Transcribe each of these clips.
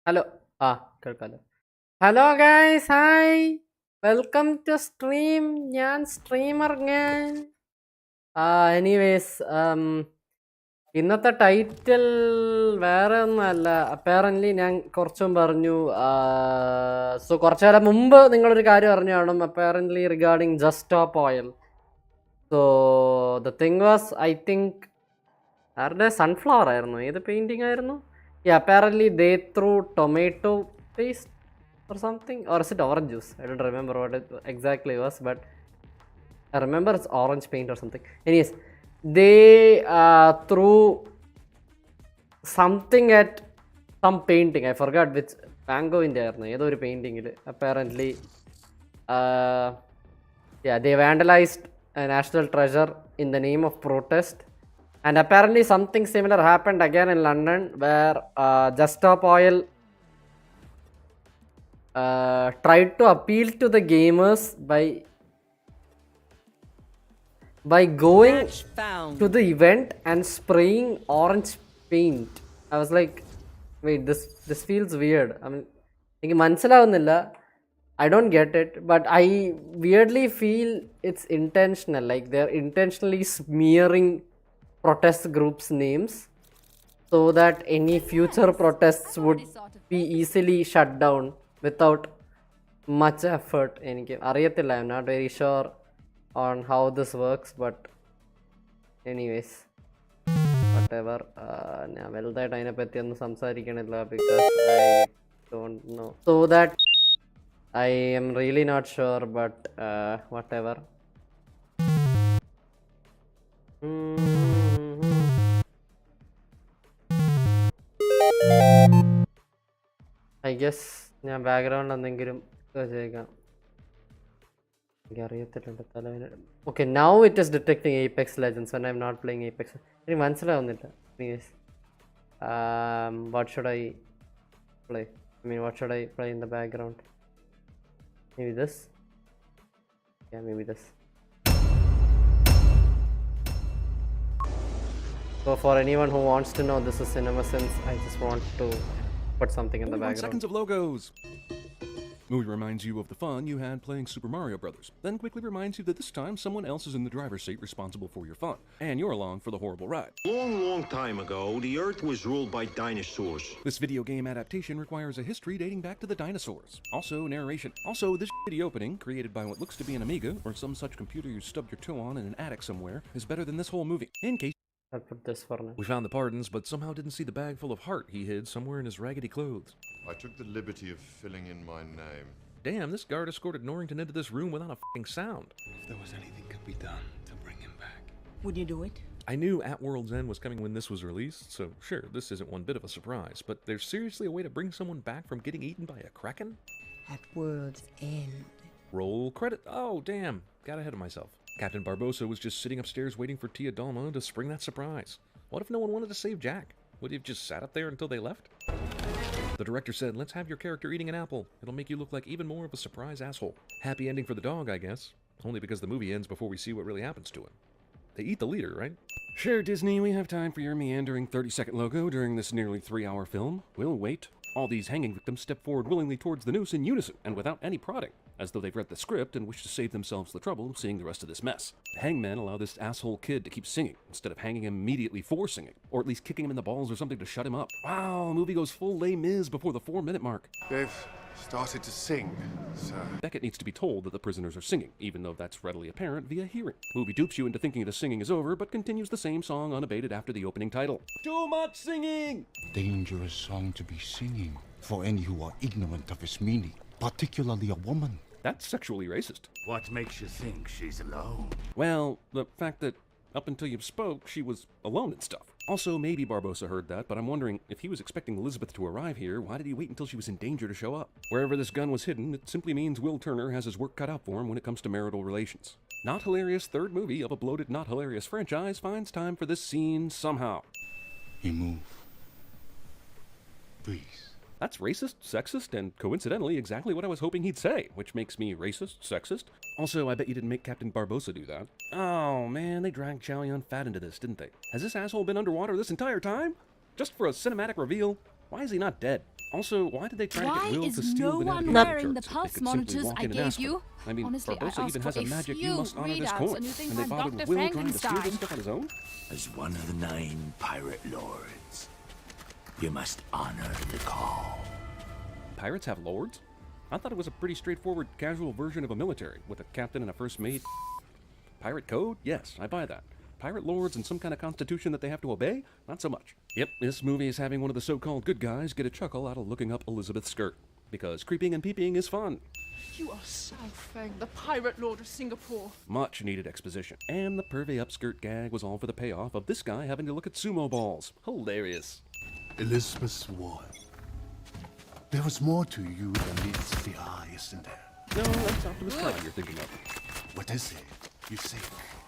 Hello കേൾക്കാലോ. Hello guys, hi, welcome to stream. ഞാൻ streamer ഞാൻ. എനിവേസ്, ഇന്നത്തെ ടൈറ്റിൽ വേറെ ഒന്നുമല്ല. അപ്പാരൻ്റ്ലി ഞാൻ കുറച്ചും പറഞ്ഞു. സോ കുറച്ചു നേരം മുമ്പ് നിങ്ങളൊരു കാര്യം അറിഞ്ഞു കാണും, apparently regarding just stop oil. So the thing was, I think ആരുടെ സൺഫ്ലവർ ആയിരുന്നു, ഏത് പെയിൻറ്റിങ് ആയിരുന്നു? Apparently they threw tomato paste or something, or is it orange juice? I don't remember what it exactly was, but I remember it's orange paint or something. Anyways, they threw something at some painting. I forgot which mango in there. ഏതോ ഒരു പെയിൻറ്റിങ്ങിൽ apparently they vandalized a national treasure in the name of protest. And apparently something similar happened again in London, where Just Stop Oil tried to appeal to the gamers by going to the event and spraying orange paint. I was like, wait, this feels weird. I mean, എനിക്ക് മനസ്സിലാവുന്നില്ല. I don't get it, but I weirdly feel it's intentional. Like they're intentionally smearing protest groups' names so that any future protests would be easily shut down without much effort. എനിക്ക് അറിയത്തില്ല, I'm not very sure on how this works, but anyways, whatever. ഞാൻ വലുതായിട്ട് അതിനെപ്പറ്റി ഒന്നും സംസാരിക്കണില്ല, because I don't know. So that I am really not sure, but whatever. I guess ഞാൻ background എന്തെങ്കിലും ചെയ്യിക്കാം. എനിക്കറിയത്തില്ല തലവേന. Okay, now it is detecting Apex Legends when I'm not playing Apex. എനിക്ക് മനസ്സിലാവുന്നില്ല. What should I play? I mean, what should I play in the background? Maybe this? Yeah, maybe this. So for anyone who wants to know, this is CinemaSins. I just want to put something in the background. Seconds of logos. Movie reminds you of the fun you had playing Super Mario Brothers, then quickly reminds you that this time someone else is in the driver's seat responsible for your fun, and you're along for the horrible ride. Long time ago, the Earth was ruled by dinosaurs. This video game adaptation requires a history dating back to the dinosaurs. Also, narration. Also, this shitty opening, created by what looks to be an Amiga or some such computer you stubbed your toe on in an attic somewhere, is better than this whole movie. In case I'll put this for now. we found the pardons, but somehow didn't see the bag full of heart he hid somewhere in his raggedy clothes. I took the liberty of filling in my name. Damn, this guard escorted Norrington into this room without a f***ing sound. If there was anything could be done to bring him back. Would you do it? I knew At World's End was coming when this was released, so sure, this isn't one bit of a surprise, but there's seriously a way to bring someone back from getting eaten by a kraken? At World's End. Roll credit. Oh, damn. Got ahead of myself. Captain Barbosa was just sitting upstairs waiting for Tia Dalma to spring that surprise. What if no one wanted to save Jack? Would he have just sat up there until they left? The director said, let's have your character eating an apple. It'll make you look like even more of a surprise asshole. Happy ending for the dog, I guess. Only because the movie ends before we see what really happens to him. They eat the leader, right? Sure, Disney, we have time for your meandering 30-second logo during this nearly 3-hour film. We'll wait. All these hanging victims step forward willingly towards the noose in unison and without any prodding, as though they've read the script and wish to save themselves the trouble of seeing the rest of this mess. The hangmen allow this asshole kid to keep singing, instead of hanging him immediately for singing, or at least kicking him in the balls or something to shut him up. Wow, movie goes full Les Mis before the 4-minute mark. They've started to sing, sir. Beckett needs to be told that the prisoners are singing, even though that's readily apparent via hearing. Movie dupes you into thinking the singing is over, but continues the same song unabated after the opening title. Too much singing! Dangerous song to be singing for any who are ignorant of its meaning, particularly a woman. That's sexually racist. What makes you think she's alone? Well, the fact that up until you spoke, she was alone and stuff. Also, maybe Barbosa heard that, but I'm wondering, if he was expecting Elizabeth to arrive here, why did he wait until she was in danger to show up? Wherever this gun was hidden, it simply means Will Turner has his work cut out for him when it comes to marital relations. Not hilarious third movie of a bloated not hilarious franchise finds time for this scene somehow. You move. Please. That's racist, sexist, and coincidentally exactly what I was hoping he'd say, which makes me racist, sexist. Also, I bet you didn't make Captain Barbosa do that. Oh man, they dragged Chow Yun-Fat into this, didn't they? Has this asshole been underwater this entire time? Just for a cinematic reveal? Why is he not dead? Also, why did they try to Why get Will is to steal no the one navigation wearing the charts if they pulse could simply monitors walk I in and gave ask them? you? I mean, Honestly, I Barbosa asked even for has a a magic you few must honor this readouts, coin. and you think And they I'm bothered Dr. Will trying to steer Frankenstein. this stuff on his own? As one of the 9 pirate lords, you must honor the call. Pirates have lords? I thought it was a pretty straightforward, casual version of a military, with a captain and a first mate. Pirate code? Yes, I buy that. Pirate lords and some kind of constitution that they have to obey? Not so much. Yep, this movie is having one of the so-called good guys get a chuckle out of looking up Elizabeth's skirt. Because creeping and peeping is fun. You are South Fang, the pirate lord of Singapore. Much needed exposition. And the pervy upskirt gag was all for the payoff of this guy having to look at sumo balls. Hilarious. Elizabeth's ward. There was more to you than meets the eye, isn't there? No, that's Optimus Prime you're thinking of. What is it you say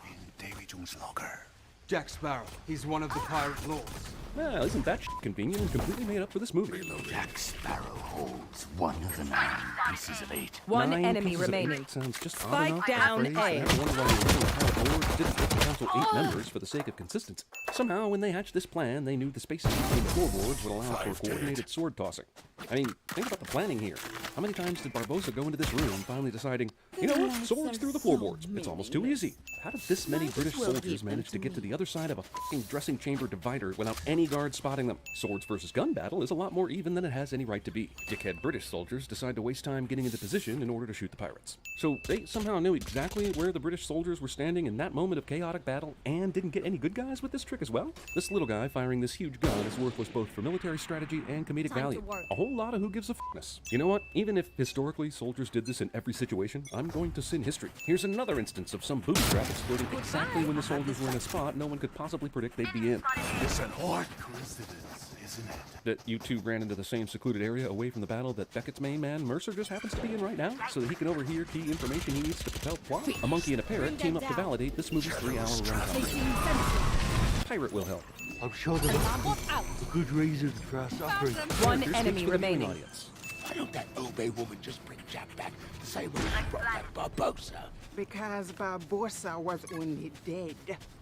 in Davy Jones' locker? Jack Sparrow. He's one of the pirate lords. Well, isn't that convenient and completely made up for this movie? Jack Sparrow holds one of the 9 pieces of 8. One 9 enemy pieces of remaining. eight sounds just odd Spike enough down as a phrase A. that one of the original pirate lords didn't get to council 8 members for the sake of consistency. Somehow, when they hatched this plan, they knew the spaces between the floorboards would allow for coordinated sword tossing. I mean, think about the planning here. How many times did Barbosa go into this room finally deciding, you know what, swords through the floorboards. It's almost too easy. How did this many British soldiers manage to get to the other side of a fucking dressing chamber divider without any guards spotting them? Swords versus gun battle is a lot more even than it has any right to be. Dickhead British soldiers decide to waste time getting into position in order to shoot the pirates. So they somehow knew exactly where the British soldiers were standing in that moment of chaotic battle and didn't get any good guys with this trick as well? This little guy firing this huge gun is worthless both for military strategy and comedic value. A whole lot of who gives a f***ness. You know what? Even if historically soldiers did this in every situation, I'm going to sin history. Here's another instance of some booby trap exploding exactly when the soldiers were in a spot no one could possibly predict they'd be in. It's an odd coincidence, isn't it? That you two ran into the same secluded area away from the battle that Beckett's main man, Mercer, just happens to be in right now, so that he can overhear key information he needs to propel plot. A monkey and a parrot team up to validate this movie's 3-hour runtime. Pirate will help. I'm sure there's a good reason to trust operating. One Here's enemy tips for the viewing remaining. audience. Why don't that Obey woman just bring Jack back the same way she brought back Barbosa? Because Barbosa was only dead.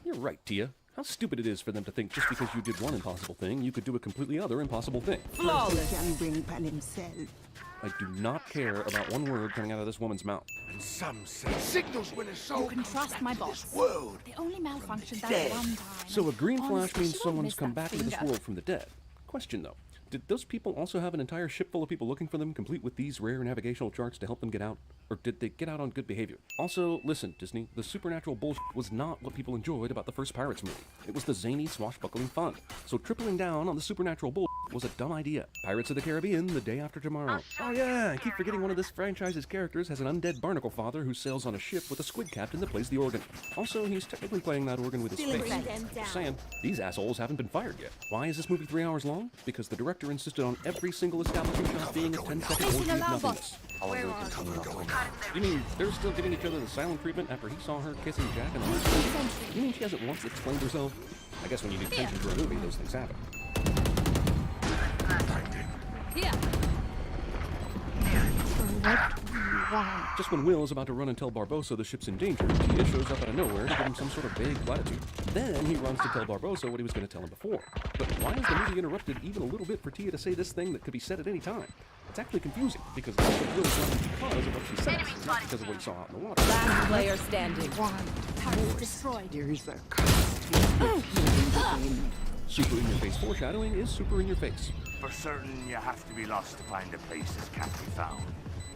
You're right, Tia. How stupid it is for them to think just because you did one impossible thing, you could do a completely other impossible thing. Flawless. He can bring pan himself. I do not care about one word coming out of this woman's mouth. And some say signals when a soul You can trust my boss. world. They only malfunctioned that dead. one time. So a green flash Honestly, means she won't someone's miss come that back into this finger. world from the dead. Question though, did those people also have an entire ship full of people looking for them, complete with these rare navigational charts to help them get out? Or did they get out on good behavior? Also, listen, Disney, the supernatural bullshit was not what people enjoyed about the first Pirates movie. It was the zany, swashbuckling fun. So tripling down on the supernatural bullshit was a dumb idea. Pirates of the Caribbean, the day after tomorrow. Oh yeah, I keep forgetting one of this franchise's characters has an undead barnacle father who sails on a ship with a squid captain that plays the organ. Also, he's technically playing that organ with his face. Just saying, these assholes haven't been fired yet. Why is this movie 3 hours long? Because the director insisted on every single establishing shot being a 10-second orgy of nothingness. You mean they're still giving each other the silent treatment after he saw her kissing Jack in the last movie? You mean she hasn't once explained herself? I guess when you do tension for a movie, those things happen. Here. Just when Will is about to run and tell Barbosa the ship's in danger, Tia shows up out of nowhere to give him some sort of vague platitude. Then he runs to tell Barbosa what he was going to tell him before. But why is the movie interrupted even a little bit for Tia to say this thing that could be said at any time? It's actually confusing, because it's really just because of what she says, not because of what he saw out in the water. Last player standing. Turret destroyed. There is a constant healing. Super in your face foreshadowing is super in your face. For certain, you have to be lost to find a place that can't be found.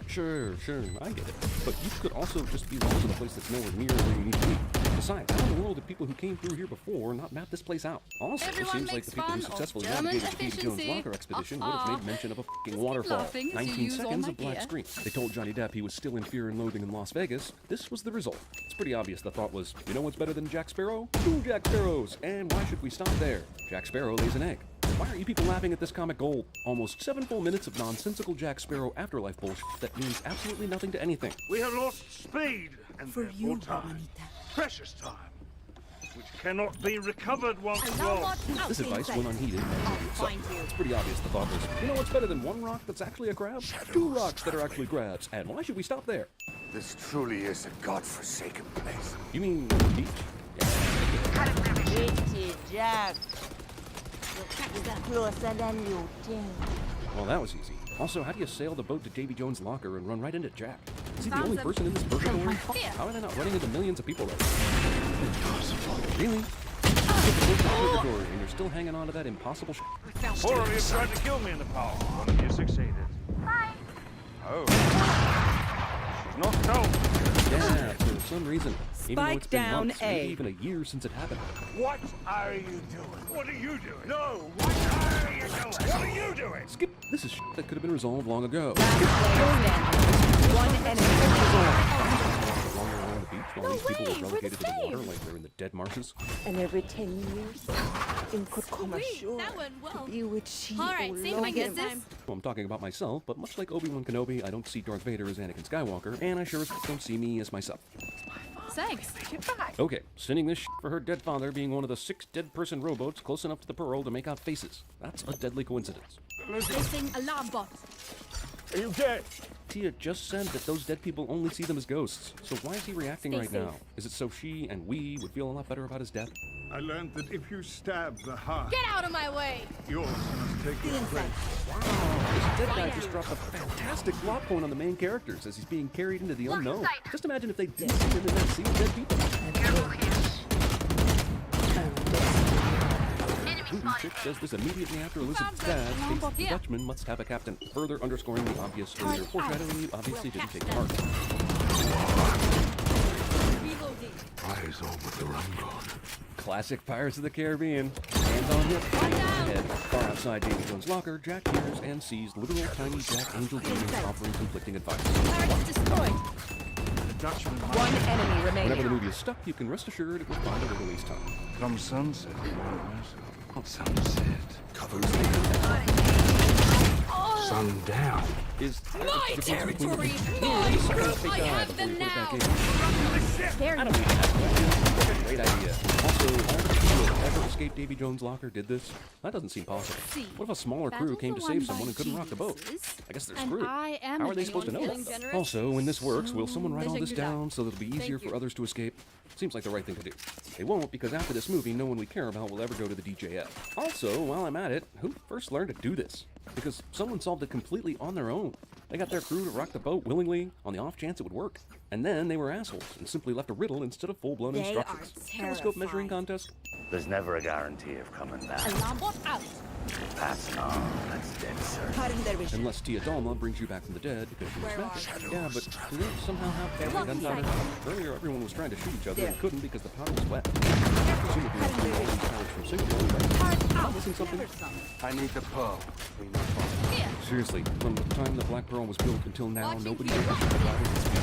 Sure, I get it. But you could also just be lost in a place that's nowhere near where you need to be. Besides, how in the world did people who came through here before not map this place out? Also, it Everyone seems like makes the people who fun of successfully German navigated Davy Jones' efficiency. locker expedition would have made mention of a fucking waterfall. laughing as you 19 use all seconds my of black gear. screen. They told Johnny Depp he was still in Fear and Loathing in Las Vegas. This was the result. It's pretty obvious the thought was, you know what's better than Jack Sparrow? 2 Jack Sparrows! And why should we stop there? Jack Sparrow lays an egg. Why are you people laughing at this comic gold? Almost 7 full minutes of nonsensical Jack Sparrow afterlife bullshit that means absolutely nothing to anything. We have lost speed and For therefore you, time. Juanita. Precious time, which cannot be recovered once Allow lost. what This advice went unheeded by the movie itself. It's pretty obvious the thought was, you know what's better than 1 rock that's actually a crab? 2 rocks that are actually crabs. And why should we stop there? This truly is a godforsaken place. You mean the beach? Richie Jack. Closer than you think. Well, that was easy. Also, how do you sail the boat to Davy Jones' locker and run right into Jack? Is he the Found only them. person in this purgatory? Here. How are they not running into millions of people right now? Impossible. Really? Purgatory, and you're still hanging on to that impossible shit. Four of you tried to kill me in the past. One of you succeeded. Bye. Oh. She's knocked out. Yeah, for some reason. Even though it's been down months, A. maybe even a year since it happened. What are you doing? What are you doing? No, what are you doing? What are you doing? Skip. This is shit that could have been resolved long ago. One enemy. Longer around the beach while these people were relegated to the water like they're in the dead marshes. And every 10 years, in could come ashore. That went well. You would see Alright, save my guesses. Well, I'm talking about myself, but much like Obi-Wan Kenobi, I don't see Darth Vader as Anakin Skywalker, and I sure as don't see me as myself. Thanks. Okay, sending this for her dead father being one of the 6 dead-person rowboats close enough to the Pearl to make out faces. That's a deadly coincidence. Placing alarm bot. Are you dead? Tia just said that those dead people only see them as ghosts, so why is he reacting Stay right safe. now? Is it so she and we would feel a lot better about his death? I learned that if you stab the heart, Get out of my way. yours must take your place. This dead guy just dropped a fantastic plot point on the main characters as he's being carried into the unknown. Just imagine if they didn't see him in that scene with dead people. Movie chick says this immediately after Elizabeth's dad states the Here. Dutchman must have a captain, further underscoring the obvious earlier foreshadowing you obviously didn't take to heart. Reloading. Eyes over the Rangon. Classic Pirates of the Caribbean. Hands on hip, hands on head. Far outside Davy Jones' locker, Jack hears and sees literal tiny Jack Angel demons offering conflicting advice. Turret destroyed. The Dutchman might One enemy Whenever the remaining. movie is stuck, you can rest assured it will find a release time. come sunset. Sunset. Covers sundown. Is My territory. I I have them now. There I don't need that. Great idea. Also, all the people who ever escaped Davy Jones' locker did this? That doesn't seem possible. What if a smaller crew came to save someone and couldn't rock the boat? I guess they're And screwed. I am How are they supposed to know feeling that? generous? Also, when this works, will someone write all Letting this you down. down so that it'll be easier Thank for you. others to escape? Seems like the right thing to do. They won't, because after this movie, no one we care about will ever go to the DJF. Also, while I'm at it, who first learned to do this? Because someone solved it completely on their own. They got their crew to rock the boat willingly, on the off chance it would work. And then they were assholes and simply left a riddle instead of full-blown instructions. Telescope measuring contest? There's never a guarantee of coming back. Alarm bot out. That's dead certain. Cutting their vision. Unless Tia Dalma brings you back from the dead because she was smashed. Yeah, but do they somehow have family Lock gunpowder? sight. Earlier, everyone was trying to shoot each other and couldn't because the powder was wet. Presumably, all these powders from Silverdrag-N. Am I missing something? I need the pearl. Here. Seriously, from the time the Black Pearl was built until now, Watching nobody for ever your should have doubted his speed.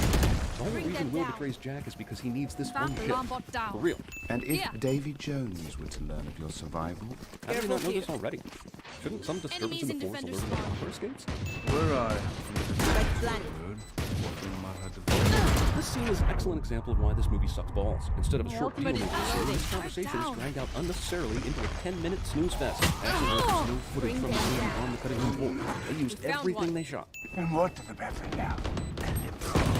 The whole Bring reason them Will down. betrays Jack is because he needs this Found one the ship. alarm bot down. For real. And if Yeah. Davy Jones were to learn of your survival, How do you not know this already? Shouldn't some disturbance in the Enemies in force defender's alert the spawn. Hopper escapes? Where are you? This scene is an excellent example of why this movie sucks balls. Instead of a short Ultimate POV, is this conversation is dragged out unnecessarily into a 10-minute snooze fest. Actually, there's no footage from the scene on the cutting room floor. They used found everything one. they shot. And what to the better now?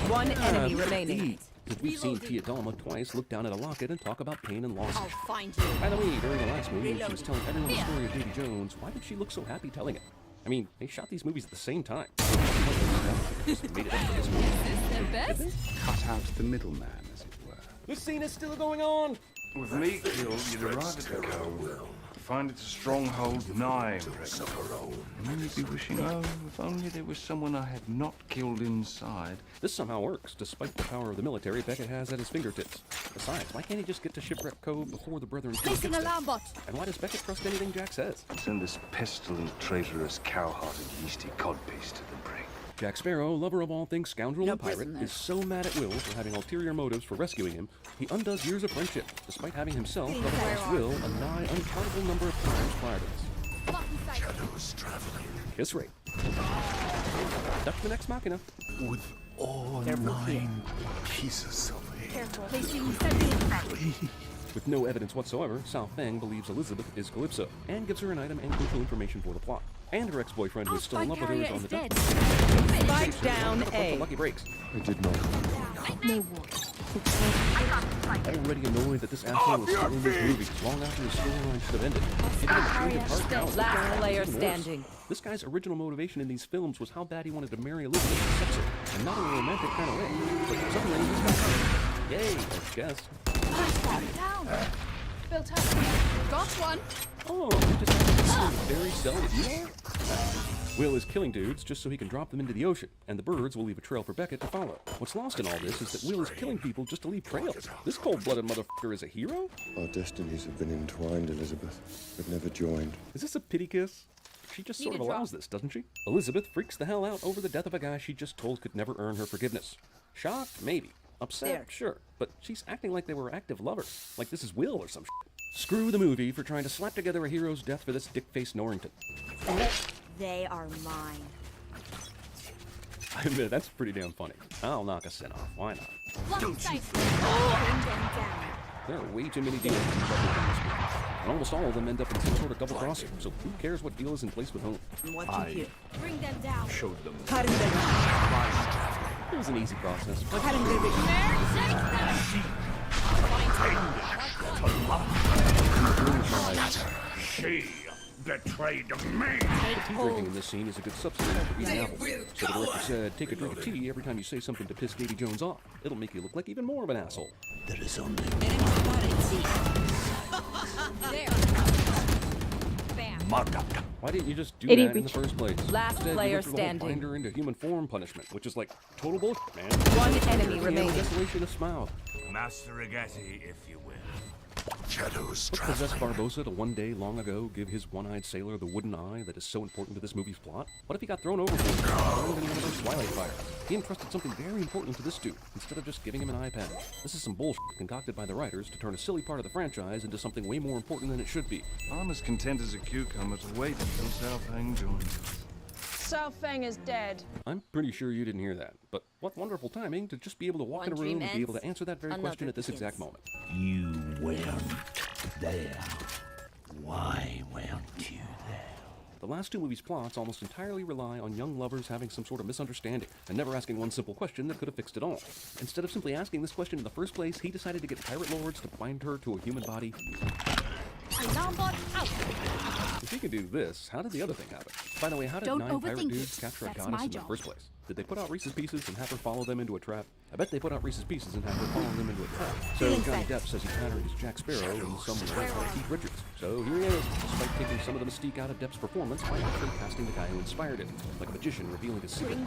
One enemy remaining. Indeed. Because we've seen Tia Dalma twice look down at a locket and talk about pain and loss. I'll find you. By the way, during the last movie, when she was telling everyone the story of Davy Jones, why did she look so happy telling it? I mean, they shot these movies at the same time. Just made it up for this movie. Is this the best? cut out the middleman, as it were. This scene is still going on! With me killed, you'd arrive at the cove. Find its stronghold nigh impregnable. And then you'd be wishing, oh, if only there was someone I had not killed inside. This somehow works, despite the power of the military Beckett has at his fingertips. Besides, why can't he just get to Shipwreck Cove before the Brethren gets Placing there? alarm bot. And why does Beckett trust anything Jack says? Send this pestilent, traitorous, cow-hearted, yeasty codpiece to the brig. Jack Sparrow, lover of all things scoundrel and pirate, is so mad at Will for having ulterior motives for rescuing him, he undoes years of friendship, despite having himself double-crossed Will a nigh uncountable number of times prior to this. Shadows traveling Kiss rate. Dutchman ex machina. with all 9 pieces of it. Placing sentry. With no evidence whatsoever, Sao Feng believes Elizabeth is Calypso, and gives her an item and crucial information for the plot. And her ex-boyfriend, who is still in love with her, is on the dead. Dutchman. Spike down A bunch A. of lucky breaks. I did not. No war. Already annoyed that this asshole was still in this movie long after the storyline should have ended. Giving him a change of heart now is Last player even worse. standing. This guy's original motivation in these films was how bad he wanted to marry Elizabeth and sex her, and not in a romantic kind of way. But suddenly he's got her. Yay, I guess. Down. Built up. Got one. Oh, you just have to see very self you are? Will is killing dudes just so he can drop them into the ocean, and the birds will leave a trail for Beckett to follow. What's lost in all this is that Will is killing people just to leave trails. This cold-blooded motherfucker is a hero? Our destinies have been entwined, Elizabeth, but never joined. Is this a pity kiss? She just sort of allows this, doesn't she? Elizabeth freaks the hell out over the death of a guy she just told could never earn her forgiveness. Shocked? Maybe. Upset? Sure. But she's acting like they were active lovers. Like this is Will or some shit. Screw the movie for trying to slap together a hero's death for this dick-faced Norrington. They are mine. I admit, that's pretty damn funny. I'll knock a cent off. Why not? Blocking sight. There are way too many deals in trouble in this movie. And almost all of them end up in some sort of double crossing. So who cares what deal is in place with whom? Bring them down. Showed them. It was an easy process. She betrayed me. Tea drinking in this scene is a good substitute for eating apples. So the director said, take a drink of tea every time you say something to piss Davy Jones off. It'll make you look like even more of an asshole. There is only There. Bam. Why didn't you just do Idiot that in the bitch. first place? Last Instead, player you went through the whole standing. binder into human form punishment, which is like total bullshit, man. One enemy The remaining. desolation of Smile. Master Regatti, if you will. Shadows What possessed Barbossa to one day long ago give his one-eyed sailor the wooden eye that is so important to this movie's plot? What if he got thrown overboard and drowned in one of those Twilight fires? He entrusted something very important to this dude instead of just giving him an eye patch. This is some bullshit concocted by the writers to turn a silly part of the franchise into something way more important than it should be. I'm as content as a cucumber to wait until South Hang joins us. South Fang is dead. I'm pretty sure you didn't hear that, but what wonderful timing to just be able to walk in a One room dream and be able to ends, answer that very another question at this begins. exact moment. You weren't there. Why weren't you there? The last two movies' plots almost entirely rely on young lovers having some sort of misunderstanding and never asking one simple question that could have fixed it all. Instead of simply asking this question in the first place, he decided to get pirate lords to bind her to a human body. Alarm bot out. If he could do this, how did the other thing happen? By the way, how did Don't 9 pirate overthink dudes it. capture a That's goddess my in the job. first place? Did they put out Reese's Pieces and have her follow them into a trap? I bet they put out Reese's Pieces and have her follow them into a trap. So Johnny Depp says he patterned his Jack Sparrow in some way like Keith Richards. So here he is, despite taking some of the mystique out of Depp's performance by actually casting the guy who inspired it, like a magician revealing his secret.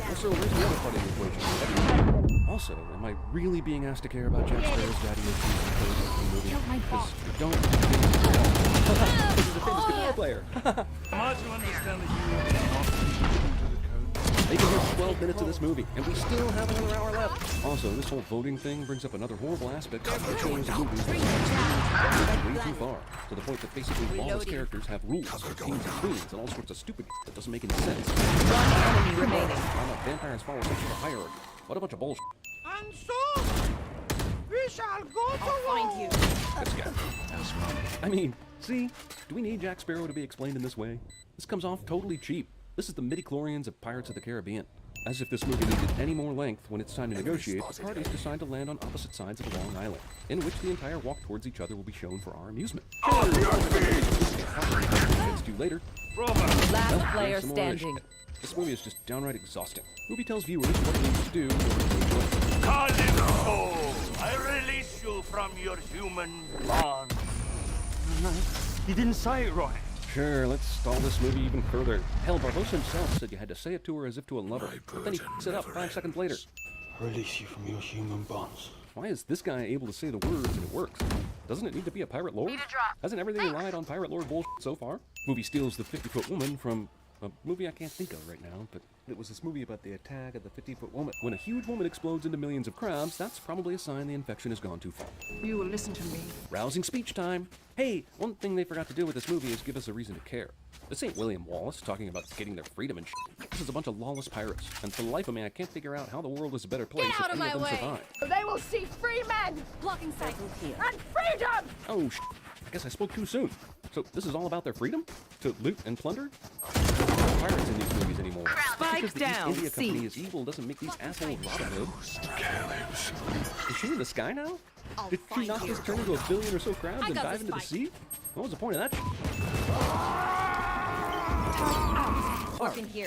Also, where's the other part of the equation? Also, am I really being asked to care about Jack Sparrow's daddy issues in the movie? Killed my Because bot. you don't. This is a famous guitar player. Am I to understand that you are not keeping to the code? They can hear 12 minutes of this movie, and we still have another hour left. Also, this whole voting thing brings up another horrible aspect of the shows and movies that way too far, to the point that basically lawless characters have rules for kings and queens and all sorts of stupid that doesn't make any sense. One enemy remaining. Why not vampires follow some sort of hierarchy? What a bunch of bullshit. And so, we shall go to Find you. This guy. I mean, see? Do we need Jack Sparrow to be explained in this way? This comes off totally cheap. This is the midi-chlorians of Pirates of the Caribbean. As if this movie needed any more length when it's time to negotiate, the parties decide to land on opposite sides of a long island, in which the entire walk towards each other will be shown for our amusement. Against you later. Last player Some more standing. shit. This movie is just downright exhausting. Movie tells viewers what they need to do in order to enjoy it. Call him soul. I release you from your human bond. You didn't say it right. Sure, let's stall this movie even further. Hell, Barbossa himself said you had to say it to her as if to a lover, but then he f***s it up 5 seconds later. Release you from your human bonds. Why is this guy able to say the words and it works? Doesn't it need to be a pirate lord? Hasn't everything relied on pirate lord bullshit so far? Movie steals the 50-foot woman from a movie I can't think of right now, but it was this movie about the attack of the 50-foot woman. When a huge woman explodes into millions of crabs, that's probably a sign the infection has gone too far. You will listen to me. Rousing speech time. Hey, one thing they forgot to do with this movie is give us a reason to care. This ain't William Wallace talking about getting their freedom and shit. This is a bunch of lawless pirates, and for the life of me, I can't figure out how the world is a better place Get out if of any of my them way. survive. They will see free men Blocking sight. and freedom! Oh, I guess I spoke too soon. So this is all about their freedom? To loot and plunder? pirates in these movies anymore. Spike Because the down, East India Company C. is evil doesn't make these assholes Robin Hood. Is she in the sky now? Did she not just turn into a billion or so crabs and dive into the sea? What was the point of that?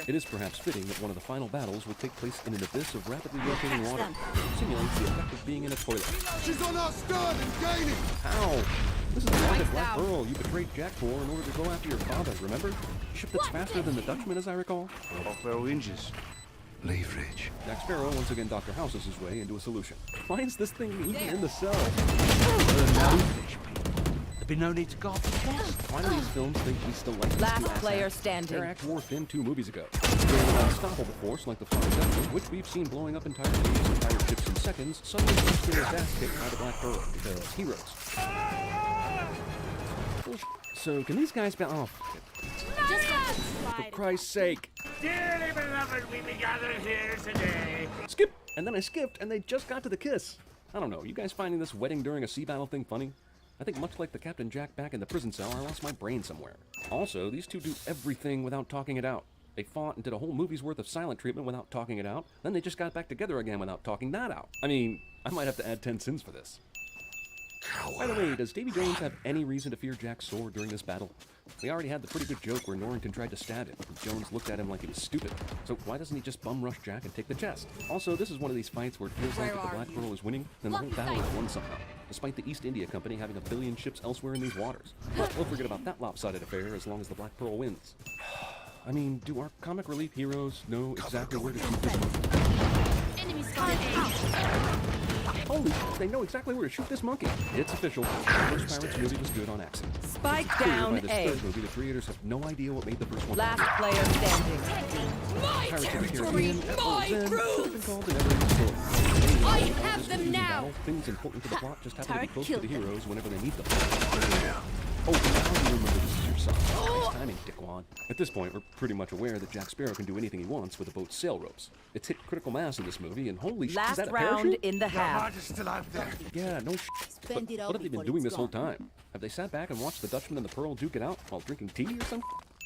It is perhaps fitting that one of the final battles will take place in an abyss of rapidly rotating water. Simulates the effect of being in a toilet. She's on our stern and gaining! How? This is the Rocket Black Pearl you betrayed Jack for in order to go after your father, remember? Ship that's faster than the Dutchman, as I recall. Rockwell hinges. Leverage. Jack Sparrow once again Dr. Houses his way into a solution. Why is this thing even in the cell? There'd be no need to go off the chest. Why do these films think he's still like Last player standing. Their act wore thin 2 movies ago. They're an unstoppable force like the Flying Dutchman, which we've seen blowing up entire fleets and pirate ships in seconds, suddenly keeps getting his ass kicked by the Black Pearl because heroes. So can these guys be off? For Christ's sake. Dearly beloved, we be gathered here today. Skip! And then I skipped, and they just got to the kiss. I don't know, you guys finding this wedding during a sea battle thing funny? I think much like the Captain Jack back in the prison cell, I lost my brain somewhere. Also, these two do everything without talking it out. They fought and did a whole movie's worth of silent treatment without talking it out, then they just got back together again without talking that out. I mean, I might have to add 10 sins for this. By the way, does Davy Jones have any reason to fear Jack's sword during this battle? We already had the pretty good joke where Norrington tried to stab him, and Jones looked at him like he was stupid. So why doesn't he just bum rush Jack and take the chest? Also, this is one of these fights where it feels like if the Black Pearl is winning, then the whole battle is won somehow, despite the East India Company having a billion ships elsewhere in these waters. But we'll forget about that lopsided affair as long as the Black Pearl wins. I mean, do our comic relief heroes know exactly where to shoot this monkey? Enemy spotted. Holy shit, they know exactly where to shoot this monkey. It's official. The first Pirates movie was good on accident. Spike By down this A. third movie, the creators have no idea what made the first one. Last player standing. My Pirates of the territory, Caribbean, my Zen, should have been rules. called the Never-Ending Story. I This have movie them is a now. battle. Things important to the plot just happen to be Tarek close to the killed them. heroes whenever they need them. Oh, now you remember this is your son. Nice timing, Dickwad. At this point, we're pretty much aware that Jack Sparrow can do anything he wants with a boat's sail ropes. It's hit critical mass in this movie, and holy shit, is Last that a round parachute? in the half. Is still out there. Yeah, no shit. But what have they been doing this whole time? Have they sat back and watched the Dutchman and the Pearl duke it out while drinking tea or something?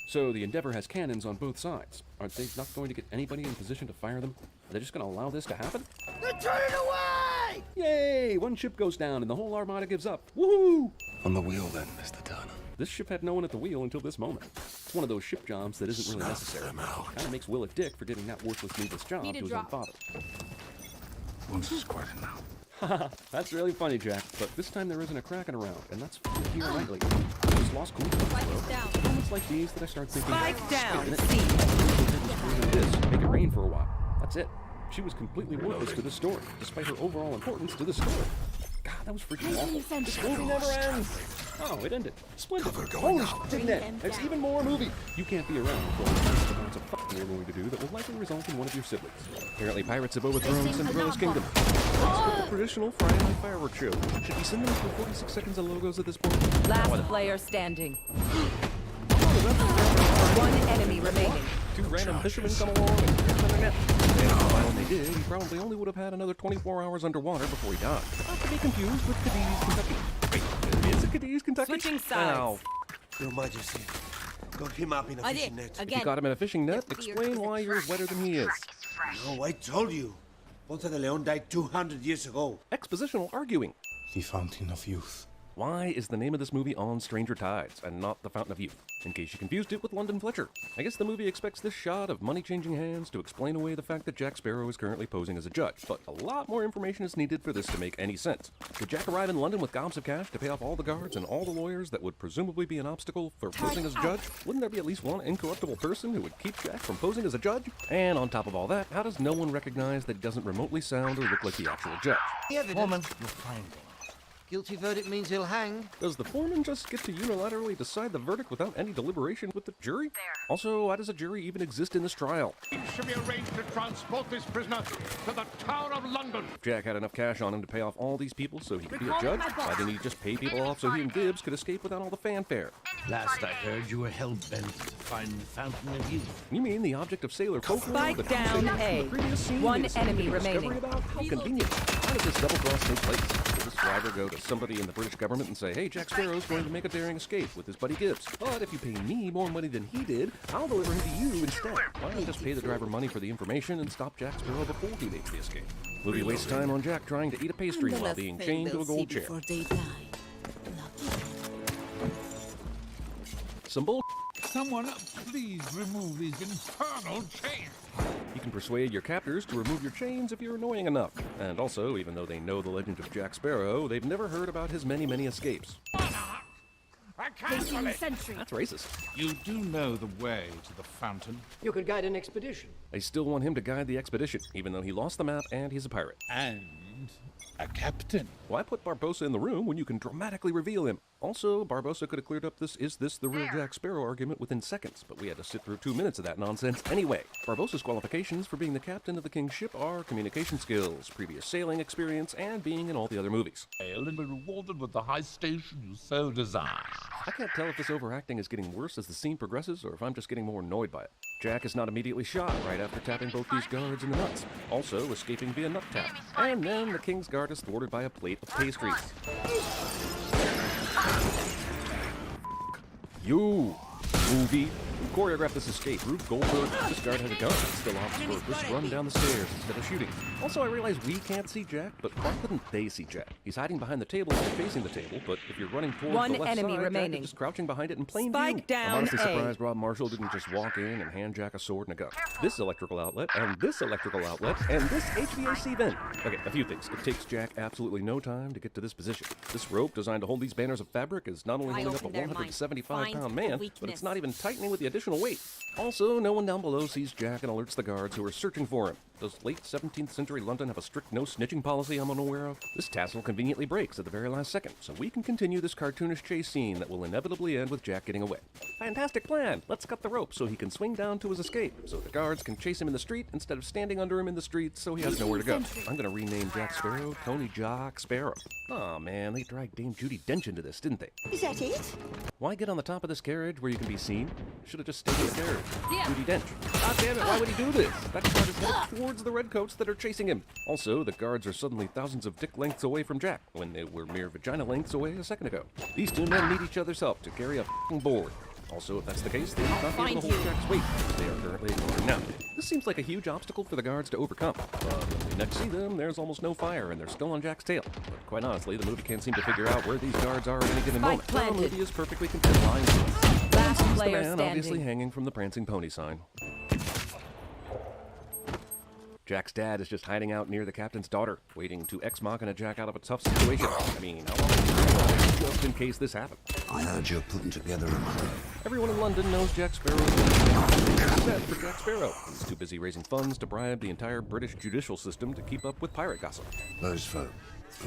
So the Endeavor has cannons on both sides. Aren't they not going to get anybody in position to fire them? Are they just going to allow this to happen? They're turning away! Yay! One ship goes down and the whole armada gives up. Woohoo! On the wheel then, Mr. Turner. This ship had no one at the wheel until this moment. It's one of those ship jobs that isn't really necessary. Kind of makes Will a dick for giving that worthless needless job to his own father. Once is quite enough. Haha, that's really funny, Jack. But this time there isn't a Kraken around, and that's here nightly. Just lost coolness, bro. Moments like these that I start thinking. Spike down. This, C. make it rain for a while. That's it. She was completely worthless to the story, despite her overall importance to the story. God, that was freaking awful. This movie never ends. Oh, it ended. Splendid. Holy shit, didn't it? There's even more movie. You can't be around for the amounts of fucking you're going to do that will likely result in one of your siblings. Apparently, pirates have overthrown Cinderella's kingdom. The traditional Friday night fireworks show. Should we send them for 46 seconds of logos at this point? Last player standing. One enemy remaining. 2 random fishermen come along and catch another net. And when they did, he probably only would have had another 24 hours underwater before he died. Not to be confused with Cadiz, Kentucky. Wait, is it Cadiz, Kentucky? Switching sides. Ow. Your Majesty, got him up in a fishing net. You got him in a fishing net? Explain why you're wetter than he is. No, I told you. Ponce de Leon died 200 years ago. Expositional arguing. The Fountain of Youth. Why is the name of this movie On Stranger Tides and not The Fountain of Youth? In case you confused it with London Fletcher. I guess the movie expects this shot of money changing hands to explain away the fact that Jack Sparrow is currently posing as a judge, but a lot more information is needed for this to make any sense. Did Jack arrive in London with gobs of cash to pay off all the guards and all the lawyers that would presumably be an obstacle for posing as a judge? Wouldn't there be at least one incorruptible person who would keep Jack from posing as a judge? And on top of all that, how does no one recognize that he doesn't remotely sound or look like the actual judge? The evidence you're finding. Guilty verdict means he'll hang. Does the foreman just get to unilaterally decide the verdict without any deliberation with the jury? Also, why does a jury even exist in this trial? It should be arranged to transport this prisoner to the Tower of London. If Jack had enough cash on him to pay off all these people so he could be a judge, why didn't he just pay people off so he and Gibbs could escape without all the fanfare? Last I heard, you were hell-bent to find the Fountain of Youth. You mean the object of sailor folklore? Spike that down conversation from A. the previous scene One made a significant enemy discovery remaining. About? How convenient. How did this double cross take place? Was this driver go to somebody in the British government and say, hey, Jack Sparrow's going to make a daring escape with his buddy Gibbs. But if you pay me more money than he did, I'll deliver him to you instead. Why not just pay the driver money for the information and stop Jack Sparrow before he makes the escape? Movie wastes time on Jack trying to eat a pastry while being chained to a gold chair. Some bull. Someone, please remove these infernal chains. You can persuade your captors to remove your chains if you're annoying enough. And also, even though they know the legend of Jack Sparrow, they've never heard about his many, many escapes. I can't believe That's racist. You do know the way to the fountain. You could guide an expedition. They still want him to guide the expedition, even though he lost the map and he's a pirate. And a captain. Why put Barbossa in the room when you can dramatically reveal him? Also, Barbossa could have cleared up this "is this the real Jack Sparrow" argument within seconds, but we had to sit through 2 minutes of that nonsense anyway. Barbossa's qualifications for being the captain of the king's ship are communication skills, previous sailing experience, and being in all the other movies. And be rewarded with the high station you so desire. I can't tell if this overacting is getting worse as the scene progresses, or if I'm just getting more annoyed by it. Jack is not immediately shot right after tapping both these guards in the nuts, also escaping via nut tap. And then the king's guard is thwarted by a plate of pastries. You, movie. Who choreographed this escape? Rube Goldberg. This guard has a gun. Still opts for a brisk run down the stairs instead of shooting. Also, I realize we can't see Jack, but why couldn't they see Jack? He's hiding behind the table and facing the table, but if you're running towards One the left enemy side, remaining. Jack is just crouching behind it in plain Spike view. down I'm honestly A. surprised Rob Marshall didn't just walk in and hand Jack a sword and a gun. This electrical outlet, and this electrical outlet, and this HVAC vent. Okay, a few things. It takes Jack absolutely no time to get to this position. This rope designed to hold these banners of fabric is not only holding up a 175-pound man, but it's not even tightening with the additional weight. Also, no one down below sees Jack and alerts the guards who are searching for him. Does late 17th century London have a strict no-snitching policy I'm unaware of? This tassel conveniently breaks at the very last second, so we can continue this cartoonish chase scene that will inevitably end with Jack getting away. Fantastic plan! Let's cut the rope so he can swing down to his escape, so the guards can chase him in the street instead of standing under him in the street so he has nowhere to go. I'm gonna rename Jack Sparrow Tony Jock Sparrow. Aw man, they dragged Dame Judi Dench into this, didn't they? Is that it? Why get on the top of this carriage where you can be seen? Should have just stayed in the carriage. Judi Dench. God damn it, why would he do this? That guard is headed towards the redcoats that are chasing him. Also, the guards are suddenly thousands of dick lengths away from Jack, when they were mere vagina lengths away a second ago. These two men need each other's help to carry a f***ing board. Also, if that's the case, they will not be able to hold Jack's weight, which they are currently ignoring now. This seems like a huge obstacle for the guards to overcome. But when we next see them, there's almost no fire, and they're still on Jack's tail. But quite honestly, the movie can't seem to figure out where these guards are at any given moment. The movie is perfectly content lying to us. Last He's the player man standing. obviously hanging from the prancing pony sign. Jack's dad is just hiding out near the captain's daughter, waiting to ex-machina Jack out of a tough situation. I mean, how long have you been just in case this happened? I heard you're putting together a crew. Everyone in London knows Jack Sparrow is set for Jack Sparrow. He's too busy raising funds to bribe the entire British judicial system to keep up with pirate gossip. Those folk.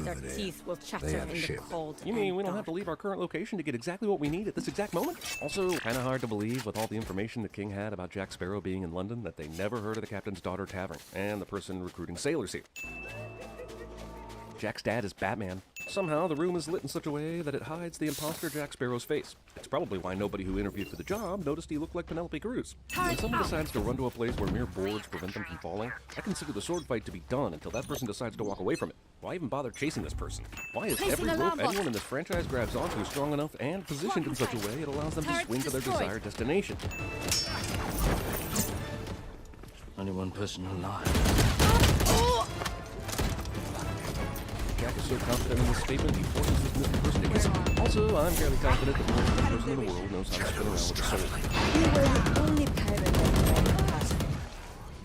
Their over there, teeth will chatter they have a in the ship. cold. You mean we don't have to leave our current location to get exactly what we need at this exact moment? Also, kind of hard to believe with all the information the king had about Jack Sparrow being in London that they never heard of the Captain's Daughter Tavern and the person recruiting sailors here. Jack's dad is Batman. Somehow, the room is lit in such a way that it hides the imposter Jack Sparrow's face. It's probably why nobody who interviewed for the job noticed he looked like Penelope Cruz. When someone decides to run to a place where mere boards prevent them from falling, I consider the sword fight to be done until that person decides to walk away from it. Why even bother chasing this person? Why is every rope anyone in this franchise grabs onto strong enough and positioned in such a way it allows them to swing to their desired destination? Only one person alive. Jack is so confident in this statement, he forces this missing person to kiss him. Also, I'm fairly confident that the most person in the world knows how to spin around with a sword. You were the only pirate that passed.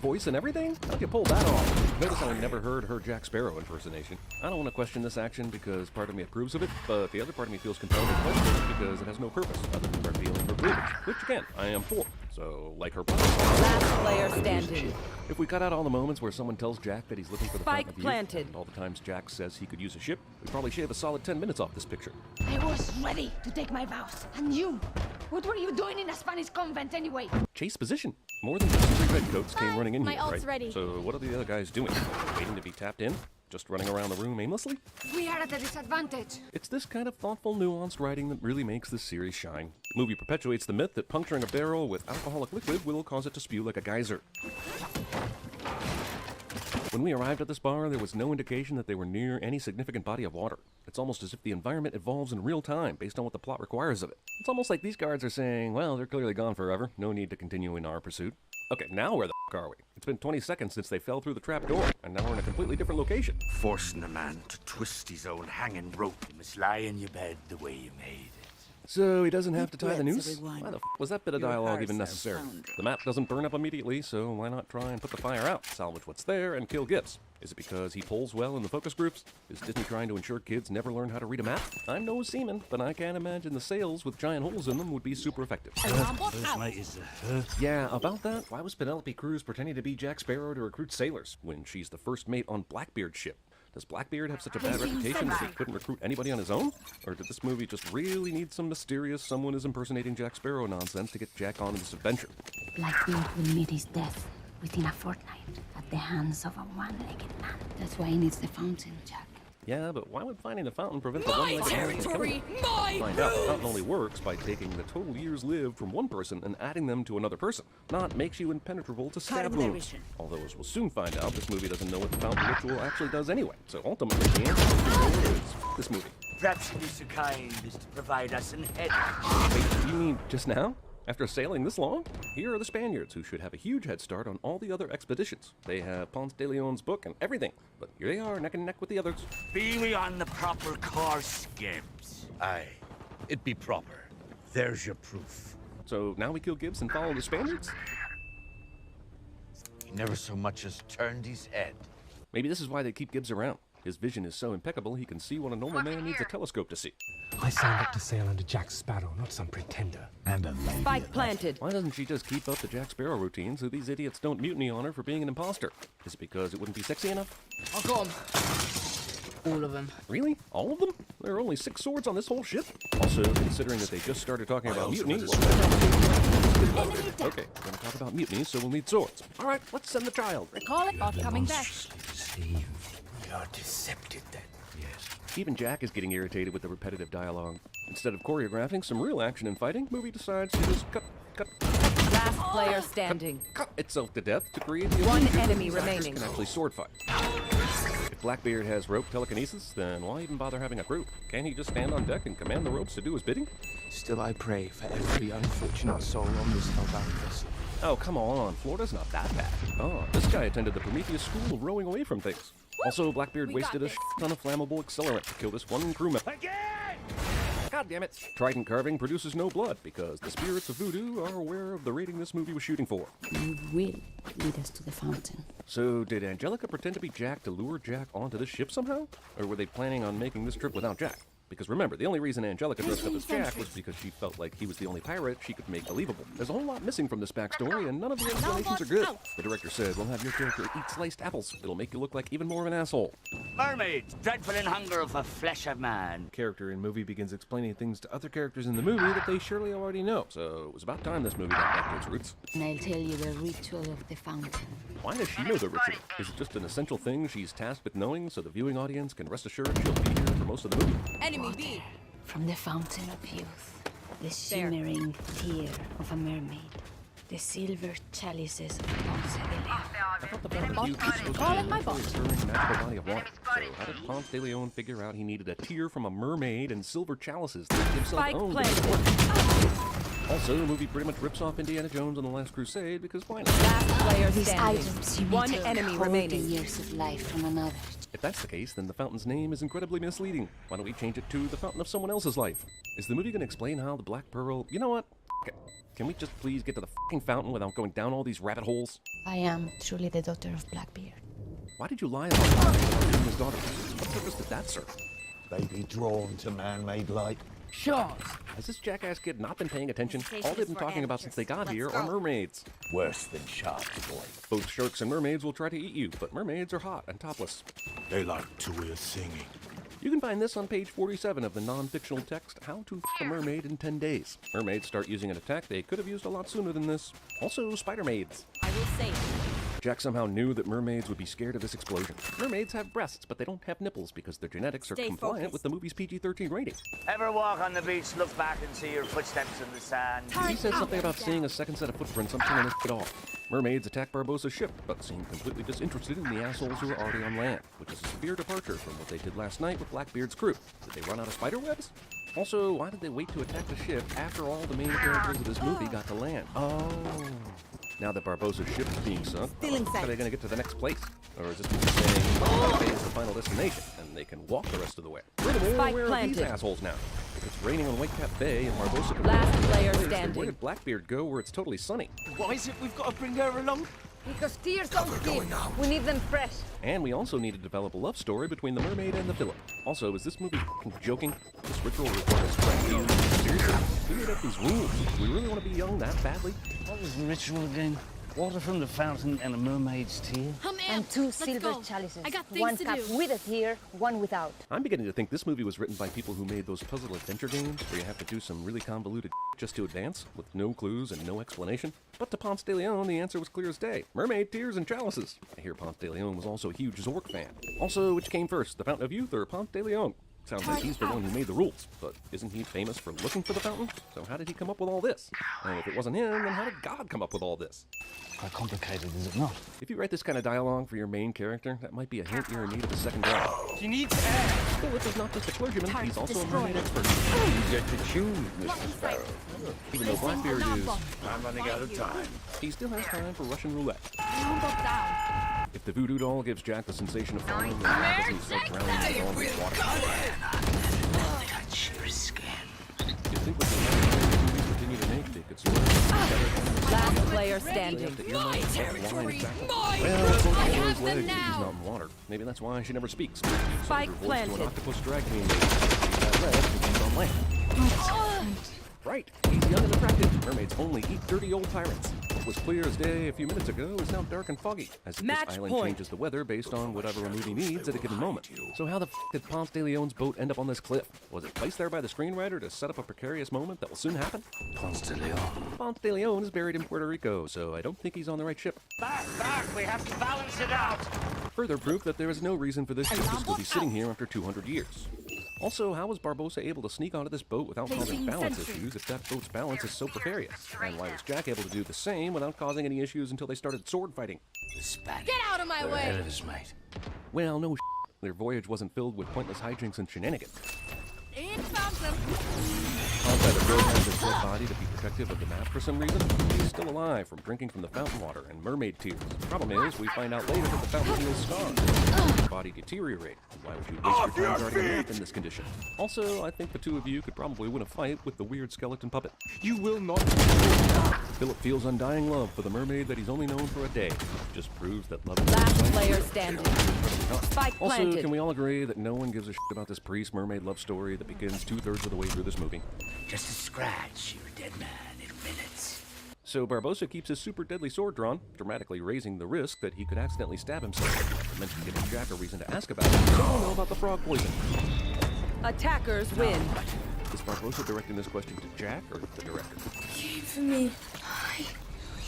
Voice and everything? How'd you pull that off? Notice how I never heard her Jack Sparrow impersonation. I don't want to question this action because part of me approves of it, but the other part of me feels compelled to question it because it has no purpose other than revealing her cleavage, which again, I am for. So, like her brother. Last player standing. If we cut out all the moments where someone tells Jack that he's looking for the Spike fountain of youth, planted. and all the times Jack says he could use a ship, we'd probably shave a solid 10 minutes off this picture. I was ready to take my vows. And you? What were you doing in a Spanish convent anyway? Chase position. More than just 3 redcoats came running in My here, ult's right? ready. So what are the other guys doing? Waiting to be tapped in? Just running around the room aimlessly? We are at a disadvantage. It's this kind of thoughtful, nuanced writing that really makes this series shine. The movie perpetuates the myth that puncturing a barrel with alcoholic liquid will cause it to spew like a geyser. When we arrived at this bar, there was no indication that they were near any significant body of water. It's almost as if the environment evolves in real time based on what the plot requires of it. It's almost like these guards are saying, well, they're clearly gone forever. No need to continue in our pursuit. Okay, now where the f*** are we? It's been 20 seconds since they fell through the trap door, and now we're in a completely different location. Forcing a man to twist his own hanging rope. You must lie in your bed the way you made it. So he doesn't have to tie the noose? Why the f*** was that bit of dialogue even necessary? The map doesn't burn up immediately, so why not try and put the fire out, salvage what's there, and kill Gibbs? Is it because he polls well in the focus groups? Is Disney trying to ensure kids never learn how to read a map? I'm no seaman, but I can't imagine the sails with giant holes in them would be super effective. Yeah, about that, why was Penelope Cruz pretending to be Jack Sparrow to recruit sailors when she's the first mate on Blackbeard's ship? Does Blackbeard have such a bad reputation that he couldn't recruit anybody on his own? Or did this movie just really need some mysterious someone is impersonating Jack Sparrow nonsense to get Jack on this adventure? Blackbeard will meet his death within a fortnight at the hands of a one-legged man. That's why he needs the fountain, Jack. Yeah, but why would finding the fountain prevent the one-legged man from killing him? Find out, the fountain only works by taking the total years lived from one person and adding them to another person. Not makes you impenetrable to stab wounds. Although, as we'll soon find out, this movie doesn't know what the fountain ritual actually does anyway. So ultimately, the answer to the is this movie. Perhaps you'd be so kind as to provide us an head. Wait, you mean just now? After sailing this long? Here are the Spaniards, who should have a huge head start on all the other expeditions. They have Ponce de Leon's book and everything, but here they are, neck and neck with the others. Be we on the proper course, Gibbs? Aye, it be proper. There's your proof. So now we kill Gibbs and follow the Spaniards? He never so much as turned his head. Maybe this is why they keep Gibbs around. His vision is so impeccable, he can see what a normal man needs a telescope to see. I signed up to sail under Jack Sparrow, not some pretender. And a lady. Spike planted. Why doesn't she just keep up the Jack Sparrow routine so these idiots don't mutiny on her for being an imposter? Is it because it wouldn't be sexy enough? I'll go 'em. All of them. Really? All of them? There are only 6 swords on this whole ship? Also, considering that they just started talking about mutiny... Okay, we're gonna talk about mutiny, so we'll need swords. Alright, let's send the child. Recall it, not coming back. You're deceptive then. Yes. Even Jack is getting irritated with the repetitive dialogue. Instead of choreographing some real action and fighting, movie decides to just cut. Last player standing. Cut itself to death to create the one illusion enemy that remaining. can actually sword fight. If Blackbeard has rope telekinesis, then why even bother having a crew? Can't he just stand on deck and command the ropes to do his bidding? Still, I pray for every unfortunate soul on this hellbound vessel. Oh, come on. Florida's not that bad. Oh, this guy attended the Prometheus School of Rowing Away from Things. Also, Blackbeard wasted a ton of flammable accelerant to kill this one crewman. Again! God damn it. Trident carving produces no blood because the spirits of voodoo are aware of the rating this movie was shooting for. You will lead us to the fountain. So, did Angelica pretend to be Jack to lure Jack onto this ship somehow? Or were they planning on making this trip without Jack? Because remember, the only reason Angelica dressed up as Jack was because she felt like he was the only pirate she could make believable. There's a whole lot missing from this backstory, and none of the explanations are good. The director said, we'll have your character eat sliced apples. It'll make you look like even more of an asshole. Mermaids, dreadful in hunger for flesh of man. Character in movie begins explaining things to other characters in the movie that they surely already know. So it was about time this movie got back to its roots. And I'll tell you the ritual of the fountain. Why does she know the ritual? Is it just an essential thing she's tasked with knowing so the viewing audience can rest assured she'll be here for most of the movie? Enemy B. From the fountain of youth, the shimmering tear of a mermaid, the silver chalices of Ponce de Leon. I thought the fountain of youth was supposed to be a recurring magical body of water. So how did Ponce de Leon figure out he needed a tear from a mermaid and silver chalices that he himself owned? Also, the movie pretty much rips off Indiana Jones and the Last Crusade because why not? Last player These standing. items you One need to enemy hold remaining. the years of life from another. If that's the case, then the fountain's name is incredibly misleading. Why don't we change it to the fountain of someone else's life? Is the movie going to explain how the Black Pearl... You know what? Okay. Can we just please get to the fucking fountain without going down all these rabbit holes? I am truly the daughter of Blackbeard. Why did you lie about being his daughter? What purpose did that serve? They be drawn to man-made light. Sure. Has this jackass kid not been paying attention? All they've been talking about since they got here are mermaids. Worse than sharks, boy. Both sharks and mermaids will try to eat you, but mermaids are hot and topless. They like to hear singing. You can find this on page 47 of the non-fictional text, How to F*** a Mermaid in 10 Days. Mermaids start using an attack they could have used a lot sooner than this. Also, spider maids. I will save. Jack somehow knew that mermaids would be scared of this explosion. Mermaids have breasts, but they don't have nipples because their genetics are compliant with the movie's PG-13 rating. Ever walk on the beach, look back and see your footsteps in the sand? He said something about seeing a second set of footprints. I'm turning this shit off. Mermaids attack Barbossa's ship, but seem completely disinterested in the assholes who are already on land, which is a severe departure from what they did last night with Blackbeard's crew. Did they run out of spider webs? Also, why did they wait to attack the ship after all the main characters of this movie got to land? Oh. Now that Barbossa's ship is being sunk, how are they going to get to the next place? Or is this movie saying Black Bay is the final destination, and they can walk the rest of the way? Furthermore, where are these assholes now? If it's raining on Whitecap Bay and Barbossa can Last player where standing. did Blackbeard go where it's totally sunny? Why is it we've got to bring her along? Because tears don't give. We need them fresh. And we also need to develop a love story between the mermaid and the villain. Also, is this movie joking? This ritual requires tragedy. Seriously? Who made up these rules? Do we really want to be young that badly? What was the ritual again? Water from the fountain and a mermaid's tear? And 2 silver chalices. One cup with a tear, one without. I'm beginning to think this movie was written by people who made those puzzle adventure games where you have to do some really convoluted just to advance, with no clues and no explanation. But to Ponce de Leon, the answer was clear as day. Mermaid, tears, and chalices. I hear Ponce de Leon was also a huge Zork fan. Also, which came first, the Fountain of Youth or Ponce de Leon? Sounds like he's the one who made the rules, but isn't he famous for looking for the fountain? So how did he come up with all this? And if it wasn't him, then how did God come up with all this? Quite complicated, is it not? If you write this kind of dialogue for your main character, that might be a hint you're in need of a second job. She needs air. Philip is not just a clergyman, he's also a mermaid expert. You get to choose, Mr. Sparrow. Even though Blackbeard is... I'm running out of time. He still has time for Russian roulette. If the voodoo doll gives Jack the sensation of falling, then why doesn't he start drowning the doll in water? Got sheer skin. You'd think with the movies we continue to make, they could sort of... Last player standing. My territory! Well, of course, he knows legs, but he's not in water. Maybe that's why she never speaks. Spike planted. To an octopus drag queen lady. That leg because he's on land. Right, he's young and attractive. Mermaids only eat dirty old tyrants. What was clear as day a few minutes ago is now dark and foggy, as if this island changes the weather based on whatever a movie needs at a given moment. So how the f did Ponce de Leon's boat end up on this cliff? Was it placed there by the screenwriter to set up a precarious moment that will soon happen? Ponce de Leon. Ponce de Leon is buried in Puerto Rico, so I don't think he's on the right ship. Back, we have to balance it out. Further proof that there is no reason for this ship to still be sitting here after 200 years. Also, how was Barbossa able to sneak onto this boat without causing balance issues if that boat's balance is so precarious? And why was Jack able to do the same without causing any issues until they started sword fighting? The Spanish. Get out of my way! Ahead of his mate. Well, no their voyage wasn't filled with pointless hijinks and shenanigans. Outside the road has his dead body to be protective of the map for some reason. He's still alive from drinking from the fountain water and mermaid tears. Problem is, we find out later that the fountain heals scars. His body deteriorate. Why would you waste your time guarding a map in this condition? Also, I think the two of you could probably win a fight with the weird skeleton puppet. You will not. Philip feels undying love for the mermaid that he's only known for a day. Just proves that love is Last player standing. Spike also, planted. can we all agree that no one gives a shit about this priest-mermaid love story that begins 2/3 of the way through this movie? Just a scratch. You're a dead man in minutes. So Barbossa keeps his super deadly sword drawn, dramatically raising the risk that he could accidentally stab himself. I mentioned giving Jack a reason to ask about it, so I don't know about the frog poison. Attackers win. Is Barbossa directing this question to Jack or the director? Came for me.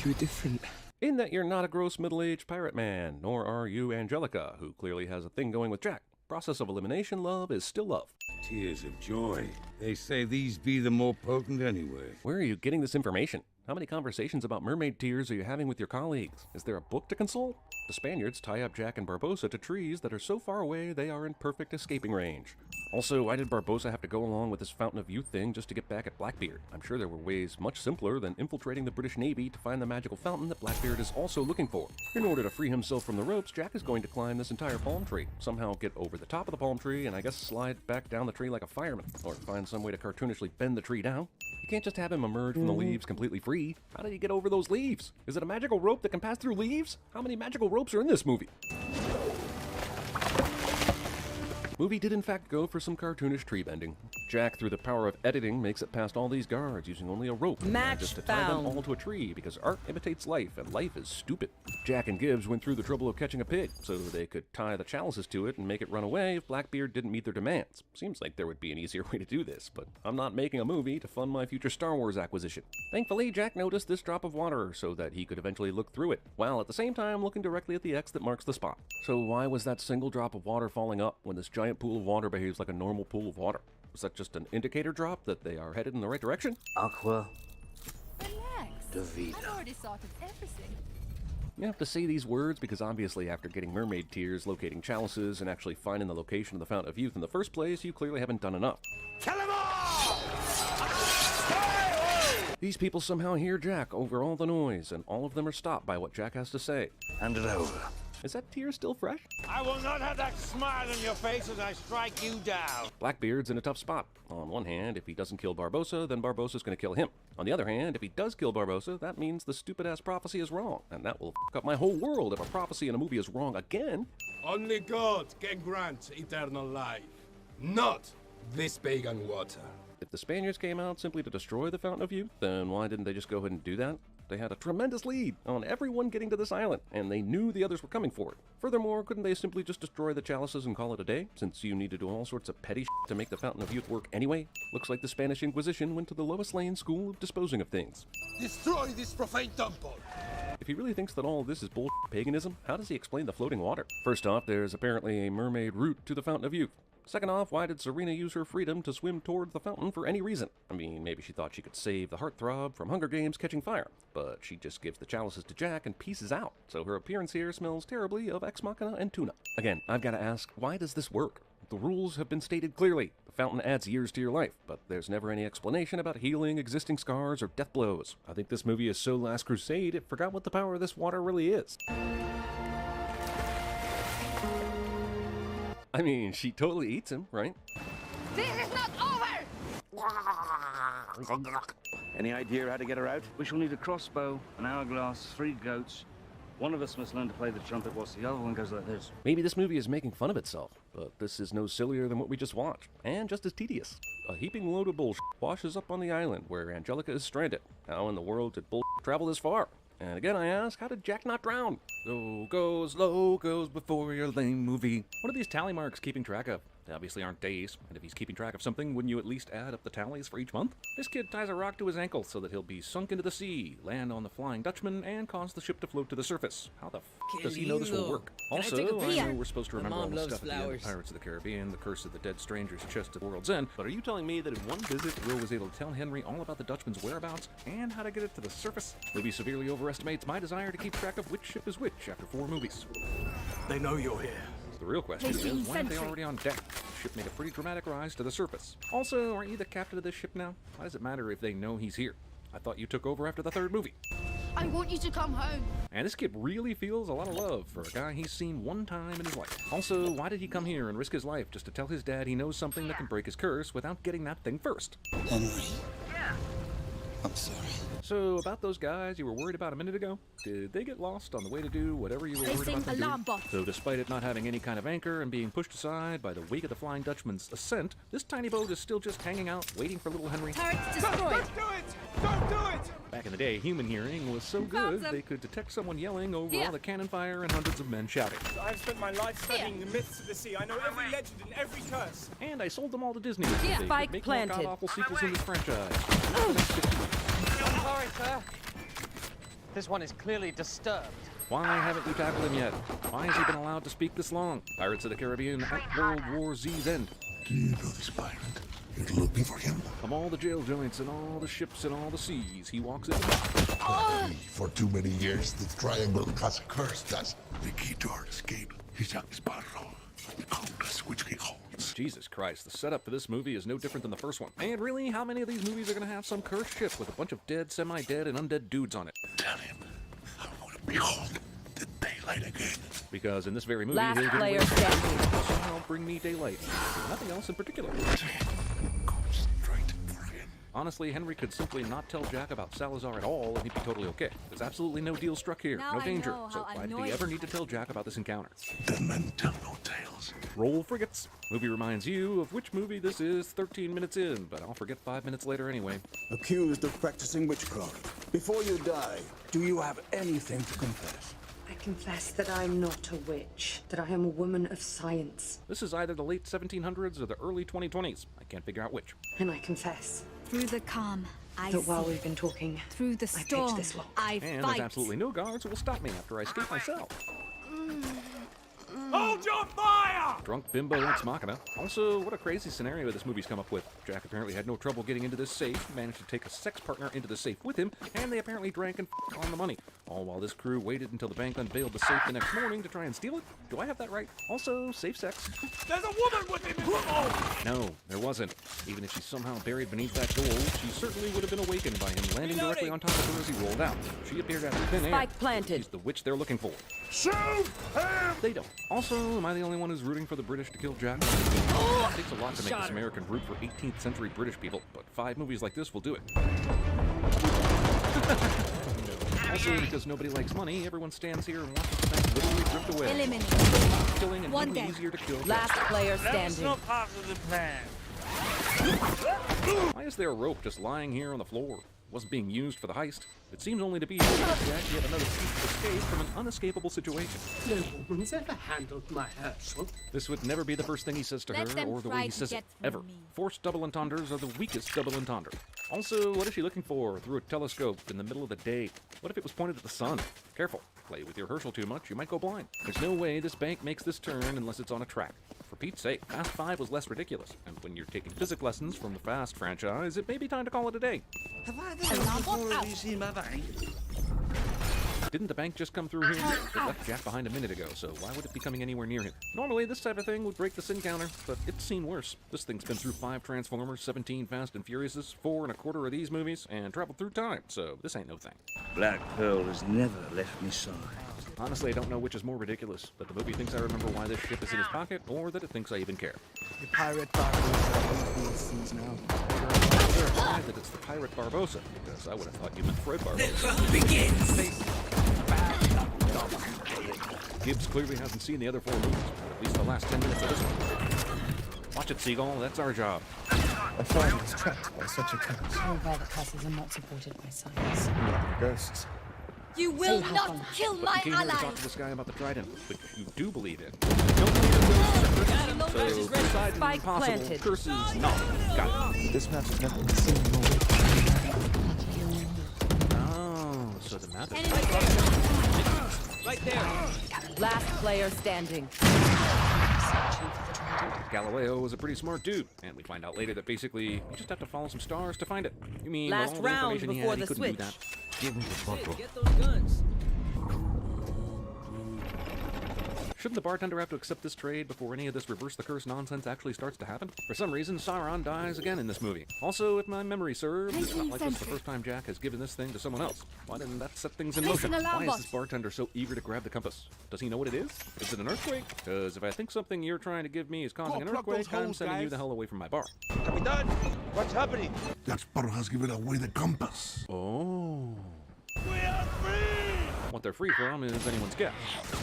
You're different. In that you're not a gross middle-aged pirate man, nor are you Angelica, who clearly has a thing going with Jack. Process of elimination, love is still love. Tears of joy. They say these be the more potent anyway. Where are you getting this information? How many conversations about mermaid tears are you having with your colleagues? Is there a book to consult? The Spaniards tie up Jack and Barbossa to trees that are so far away they are in perfect escaping range. Also, why did Barbossa have to go along with this Fountain of Youth thing just to get back at Blackbeard? I'm sure there were ways much simpler than infiltrating the British Navy to find the magical fountain that Blackbeard is also looking for. In order to free himself from the ropes, Jack is going to climb this entire palm tree, somehow get over the top of the palm tree, and I guess slide back down the tree like a fireman, or find some way to cartoonishly bend the tree down. You can't just have him emerge from the leaves completely free. How did he get over those leaves? Is it a magical rope that can pass through leaves? How many magical ropes are in this movie? Movie did in fact go for some cartoonish tree bending. Jack, through the power of editing, makes it past all these guards using only a rope Match just to tie them all to a tree because art imitates life and life is stupid. Jack and Gibbs went through the trouble of catching a pig so they could tie the chalices to it and make it run away if Blackbeard didn't meet their demands. Seems like there would be an easier way to do this, but I'm not making a movie to fund my future Star Wars acquisition. Thankfully, Jack noticed this drop of water so that he could eventually look through it, while at the same time looking directly at the X that marks the spot. So why was that single drop of water falling up when this giant pool of water behaves like a normal pool of water? Was that just an indicator drop that they are headed in the right direction? Aqua Relax. de vida. I've already sorted everything. You have to say these words because obviously after getting mermaid tears, locating chalices, and actually finding the location of the Fountain of Youth in the first place, you clearly haven't done enough. Kill them all! These people somehow hear Jack over all the noise, and all of them are stopped by what Jack has to say. Hand it over. Is that tear still fresh? I will not have that smile on your face as I strike you down. Blackbeard's in a tough spot. On one hand, if he doesn't kill Barbossa, then Barbossa's going to kill him. On the other hand, if he does kill Barbossa, that means the stupid-ass prophecy is wrong, and that will f*** up my whole world if a prophecy in a movie is wrong again. Only God can grant eternal life, not this pagan water. If the Spaniards came out simply to destroy the Fountain of Youth, then why didn't they just go ahead and do that? They had a tremendous lead on everyone getting to this island, and they knew the others were coming for it. Furthermore, couldn't they simply just destroy the chalices and call it a day, since you need to do all sorts of petty shit to make the Fountain of Youth work anyway? Looks like the Spanish Inquisition went to the Lois Lane school of disposing of things. Destroy this profane temple! If he really thinks that all this is bull paganism, how does he explain the floating water? First off, there's apparently a mermaid route to the Fountain of Youth. Second off, why did Serena use her freedom to swim toward the fountain for any reason? I mean, maybe she thought she could save the heartthrob from Hunger Games catching fire, but she just gives the chalices to Jack and pieces out, so her appearance here smells terribly of Ex Machina and tuna. Again, I've got to ask, why does this work? The rules have been stated clearly. The fountain adds years to your life, but there's never any explanation about healing existing scars or death blows. I think this movie is so Last Crusade, it forgot what the power of this water really is. I mean, she totally eats him, right? This is not over! Any idea how to get her out? We shall need a crossbow, an hourglass, 3 goats. One of us must learn to play the trumpet whilst the other one goes like this. Maybe this movie is making fun of itself, but this is no sillier than what we just watched, and just as tedious. A heaping load of bullshit washes up on the island where Angelica is stranded. How in the world did bullshit travel this far? And again I ask, how did Jack not drown? Low goes before your lame movie. What are these tally marks keeping track of? They obviously aren't days, and if he's keeping track of something, wouldn't you at least add up the tallies for each month? This kid ties a rock to his ankle so that he'll be sunk into the sea, land on the Flying Dutchman, and cause the ship to float to the surface. How the f*** does he know this will work? Also, I know we're supposed to remember all the stuff at the end of Pirates of the Caribbean, the Curse of the Dead Stranger's Chest at World's End, but are you telling me that in one visit, Will was able to tell Henry all about the Dutchman's whereabouts and how to get it to the surface? Movie severely overestimates my desire to keep track of which ship is which after 4 movies. They know you're here. The real question is, why are they already on deck? The ship made a pretty dramatic rise to the surface. Also, aren't you the captain of this ship now? Why does it matter if they know he's here? I thought you took over after the 3rd movie. I want you to come home. And this kid really feels a lot of love for a guy he's seen one time in his life. Also, why did he come here and risk his life just to tell his dad he knows something that can break his curse without getting that thing first? Henry. Yeah. I'm sorry. So, about those guys you were worried about a minute ago, did they get lost on the way to do whatever you were worried about them doing? So despite it not having any kind of anchor and being pushed aside by the wake of the Flying Dutchman's ascent, this tiny boat is still just hanging out, waiting for little Henry. Turret destroyed! Don't do it! Don't do it! Back in the day, human hearing was so good, they could detect someone yelling over all the cannon fire and hundreds of men shouting. I've spent my life studying the myths of the sea. I know every legend and every curse. And I sold them all to Disney so they Spike could make planted. more god-awful sequels in this franchise. I'm sorry, sir. This one is clearly disturbed. Why haven't you tackled him yet? Why has he been allowed to speak this long? Pirates of the Caribbean at World War Z's end. Do you know this pirate? You're looking for him? From all the jail joints and all the ships and all the seas, he walks in. For too many years, the triangle has cursed us. The key to our escape is Jack Sparrow, the compass which he holds. Jesus Christ, the setup for this movie is no different than the first one. And really, how many of these movies are going to have some cursed ship with a bunch of dead, semi-dead, and undead dudes on it? Tell him, I want to behold the daylight again. Because in this very movie, Last he'll player standing. somehow bring me daylight. Nothing else in particular. Honestly, Henry could simply not tell Jack about Salazar at all and he'd be totally okay. There's absolutely no deal struck here, no danger. So why did he ever need to tell Jack about this encounter? The men tell no tales. Roll frigates. Movie reminds you of which movie this is 13 minutes in, but I'll forget 5 minutes later anyway. Accused of practicing witchcraft. Before you die, do you have anything to confess? I confess that I'm not a witch, that I am a woman of science. This is either the late 1700s or the early 2020s. I can't figure out which. And I confess Through the calm, I that while see. we've been talking, Through the I storm, picked this lock. I And fight. there's absolutely no guards who will stop me after I escape myself. Hold your fire! Drunk bimbo ex machina. Also, what a crazy scenario this movie's come up with. Jack apparently had no trouble getting into this safe, managed to take a sex partner into the safe with him, and they apparently drank and f***ed on the money. All while this crew waited until the bank unveiled the safe the next morning to try and steal it? Do I have that right? Also, safe sex. There's a woman with him in the hall! No, there wasn't. Even if she's somehow buried beneath that door, she certainly would have been awakened by him landing directly on top of her as he rolled out. She appeared out of thin air. Spike planted. She's the witch they're looking for. Shoot him! They don't. Also, am I the only one who's rooting for the British to kill Jack? It takes a lot to make this American root for 18th century British people, but 5 movies like this will do it. Also, because nobody likes money, everyone stands here and watches the bank literally drift away. Eliminate. Killing and even easier to kill. Last player standing. That's not part of the plan. Why is there a rope just lying here on the floor? It wasn't being used for the heist. It seems only to be used to get yet another piece of escape from an unescapable situation. No woman's ever handled my Herschel. This would never be the first thing he says to her, or the way he says it, ever. Forced double entendres are the weakest double entendre. Also, what is she looking for through a telescope in the middle of the day? What if it was pointed at the sun? Careful, play with your Herschel too much, you might go blind. There's no way this bank makes this turn unless it's on a track. For Pete's sake, Fast 5 was less ridiculous, and when you're taking physics lessons from the Fast franchise, it may be time to call it a day. Have I ever before seen my bank? Didn't the bank just come through here? It left Jack behind a minute ago, so why would it be coming anywhere near him? Normally, this type of thing would break the sin counter, but it's seen worse. This thing's been through 5 Transformers, 17 Fast and Furiouses, 4 1/4 of these movies, and traveled through time, so this ain't no thing. Black Pearl has never left me side. Honestly, I don't know which is more ridiculous, that the movie thinks I remember why this ship is in his pocket, or that it thinks I even care. The pirate Barbosa seas now. They're glad that it's the pirate Barbosa, because I would have thought you meant Fred Barbosa. Gibbs clearly hasn't seen the other 4 movies, or at least the last 10 minutes of this one. Watch it, Seagull, that's our job. I thought I was trapped by such a curse. All rather castles are not supported by science. Ghosts. You will not kill But my you came here to talk ally! to this guy about the trident, which you do believe in. Don't believe in those so Poseidon, Spike impossible, planted. curses, no. Got it. This map has never been seen in the world. Oh, so the map is... Right there. Last player standing. Galileo was a pretty smart dude, and we find out later that basically you just have to follow some stars to find it. You mean Last with all the round information he before had, he the couldn't do switch. that. Give me the bottle. Get those guns. Shouldn't the bartender have to accept this trade before any of this reverse the curse nonsense actually starts to happen? For some reason, Sauron dies again in this movie. Also, if my memory serves, it's not like this is the first time Jack has given this thing to someone else. Why didn't that set things in motion? Why is this bartender so eager to grab the compass? Does he know what it is? Is it an earthquake? Because if I think something you're trying to give me is causing an earthquake, I'm sending you the hell away from my bar. Capitan, what's happening? Jack Sparrow has given away the compass. Oh. We are free! What they're free from is anyone's guess.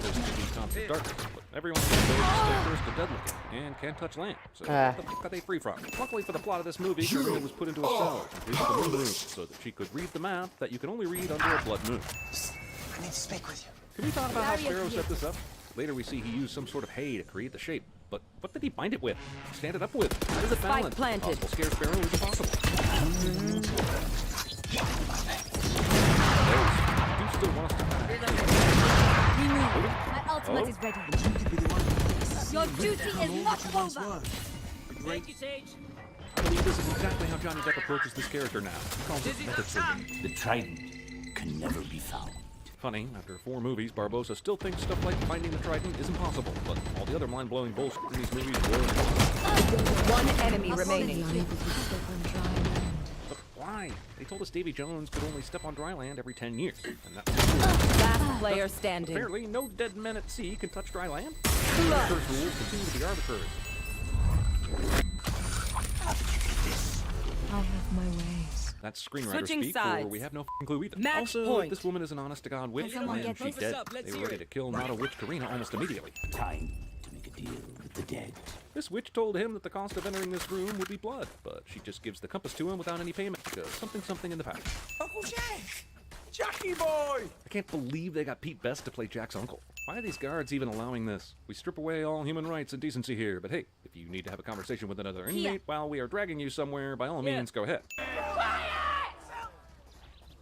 There's to be constant darkness, but everyone's first to deadlock it and can't touch land. So what the fuck are they free from? Luckily for the plot of this movie, Karina was put into a cell and reached the moon room so that she could read the map that you can only read under a blood moon. I need to speak with you. Can we talk about how Sparrow set this up? Later we see he used some sort of hay to create the shape. But what did he bind it with? Stand it up with? How does it balance? Planted. Possible scare Sparrow is impossible. Do still want us to My ultimate is ready. Your duty is not over! Thank you, Sage. I believe this is exactly how Johnny Depp approaches this character now. He calls it method surgery. The trident can never be found. Funny, after 4 movies, Barbosa still thinks stuff like finding the trident is impossible, but all the other mind-blowing bullshit in these movies were impossible. One enemy remaining. But why? They told us Davy Jones could only step on dry land every 10 years, and that's Last player standing. apparently no dead men at sea can touch dry land. The curse rules continue to be arbitrary. I have my ways. That's screenwriter Switching speak, sides. or we have no f***ing clue either. Match also, point. if this woman is an honest-to-God witch, someone then get she's this? dead. Up, let's They were hear ready it. to kill not a witch Karina almost immediately. Time to make a deal with the dead. This witch told him that the cost of entering this room would be blood, but she just gives the compass to him without any payment because something in the past. Uncle Jack! Jackie boy! I can't believe they got Pete Best to play Jack's uncle. Why are these guards even allowing this? We strip away all human rights and decency here, but hey, if you need to have a conversation with another inmate while we are dragging you somewhere, by all means, go ahead.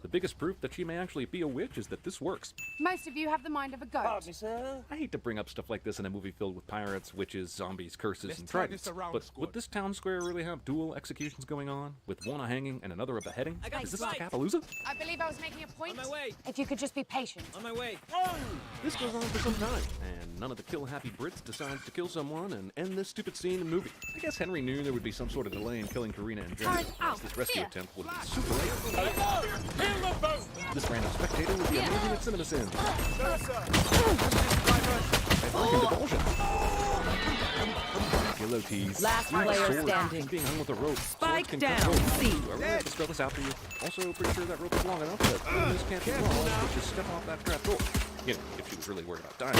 The biggest proof that she may actually be a witch is that this works. Most of you have the mind of a goat. Pardon me, sir. I hate to bring up stuff like this in a movie filled with pirates, witches, zombies, curses, and tridents, but would this town square really have dual executions going on, with one a hanging and another a beheading? Is this like Appaloosa? I believe I was making a point. On my way. If you could just be patient. On my way. This goes on for some time, and none of the kill-happy Brits decides to kill someone and end this stupid scene in the movie. I guess Henry knew there would be some sort of delay in killing Karina and Jack. This rescue attempt would be super late. This random spectator would be amazing at cinema sins. Hello, tease. Last player standing. Being hung with a rope. Spike down. C. I really have to spell this out for you. Also, pretty sure that rope is long enough that this can't be wrong. But just step off that trap door. You know, if she was really worried about dying.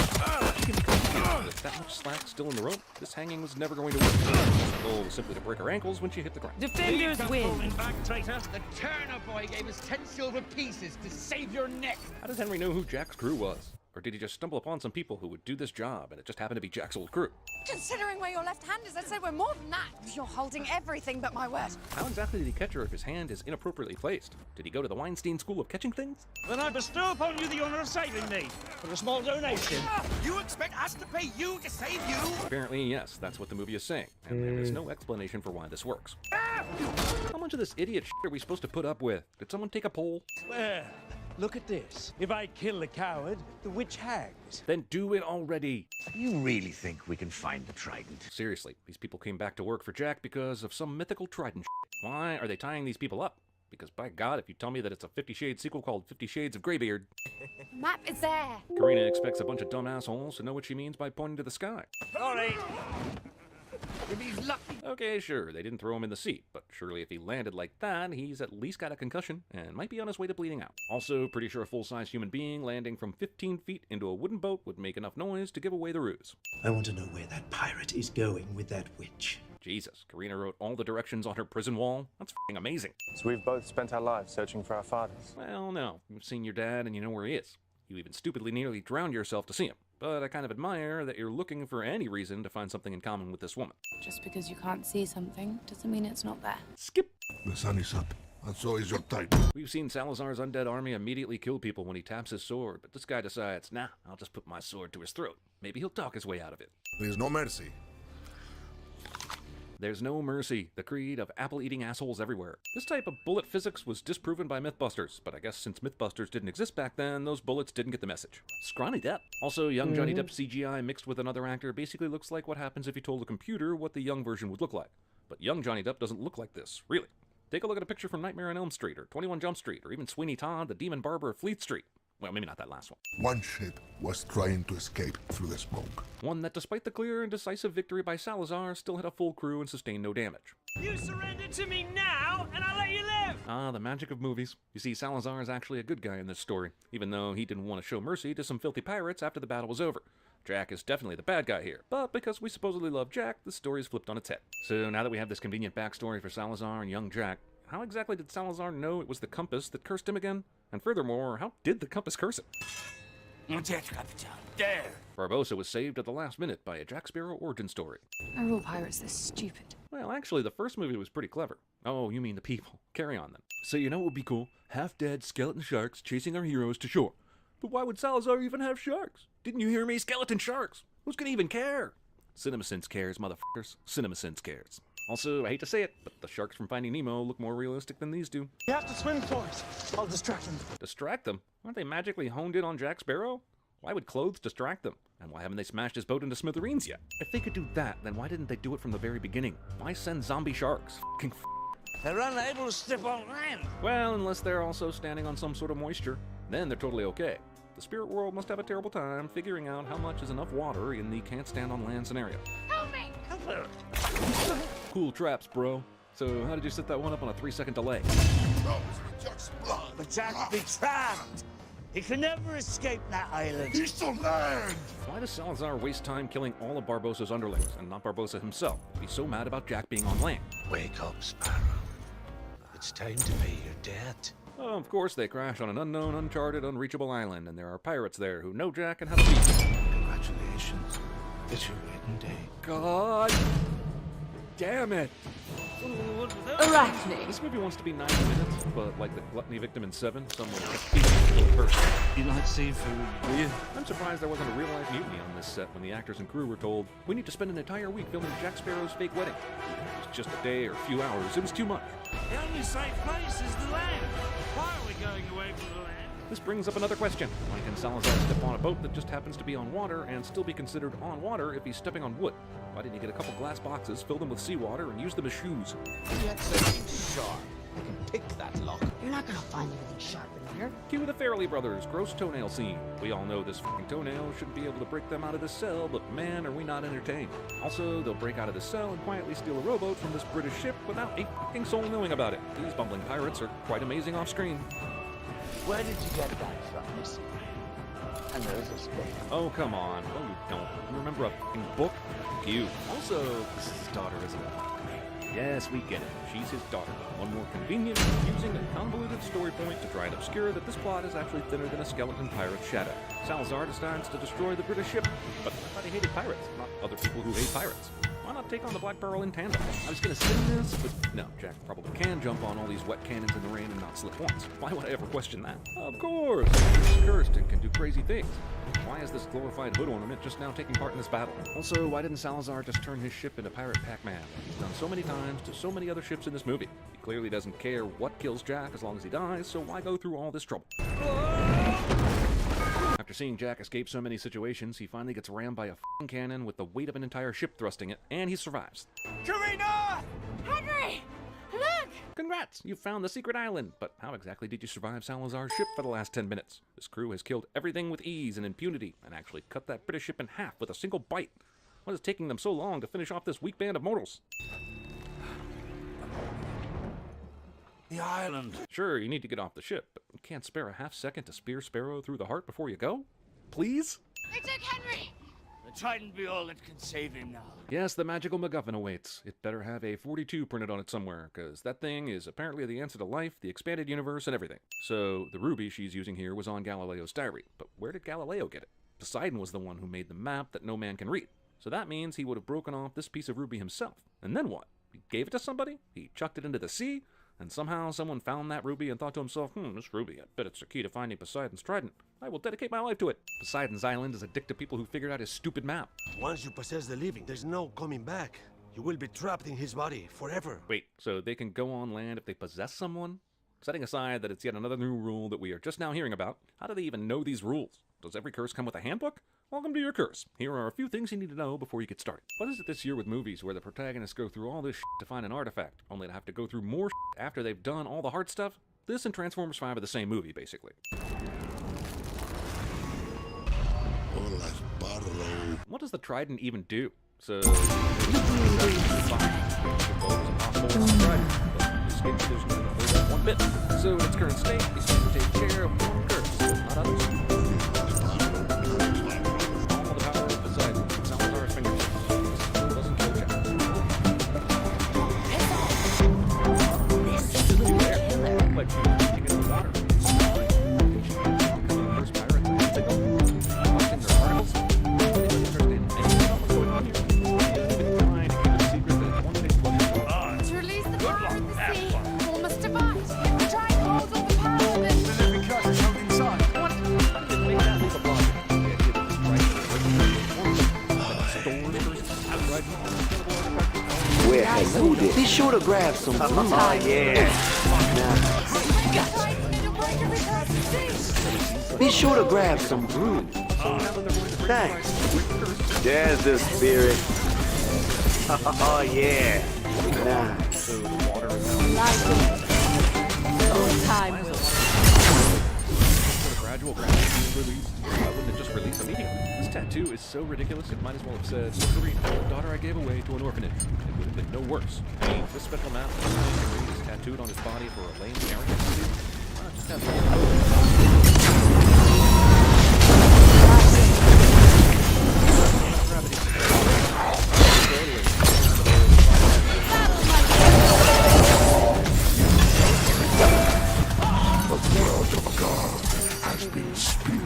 With that much slack still in the rope, this hanging was never going to work. The goal was simply to break her ankles when she hit the ground. Defenders win. Back, traitor. The Turner boy gave us 10 silver pieces to save your neck. How does Henry know who Jack's crew was? Or did he just stumble upon some people who would do this job and it just happened to be Jack's old crew? Considering where your left hand is, I'd say we're more than that. You're holding everything but my word. How exactly did he catch her if his hand is inappropriately placed? Did he go to the Weinstein School of Catching Things? Then I bestow upon you the honor of saving me for a small donation. You expect us to pay you to save you? Apparently, yes, that's what the movie is saying, and there is no explanation for why this works. How much of this idiot shit are we supposed to put up with? Did someone take a poll? Well, look at this. If I kill the coward, the witch hangs. Then do it already. You really think we can find the trident? Seriously, these people came back to work for Jack because of some mythical trident shit. Why are they tying these people up? Because by God, if you tell me that it's a 50 Shades sequel called 50 Shades of Greybeard... The map is there. Karina expects a bunch of dumb assholes to know what she means by pointing to the sky. Sorry. If he's lucky. Okay, sure, they didn't throw him in the seat, but surely if he landed like that, he's at least got a concussion and might be on his way to bleeding out. Also, pretty sure a full-size human being landing from 15 feet into a wooden boat would make enough noise to give away the ruse. I want to know where that pirate is going with that witch. Jesus, Karina wrote all the directions on her prison wall? That's f***ing amazing. So we've both spent our lives searching for our fathers. Well, no. You've seen your dad and you know where he is. You even stupidly nearly drowned yourself to see him. But I kind of admire that you're looking for any reason to find something in common with this woman. Just because you can't see something doesn't mean it's not there. Skip! The sun is up, and so is your time. We've seen Salazar's undead army immediately kill people when he taps his sword, but this guy decides, nah, I'll just put my sword to his throat. Maybe he'll talk his way out of it. There's no mercy. There's no mercy, the creed of apple-eating assholes everywhere. This type of bullet physics was disproven by Mythbusters, but I guess since Mythbusters didn't exist back then, those bullets didn't get the message. Scrawny Depp. Also, young Johnny Depp CGI mixed with another actor basically looks like what happens if you told a computer what the young version would look like. But young Johnny Depp doesn't look like this, really. Take a look at a picture from Nightmare on Elm Street, or 21 Jump Street, or even Sweeney Todd, the demon barber of Fleet Street. Well, maybe not that last one. One ship was trying to escape through the smoke. One that, despite the clear and decisive victory by Salazar, still had a full crew and sustained no damage. You surrender to me now, and I'll let you live! Ah, the magic of movies. You see, Salazar is actually a good guy in this story, even though he didn't want to show mercy to some filthy pirates after the battle was over. Jack is definitely the bad guy here, but because we supposedly love Jack, the story is flipped on its head. So now that we have this convenient backstory for Salazar and young Jack, how exactly did Salazar know it was the compass that cursed him again? And furthermore, how did the compass curse him? There! Barbossa was saved at the last minute by a Jack Sparrow origin story. Are all pirates this stupid? Well, actually, the first movie was pretty clever. Oh, you mean the people. Carry on then. So you know what would be cool? Half-dead skeleton sharks chasing our heroes to shore. But why would Salazar even have sharks? Didn't you hear me? Skeleton sharks! Who's gonna even care? CinemaSins cares, motherfuckers. CinemaSins cares. Also, I hate to say it, but the sharks from Finding Nemo look more realistic than these do. You have to swim for it. I'll distract them. Distract them? Aren't they magically honed in on Jack Sparrow? Why would clothes distract them? And why haven't they smashed his boat into smithereens yet? If they could do that, then why didn't they do it from the very beginning? Why send zombie sharks? They're unable to step on land. Well, unless they're also standing on some sort of moisture. Then they're totally okay. The spirit world must have a terrible time figuring out how much is enough water in the can't stand on land scenario. Help me! Cool traps, bro. So how did you set that one up on a 3-second delay? But Jack be trapped. He can never escape that island. He's to land! Why does Salazar waste time killing all of Barbossa's underlings and not Barbossa himself? He's so mad about Jack being on land. Wake up, Sparrow. It's time to pay your debt. Oh, of course, they crash on an unknown, uncharted, unreachable island, and there are pirates there who know Jack and have a beat. Congratulations. It's your wedding day. God damn it! Arachne. This movie wants to be 90 minutes, but like the gluttony victim in 7, someone kept eating the person. You like seafood, do you? I'm surprised there wasn't a real-life mutiny on this set when the actors and crew were told, we need to spend an entire week filming Jack Sparrow's fake wedding. It was just a day or a few hours. It was too much. The only safe place is the land. Why are we going away from the land? This brings up another question. Why can Salazar step on a boat that just happens to be on water and still be considered on water if he's stepping on wood? Why didn't he get a couple glass boxes, fill them with seawater, and use them as shoes? Get something sharp. I can pick that lock. You're not gonna find anything sharp in here. Cue the Farrelly brothers' gross toenail scene. We all know this f***ing toenail shouldn't be able to break them out of this cell, but man, are we not entertained. Also, they'll break out of the cell and quietly steal a rowboat from this British ship without a f***ing soul knowing about it. These bumbling pirates are quite amazing off-screen. Where did you get that from, Missy? And there's this book. Oh, come on. Oh, you don't. You remember a f***ing book? Cute. Also, this is his daughter, isn't it? Yes, we get it. She's his daughter. One more convenient, confusing, and convoluted story point to try and obscure that this plot is actually thinner than a skeleton pirate's shadow. Salazar decides to destroy the British ship, but I thought he hated pirates, not other people who hate pirates. Why not take on the Black Pearl in tandem? I was gonna sing this, but no, Jack probably can jump on all these wet cannons in the rain and not slip once. Why would I ever question that? Of course! He's cursed and can do crazy things. Why is this glorified hood ornament just now taking part in this battle? Also, why didn't Salazar just turn his ship into Pirate Pac-Man? He's done so many times to so many other ships in this movie. He clearly doesn't care what kills Jack as long as he dies, so why go through all this trouble? After seeing Jack escape so many situations, he finally gets rammed by a f***ing cannon with the weight of an entire ship thrusting it, and he survives. Karina! Henry! Look! Congrats! You found the secret island! But how exactly did you survive Salazar's ship for the last 10 minutes? This crew has killed everything with ease and impunity, and actually cut that British ship in half with a single bite. What is taking them so long to finish off this weak band of mortals? The island. Sure, you need to get off the ship, but you can't spare a half second to spear Sparrow through the heart before you go? Please? They took Henry! The Titan be all that can save him now. Yes, the magical MacGuffin awaits. It better have a 42 printed on it somewhere, because that thing is apparently the answer to life, the expanded universe, and everything. So, the ruby she's using here was on Galileo's diary, but where did Galileo get it? Poseidon was the one who made the map that no man can read. So that means he would have broken off this piece of ruby himself. And then what? He gave it to somebody? He chucked it into the sea? And somehow someone found that ruby and thought to himself, this ruby, I bet it's the key to finding Poseidon's trident. I will dedicate my life to it. Poseidon's Island is a dick to people who figured out his stupid map. Once you possess the living, there's no coming back. You will be trapped in his body forever. Wait, so they can go on land if they possess someone? Setting aside that it's yet another new rule that we are just now hearing about, how do they even know these rules? Does every curse come with a handbook? Welcome to your curse. Here are a few things you need to know before you get started. What is it this year with movies where the protagonists go through all this shit to find an artifact, only to have to go through more shit after they've done all the hard stuff? This and Transformers 5 are the same movie, basically. What does the trident even do? So, one bit. So in its current state, we seem to take care of one curse, not others. All the power of Poseidon, Salazar's fingertips. Still doesn't kill Jack. This is the killer. Like she was taking his daughter. First pirates, I think, watching their articles. They don't understand anything about what's going on here. They've been trying to keep it a secret that one big flush. To release the power of the sea, all must divide. Try and hold all the power of it. But every curse is held inside. What? I didn't make that leap of logic. The idea that this right Be sure to grab some food. Oh, yeah. Be sure to grab some food. Thanks. There's the spirit. Oh, yeah. Nice. Time will. Gradual gravity release. Why wouldn't it just release immediately? This tattoo is so ridiculous it might as well have said, Karina, the daughter I gave away to an orphanage. It would have been no worse. I mean, this special map that is tattooed on his body for a lame narrative to do. Why not just have The world of God has been spilled.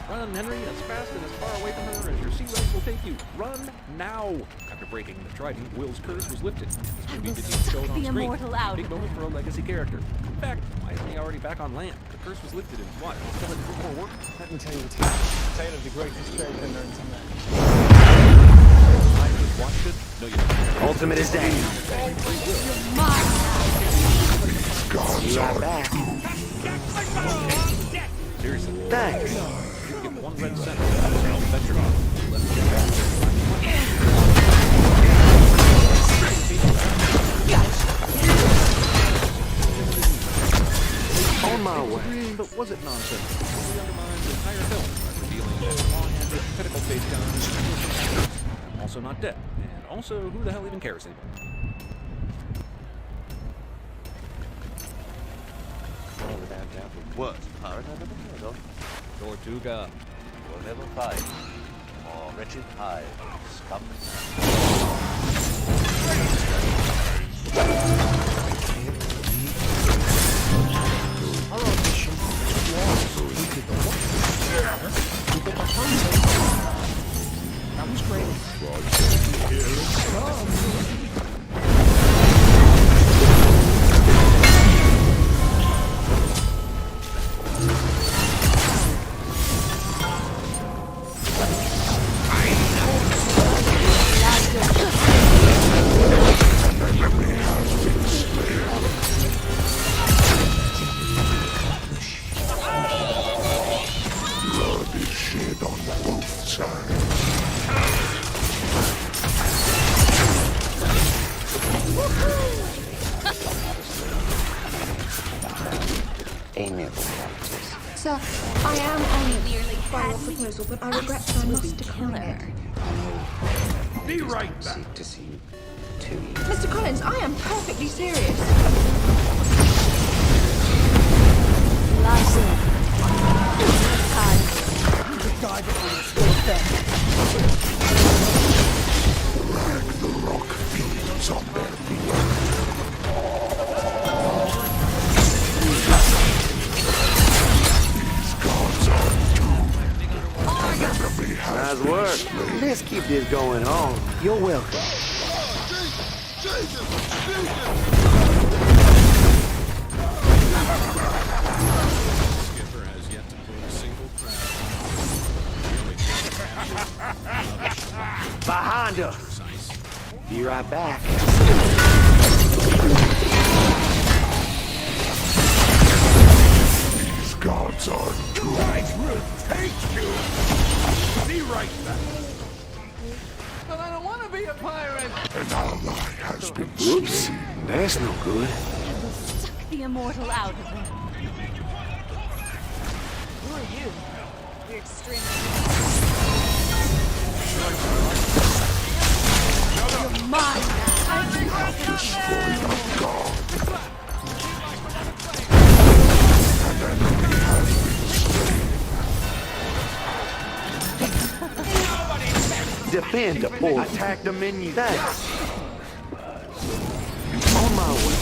Run, Henry, as fast and as far away from her as your sea legs will take you. Run now! After breaking the trident, Will's curse was lifted. This movie didn't even show it on screen. Big moment for a legacy character. In fact, why isn't he already back on land? The curse was lifted in what? Still had to do more work? Let me tell you a tale of the greatest trade I learned from that. I just watched it. No, you didn't. Ultimate is down. Gods You're are back. Seriously. Thanks. You get one red cent. Venture on. On my way. But was it nonsense? It totally undermines the entire film by revealing that long-handed, critical face gun. I'm also not dead. And also, who the hell even cares anymore? Oh, without doubt, the worst pirate I've ever heard of. Tortuga. Will never fight. More wretched hive, scum. Our audition was we did the what? We did the hunting. That was great. Here it comes. Blood is shed on both sides. Amiable. Sir, I am honoured by your proposal, but I regret that I must decline it. Be right back. Seek to see you too. Mr. Collins, I am perfectly serious. Ragnarok feeds on their blood. These gods are doomed. An enemy has Nice work. Let's keep this going on. You're welcome. Skipper has yet to put a single crab. Behind us. Be right back. These gods are doomed. Guys will take you. Be right back. But I don't want to be a pirate. An ally has been Whoops. slain. That's no good. Suck the immortal out of him. Who are you? You're extremely. You're mine now. Destroyed a god. An enemy has been slain. Defend the port. Attack the menu. Thanks. On my way.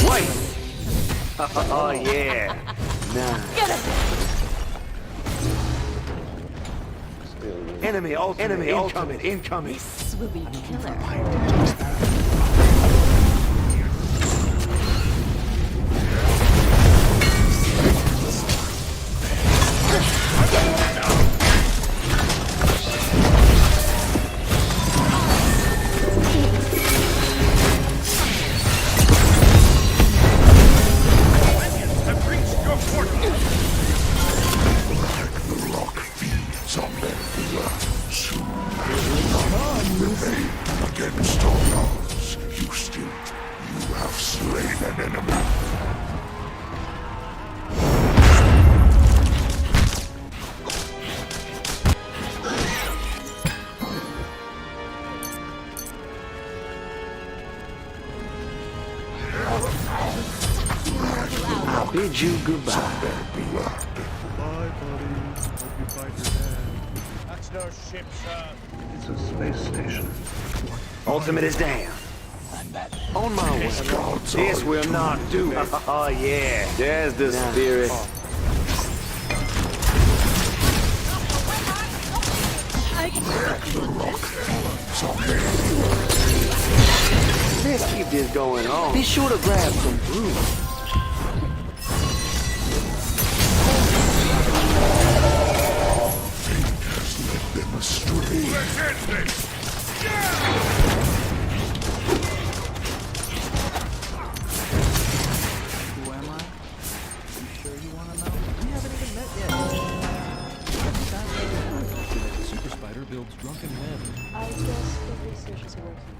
Wait. Oh yeah. Nice. Get him. Enemy incoming, incoming. This will be killer. Ragnarok feeds on their blood. Soon none remain against all odds. You have slain an enemy. I bid you goodbye. On their blood. Bye, buddy. Hope you fight your dad. It's no ship, sir. It's a space station. Ultimate is down. On my way. This will not do. Oh, yeah. There's the spirit. Let's keep this going on. Be sure to grab some food. Them astray. Who am I? You sure you want to know? We haven't even met yet. The super spider builds drunken men. I guess the research is working.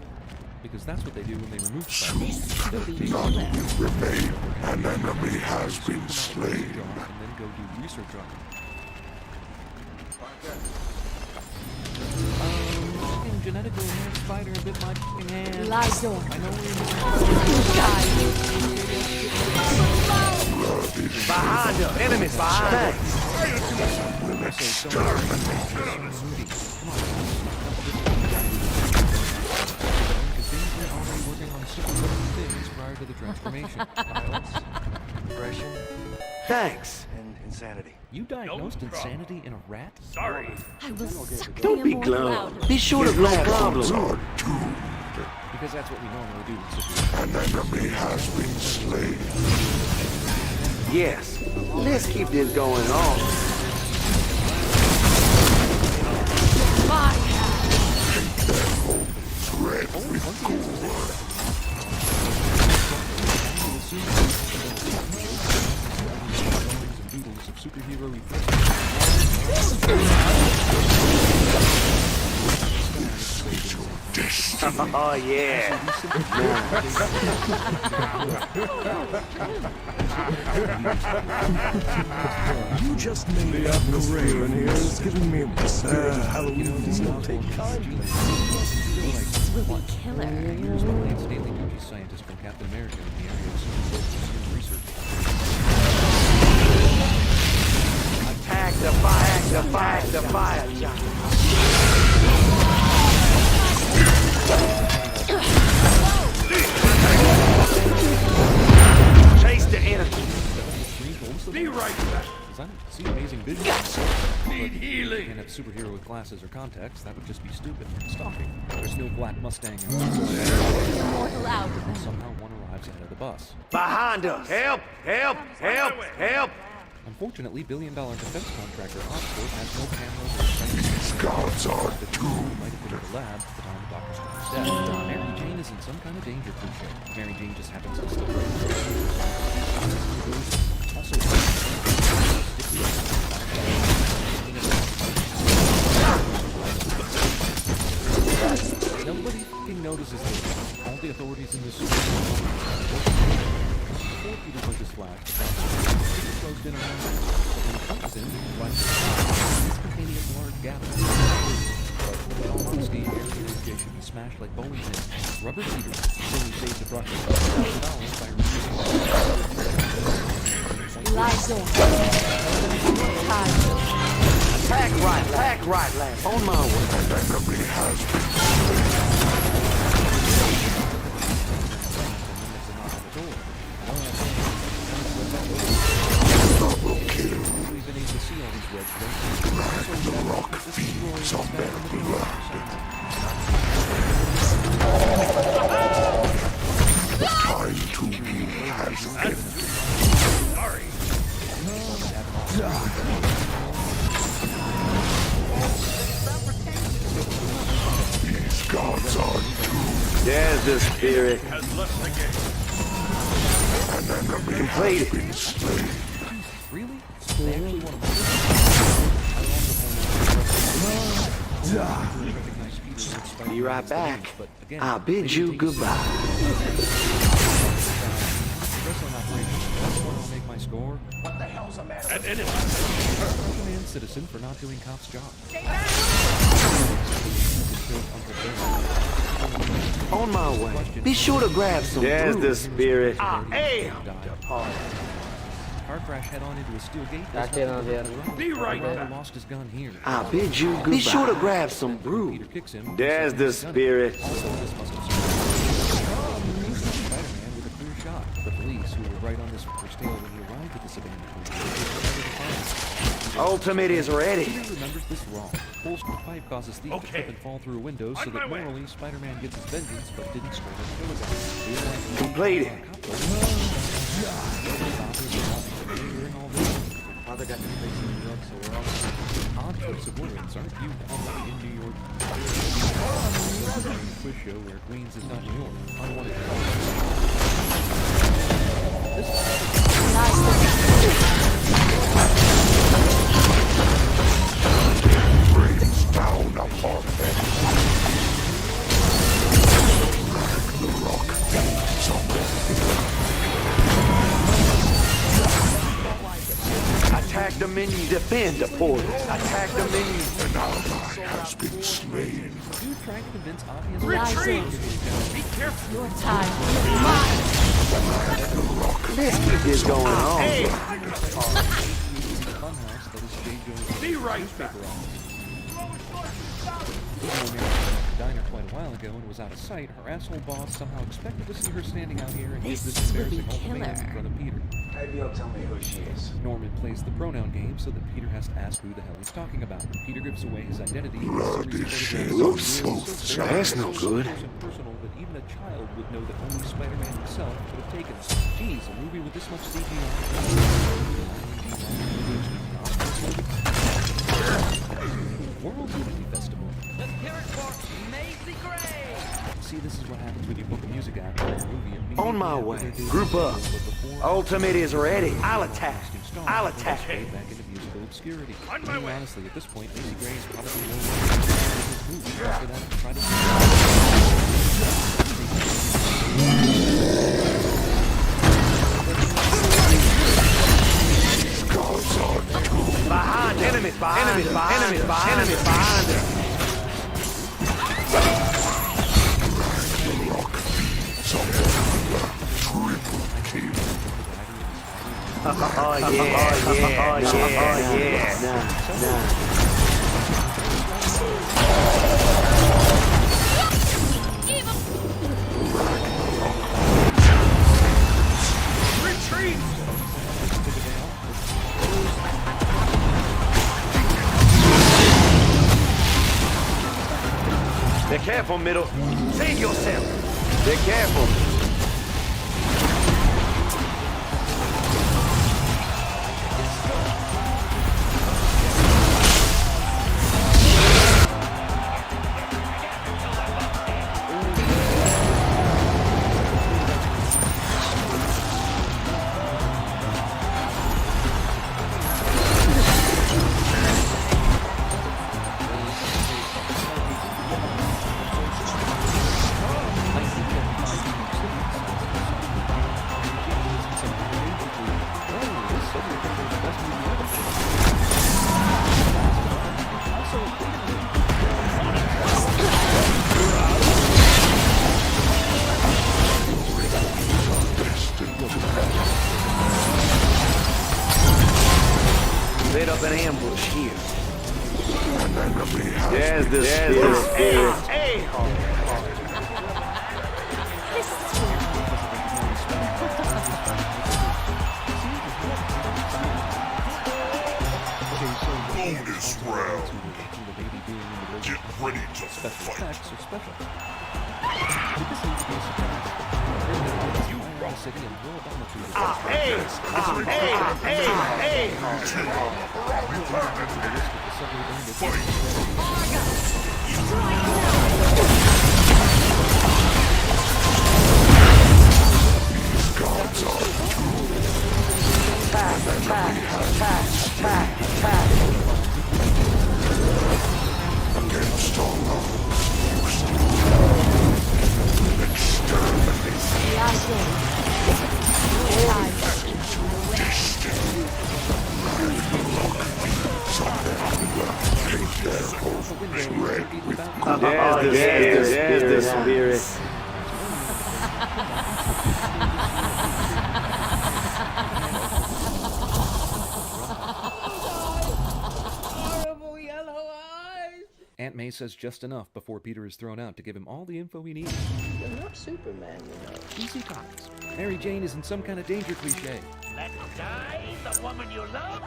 Because that's what they do when they remove spiders. None of you remain. An enemy has been slain. And then go do research on them. Fucking genetically enhanced spider bit my fucking hand. Lies on. I know Behind us. Enemies behind us. Will exterminate them. Already working on super things prior to the transformation. Violence, depression, thanks. and insanity. You diagnosed insanity in a rat? Sorry. I will suck Don't be glum. Be sure to grab problems. Because that's what we normally do with super. An enemy has been slain. Yes. Let's keep this going on. Red with gore. Superhero Oh, yeah. You just made the upgrade in here. It's giving me Halloween does not take time. This will be killer. Here's one Lance Stanley Duty scientist from Captain America in the area of super research. Attack the fire, Chase the enemy. Be right back. I see amazing vision. Need healing. And if superhero with glasses or contacts, that would just be stupid. Stalking. There's no black Mustang. Mortal out. And somehow one arrives ahead of the bus. Behind us. Help. Unfortunately, billion-dollar defense contractor Oxford has no cameras or sights. These gods are doomed. Might have been at the lab at the time of Dr. Strange's death. Mary Jane is in some kind of danger crucial. Mary Jane just happens to still Nobody fucking notices this. All the authorities in this before Peter pushes Flash, Peter closed in around him. When he comes in, he finds this containing a large gap in the but in all honesty, area should be smashed like bowling pins. Rubber cheaters, so he saves approximately $1,000 by removing Lies on. Attack right, lad. On my way. An enemy has been double kill. The rock fiends of their blood. The time to heal has ended. Sorry. These gods are doomed. There's the spirit. An enemy has been slain. Really? They actually want to Be right back. I'll bid you goodbye. Make my score. What the hell's the matter? An enemy. Recommend citizen for not doing cop's job. On my way. Be sure to grab some. There's the spirit. I am the party. car crash head-on into a steel gate. Be right back. Lost his gun here. I bid you goodbye. Be sure to grab some brew. Peter kicks him. There's the spirit. Also, this must have Spider-Man with a clear shot. The police, who were right on this first tale when he arrived at this abandoned place, Ultimate is ready. Peter remembers this wrong. Bull's pipe causes Thief to trip and fall through a window, so that morally Spider-Man gets his vengeance, but didn't straight up kill his guy. Completed. Father got new place in New York, so we're all odd trips of words aren't viewed only in New York. Quiz show where Queens is not New York. Unwanted. Rains down upon them. The rock Attack the menu, defend the portal. Attack the menu. An ally has been slain. You trying to convince audience? Retreat! Be careful. Your time. Let's keep this going on. Be right back. Diner quite a while ago and was out of sight, her asshole boss somehow expected to see her standing out here and give this embarrassing ultimatum in front of Peter. Maybe you'll tell me who she is. Norman plays the pronoun game so that Peter has to ask who the hell he's talking about. Peter gives away his identity in a series of photographs. That's no good. Personal that even a child would know that only Spider-Man himself could have taken it. Geez, a movie with this much CGI. World Unity Festival. Let's hear it for Maisie Gray. See, this is what happens when you book a music act or a movie. On my way. Group up. Ultimate is ready. I'll attack. I'll attack. Back into musical obscurity. On my way. Honestly, at this point, Maisie Gray is probably no longer his movie. After that, try to... Behind enemies, behind enemies, behind Oh yeah. Nah. Retreat! Be careful, middle. Save yourself. Be careful. Set up an ambush here. There's the spirit. Hey! Bonus round. Get ready to fight. Against all There's the spirit. Aunt May says just enough before Peter is thrown out to give him all the info he needs. You're not Superman, you know. DC Comics. Mary Jane is in some kind of danger cliche. Let die the woman you love.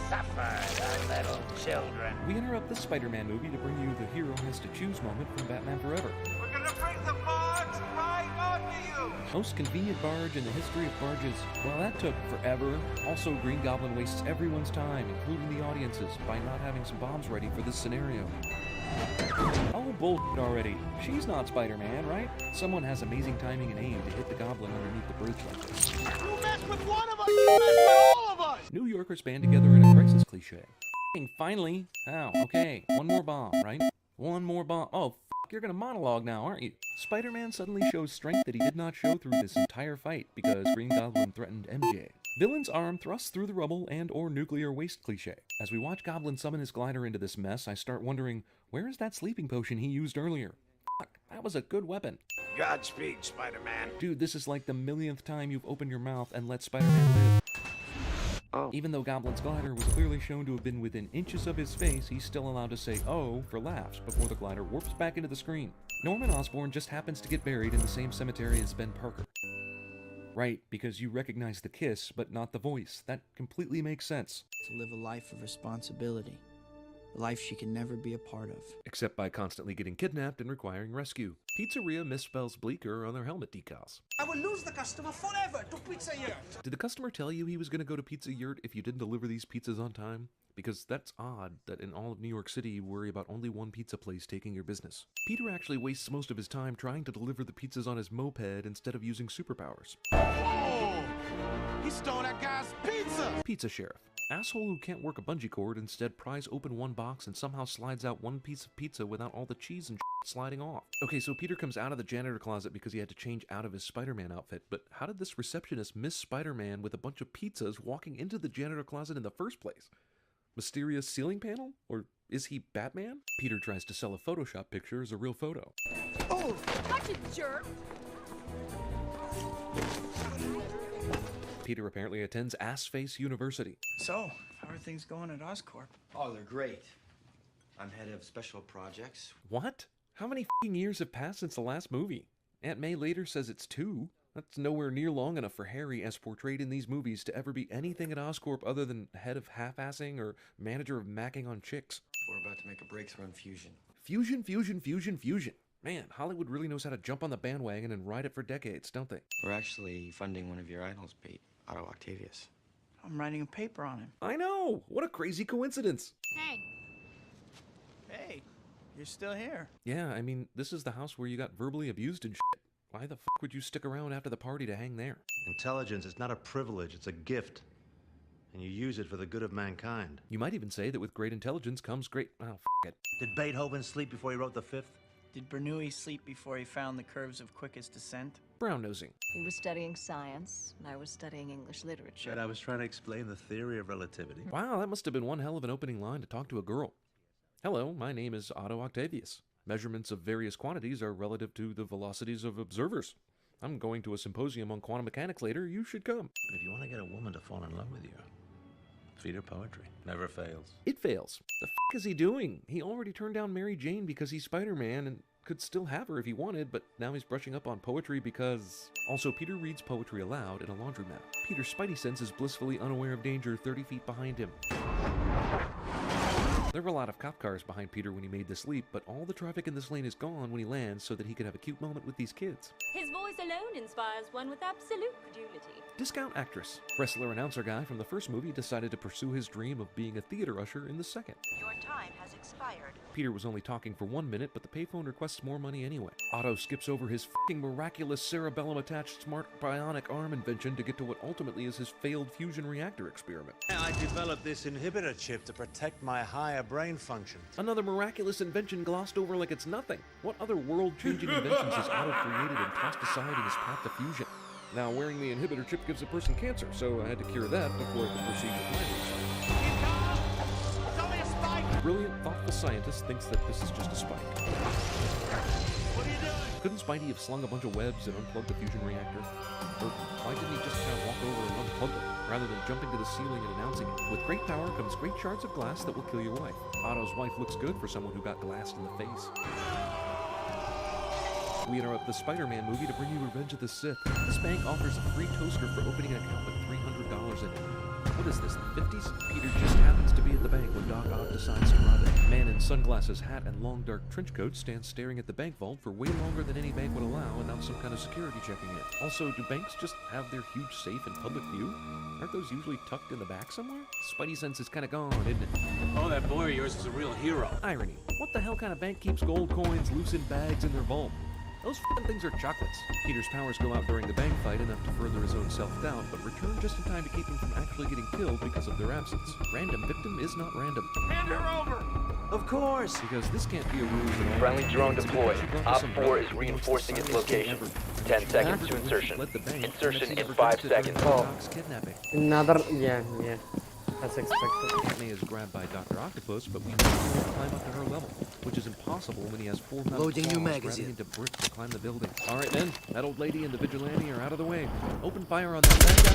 Suffer the little children. We interrupt this Spider-Man movie to bring you the hero has to choose moment from Batman Forever. We're gonna bring the barge right onto you! Most convenient barge in the history of barges. Well, that took forever. Also, Green Goblin wastes everyone's time, including the audiences, by not having some bombs ready for this scenario. Oh, bullshit already. She's not Spider-Man, right? Someone has amazing timing and aim to hit the goblin underneath the bridge like this. You mess with one of us, you mess with all of us! New Yorkers band together in a crisis cliche. Finally. Ow, okay. One more bomb, right? One more bomb. Oh, you're gonna monologue now, aren't you? Spider-Man suddenly shows strength that he did not show through this entire fight because Green Goblin threatened MJ. Villain's arm thrusts through the rubble and or nuclear waste cliche. As we watch Goblin summon his glider into this mess, I start wondering, where is that sleeping potion he used earlier? Fuck, that was a good weapon. Godspeed, Spider-Man. Dude, this is like the millionth time you've opened your mouth and let Spider-Man live. Oh. Even though Goblin's glider was clearly shown to have been within inches of his face, he's still allowed to say "oh" for laughs before the glider warps back into the screen. Norman Osborn just happens to get buried in the same cemetery as Ben Parker. Right, because you recognize the kiss, but not the voice. That completely makes sense. To live a life of responsibility. A life she can never be a part of. Except by constantly getting kidnapped and requiring rescue. Pizzeria misspells Bleecker on their helmet decals. I will lose the customer forever to Pizza Yurt! Did the customer tell you he was going to go to Pizza Yurt if you didn't deliver these pizzas on time? Because that's odd that in all of New York City you worry about only one pizza place taking your business. Peter actually wastes most of his time trying to deliver the pizzas on his moped instead of using superpowers. Whoa! He stole that guy's pizza! Pizza Sheriff. Asshole who can't work a bungee cord instead pries open one box and somehow slides out one piece of pizza without all the cheese and sliding off. Okay, so Peter comes out of the janitor closet because he had to change out of his Spider-Man outfit, but how did this receptionist miss Spider-Man with a bunch of pizzas walking into the janitor closet in the first place? Mysterious ceiling panel? Or is he Batman? Peter tries to sell a Photoshop picture as a real photo. Oh! Watch it, jerk! Peter apparently attends Assface University. So, how are things going at Oscorp? Oh, they're great. I'm head of special projects. What? How many f***ing years have passed since the last movie? Aunt May later says it's 2. That's nowhere near long enough for Harry, as portrayed in these movies, to ever be anything at Oscorp other than head of half-assing or manager of macking on chicks. We're about to make a breakthrough in fusion. Fusion. Man, Hollywood really knows how to jump on the bandwagon and ride it for decades, don't they? We're actually funding one of your idols, Pete. Otto Octavius. I'm writing a paper on him. I know! What a crazy coincidence! Hey. Hey, you're still here. Yeah, I mean, this is the house where you got verbally abused and shit. Why the f*** would you stick around after the party to hang there? Intelligence is not a privilege, it's a gift. And you use it for the good of mankind. You might even say that with great intelligence comes great... Oh, f*** it. Did Beethoven sleep before he wrote the Fifth? Did Bernoulli sleep before he found the curves of quickest descent? Brown-nosing. He was studying science, and I was studying English literature. And I was trying to explain the theory of relativity. Wow, that must have been one hell of an opening line to talk to a girl. Hello, my name is Otto Octavius. Measurements of various quantities are relative to the velocities of observers. I'm going to a symposium on quantum mechanics later. You should come. But if you want to get a woman to fall in love with you, feed her poetry. Never fails. It fails. The f*** is he doing? He already turned down Mary Jane because he's Spider-Man and could still have her if he wanted, but now he's brushing up on poetry because... Also, Peter reads poetry aloud in a laundromat. Peter's spidey sense is blissfully unaware of danger 30 feet behind him. There were a lot of cop cars behind Peter when he made this leap, but all the traffic in this lane is gone when he lands so that he could have a cute moment with these kids. His voice alone inspires one with absolute credulity. Discount actress. Wrestler announcer guy from the first movie decided to pursue his dream of being a theater usher in the second. Your time has expired. Peter was only talking for 1 minute, but the payphone requests more money anyway. Otto skips over his f***ing miraculous cerebellum-attached smart bionic arm invention to get to what ultimately is his failed fusion reactor experiment. I developed this inhibitor chip to protect my higher brain function. Another miraculous invention glossed over like it's nothing. What other world-changing inventions has Otto created and tossed aside in his path to fusion? Now, wearing the inhibitor chip gives a person cancer, so I had to cure that before I could proceed with my research. It's only a spike! A brilliant, thoughtful scientist thinks that this is just a spike. Couldn't Spidey have slung a bunch of webs and unplugged the fusion reactor? Or why didn't he just kind of walk over and unplug it, rather than jumping to the ceiling and announcing it? With great power comes great shards of glass that will kill your wife. Otto's wife looks good for someone who got glassed in the face. We interrupt the Spider-Man movie to bring you Revenge of the Sith. This bank offers a free toaster for opening an account with $300 in it. What is this, the 50s? Peter just happens to be at the bank when Doc Ock decides to rob it. Man in sunglasses, hat, and long dark trench coat stands staring at the bank vault for way longer than any bank would allow without some kind of security checking it. Also, do banks just have their huge safe in public view? Aren't those usually tucked in the back somewhere? Spidey sense is kind of gone, isn't it? Oh, that boy of yours is a real hero. Irony. What the hell kind of bank keeps gold coins loose in bags in their vault? Those f***ing things are chocolates. Peter's powers go out during the bank fight enough to further his own self-doubt, but return just in time to keep him from actually getting killed because of their absence. Random victim is not random. Hand her over! Of course! Because this can't be a ruse at all. Friendly drone deployed. Op 4 is reinforcing its location. 10 seconds to insertion. Insertion in 5 seconds. Another, yeah. That's expected. Aunt May is grabbed by Dr. Octopus, but we need to climb up to her level, which is impossible when he has 4 metal Loading new claws magazine. grabbing into bricks to climb the building. All right, then. That old lady and the vigilante are out of the way. Open fire on that bad guy.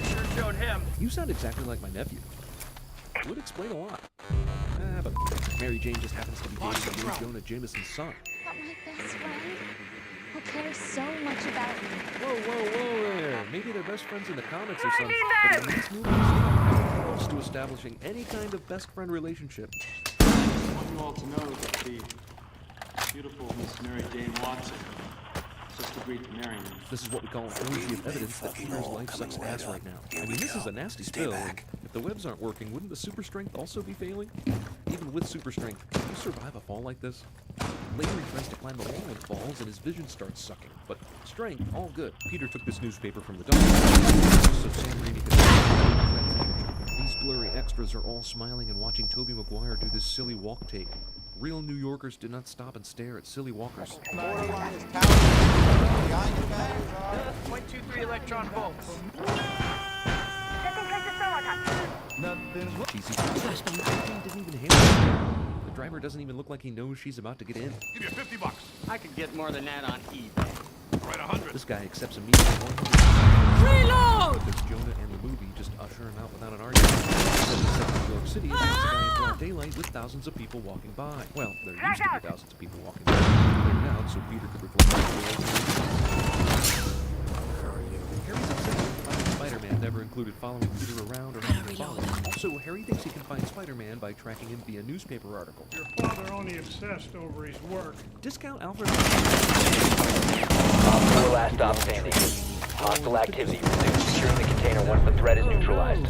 Sure showed him. You sound exactly like my nephew. Would explain a lot. But Mary Jane just happens to be dating Jonah Jameson's son. But my best friend, who cares so much about me. Whoa there. Maybe they're best friends in the comics or something. But in these movies, they're not close to establishing any kind of best friend relationship. I want you all to know that the beautiful Miss Mary Jane Watson just agreed to marry me. This is what we call orgy of evidence that Peter's life sucks ass right now. I mean, this is a nasty spill. And if the webs aren't working, wouldn't the super strength also be failing? Even with super strength, can you survive a fall like this? Later he tries to climb the wall and falls, and his vision starts sucking. But strength, all good. Peter took this newspaper from the doctor, so Sam Raimi could. These blurry extras are all smiling and watching Tobey Maguire do this silly walk take. Real New Yorkers do not stop and stare at silly walkers. 0.23 electron volts. Cheesy didn't even handle it. The driver doesn't even look like he knows she's about to get in. Give you $50. I could get more than that on eBay. Right, 100. This guy accepts immediately $100. Reload! There's Jonah and the movie just usher him out without an argument. New York City is a guy in broad daylight with thousands of people walking by. Well, there used to be thousands of people walking by. Cleared out so Peter could report Harry's upset that Spider-Man never included following Peter around or having him follow. Also, Harry thinks he can find Spider-Man by tracking him via newspaper article. Your father only obsessed over his work. Discount Alfred. Op 4 last stop standing. Hostile activity. Resume securing the container once the threat is neutralized.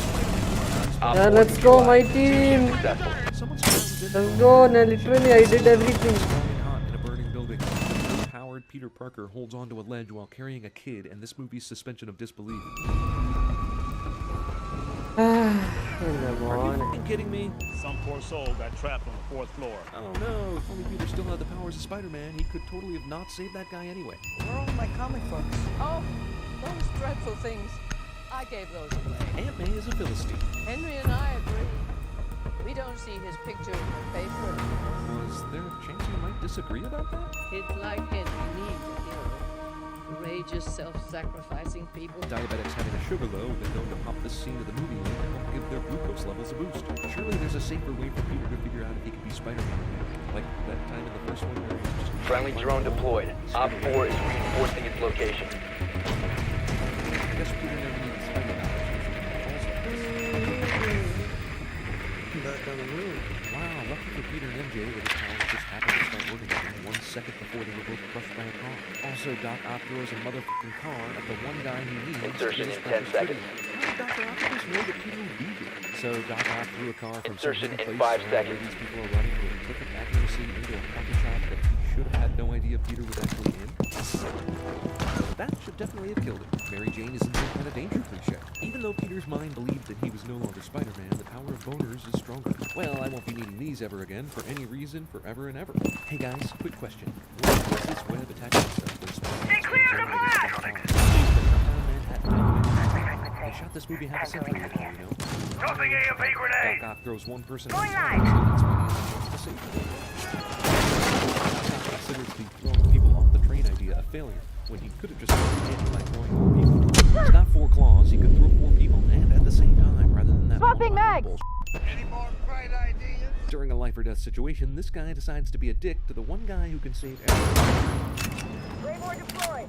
Yeah, let's go, my team. Let's go. Now, literally, I did everything. In a burning building, Howard Peter Parker holds onto a ledge while carrying a kid, and this movie's suspension of disbelief. Are you fucking kidding me? Some poor soul got trapped on the 4th floor. Oh no, if only Peter still had the powers of Spider-Man, he could totally have not saved that guy anyway. Where are all my comic books? Oh, those dreadful things. I gave those away. Aunt May is a Philistine. Henry and I agree. We don't see his picture in the paper. Was there a chance you might disagree about that? Kids like Henry need a hero. Courageous, self-sacrificing people. Diabetics having a sugar low have been known to pop this scene of the movie and help give their glucose levels a boost. Surely there's a safer way for Peter to figure out if he can be Spider-Man. Like that time in the first one where he was just... Friendly drone deployed. Op 4 is reinforcing its location. I guess Peter never needed Spider-Man. Back on the moon. Wow, lucky for Peter and MJ that his powers just happened to start working again 1 second before they were both crushed by a car. Also, Doc Ock throws a motherfucking car at the one guy he needs. Insertion in 10 seconds. How did Dr. Octopus know that Peter would be here? So Doc Ock threw a car from Insertion some in place 5 where seconds. these people are running with perfect accuracy into a coffee shop that he should have had no idea Peter was actually in. That should definitely have killed him. Mary Jane isn't some kind of danger cliche. Even though Peter's mind believed that he was no longer Spider-Man, the power of boners is stronger. Well, I won't be needing these ever again for any reason forever and ever. Hey guys, quick question. What is this web attaching stuff for Spider-Man? They shot this movie half a century ago, you know? Tossing AMP grenade! Doc Ock throws one person inside, so that's why he has to save them. considers the throwing people off the train idea a failure, when he could have just ended by throwing more people. It's not 4 claws, he could throw 4 people and at the same time, rather than that Swapping mags! Any more bright ideas? During a life or death situation, this guy decides to be a dick to the one guy who can save everyone. Claymore deployed.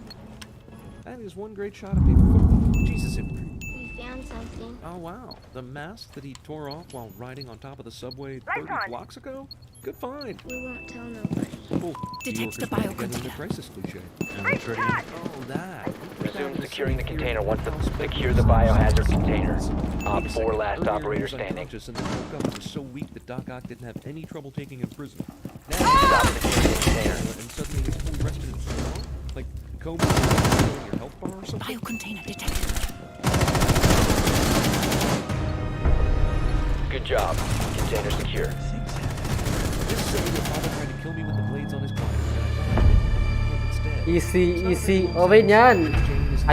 That is one great shot of paper football. Jesus, Silverdrag. We found something. Oh wow, the mask that he tore off while riding on top of the subway 30 blocks ago? Good find. We won't tell nobody. Well, Detect the biocontainer. Crisis cliche. Oh, that. Resume securing the container once secure the biohazard container. Op 4 last operator standing. And the hookup was so weak that Doc Ock didn't have any trouble taking him prison. Now Stop securing the container. and suddenly he's fully rested and strong? Like Kobe in your health bar or something? Biocontainer detected. Good job. Container secure. Just say your father tried to kill me with the blades on his glider. Easy. Oh wait, Njan.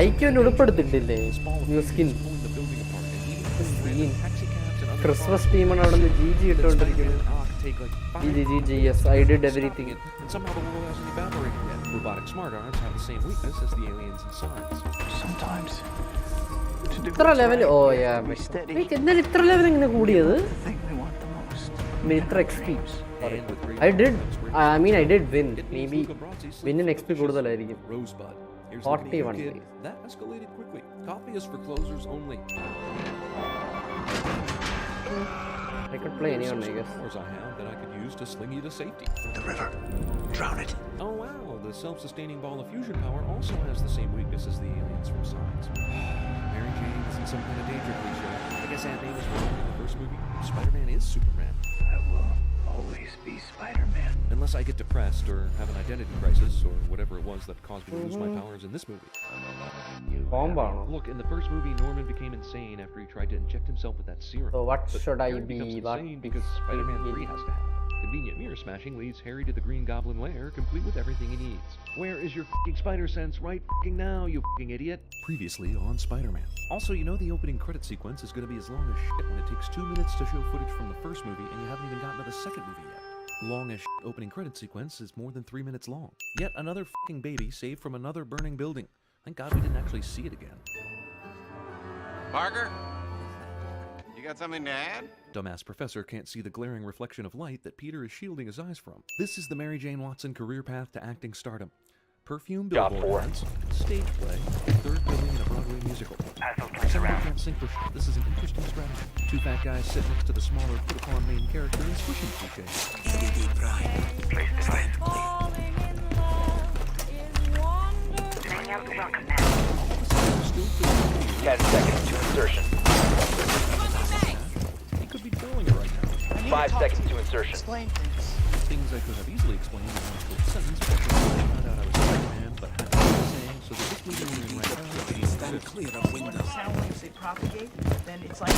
IQ ഉൾപ്പെടുത്തിട്ടില്ലേ new skin Christmas ടീമാണ് അവിടെ നിന്ന് GG ഇട്ടുകൊണ്ടിരിക്കുന്നത്. GG, yes, I did everything. And somehow the world hasn't evaporated yet. Robotic smart arms have the same weakness as the aliens in science. Sometimes. ഇത്ര level എന്നാൽ ഇത്ര level എങ്ങനെ കൂടിയത്? ഇത്ര XP. I did win. Maybe win in XP കൂടുതലായിരിക്കും. 41 days. That escalated quickly. Coffee is for closers only. I could play anyone, I guess. I have that I could use to sling you to safety. The river. Drown it. Oh wow, the self-sustaining ball of fusion power also has the same weakness as the aliens from science. Mary Jane is in some kind of danger cliche. I guess Aunt May was wrong in the first movie. Spider-Man is Superman. I will always be Spider-Man. Unless I get depressed or have an identity crisis or whatever it was that caused me to lose my powers in this movie. Look, in the first movie, Norman became insane after he tried to inject himself with that serum. So what should I Harry be? becomes insane because Spider-Man 3 has to happen. Convenient mirror smashing leads Harry to the Green Goblin lair, complete with everything he needs. Where is your f***ing spider sense right f***ing now, you f***ing idiot? Previously on Spider-Man. Also, you know the opening credit sequence is going to be as long as shit when it takes 2 minutes to show footage from the first movie and you haven't even gotten to the second movie yet. Long as shit opening credit sequence is more than 3 minutes long. Yet another f***ing baby saved from another burning building. Thank God we didn't actually see it again. Parker? You got something to add? Dumbass professor can't see the glaring reflection of light that Peter is shielding his eyes from. This is the Mary Jane Watson career path to acting stardom. Perfume billboard ads, stage play, third billing in a Broadway musical. Somebody can't sink for shit. This is an interesting strategy. 2 fat guys sit next to the smaller put-upon main character and squishing cliche. Falling in love is wonder. 10 seconds to insertion. He could be trolling it right now. 5 seconds to insertion. Explain things. Things I could have easily explained in one short sentence, but I found out I was Spider-Man, but had to say saying, so that this movie we're in right now Stand clear of windows. Sound waves they propagate, then it's like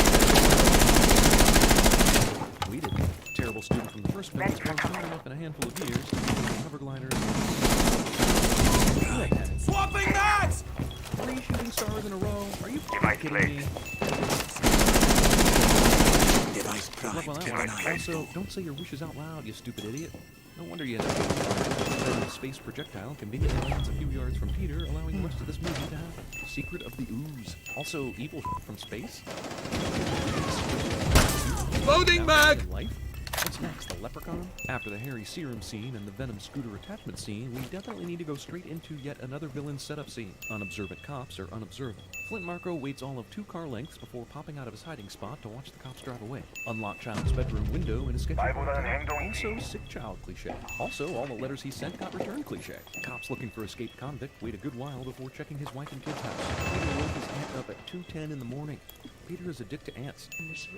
we did. Terrible student from the first film was found smart enough in a handful of years to be a hover glider. Swapping mags! 3 shooting stars in a row. Are you kidding me? Device prime. Also, don't say your wishes out loud, you stupid idiot. No wonder you had a space projectile conveniently lands a few yards from Peter, allowing the rest of this movie to happen. Secret of the Ooze. Also, evil from space. Loading mag! Life. What's next, the leprechaun? After the hairy serum scene and the venom scooter attachment scene, we definitely need to go straight into yet another villain setup scene. Unobservant cops are unobservant. Flint Marco waits all of 2 car lengths before popping out of his hiding spot to watch the cops drive away. Unlock child's bedroom window in a sketchy. Also, sick child cliche. Also, all the letters he sent got returned cliche. Cops looking for escaped convict wait a good while before checking his wife and kid's house. Peter woke his aunt up at 2:10 in the morning. Peter is a dick to ants. If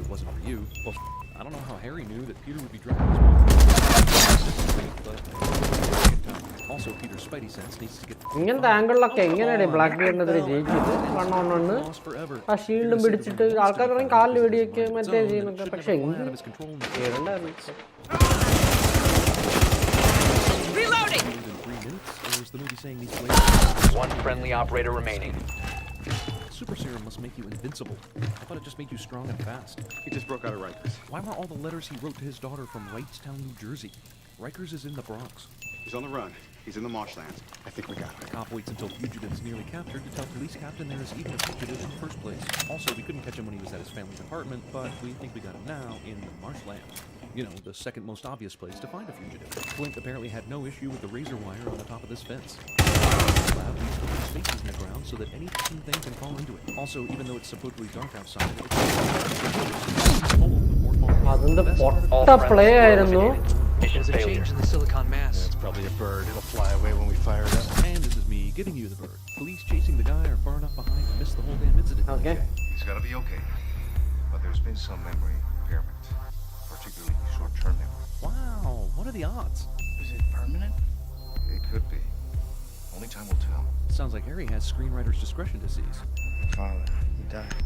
it wasn't for you, well, I don't know how Harry knew that Peter would be driving his movie. Also, Peter's spidey sense needs to get. ഇങ്ങനത്തെ ആംഗിളിലൊക്കെ എങ്ങനെയാണ് black ബിയറിനെതിരെ ജയിച്ചത്? വണ്ണൊന്ന് ആ ഷീൽഡും പിടിച്ചിട്ട് ആൾക്കാർ പറയും കാലിൽ വെടിയൊക്കെ മറ്റേ ചെയ്യുന്നൊക്കെ, പക്ഷെ One friendly operator remaining. super serum must make you invincible. I thought it just made you strong and fast. He just broke out of Rikers. Why were all the letters he wrote to his daughter from Wrightstown, New Jersey? Rikers is in the Bronx. He's on the run. He's in the marshlands. I think we got him. The cop waits until fugitive's nearly captured to tell police captain there is even a fugitive in the first place. Also, we couldn't catch him when he was at his family's apartment, but we think we got him now in the marshlands. You know, the second most obvious place to find a fugitive. Flint apparently had no issue with the razor wire on the top of this fence. The slab leaves open spaces in the ground so that any thing can fall into it. Also, even though it's supposedly dark outside, it's cold before falling. അതിന്റെ പൊട്ട play ആയിരുന്നു. There's a change in the silicon mass. It's probably a bird. It'll fly away when we fire it up. And this is me giving you the bird. Police chasing the guy are far enough behind to miss the whole damn incident. Okay. He's gotta be okay. But there's been some memory impairment, particularly short-term memory. Wow, what are the odds? Is it permanent? It could be. Only time will tell. Sounds like Harry has screenwriter's discretion disease. Father, he died.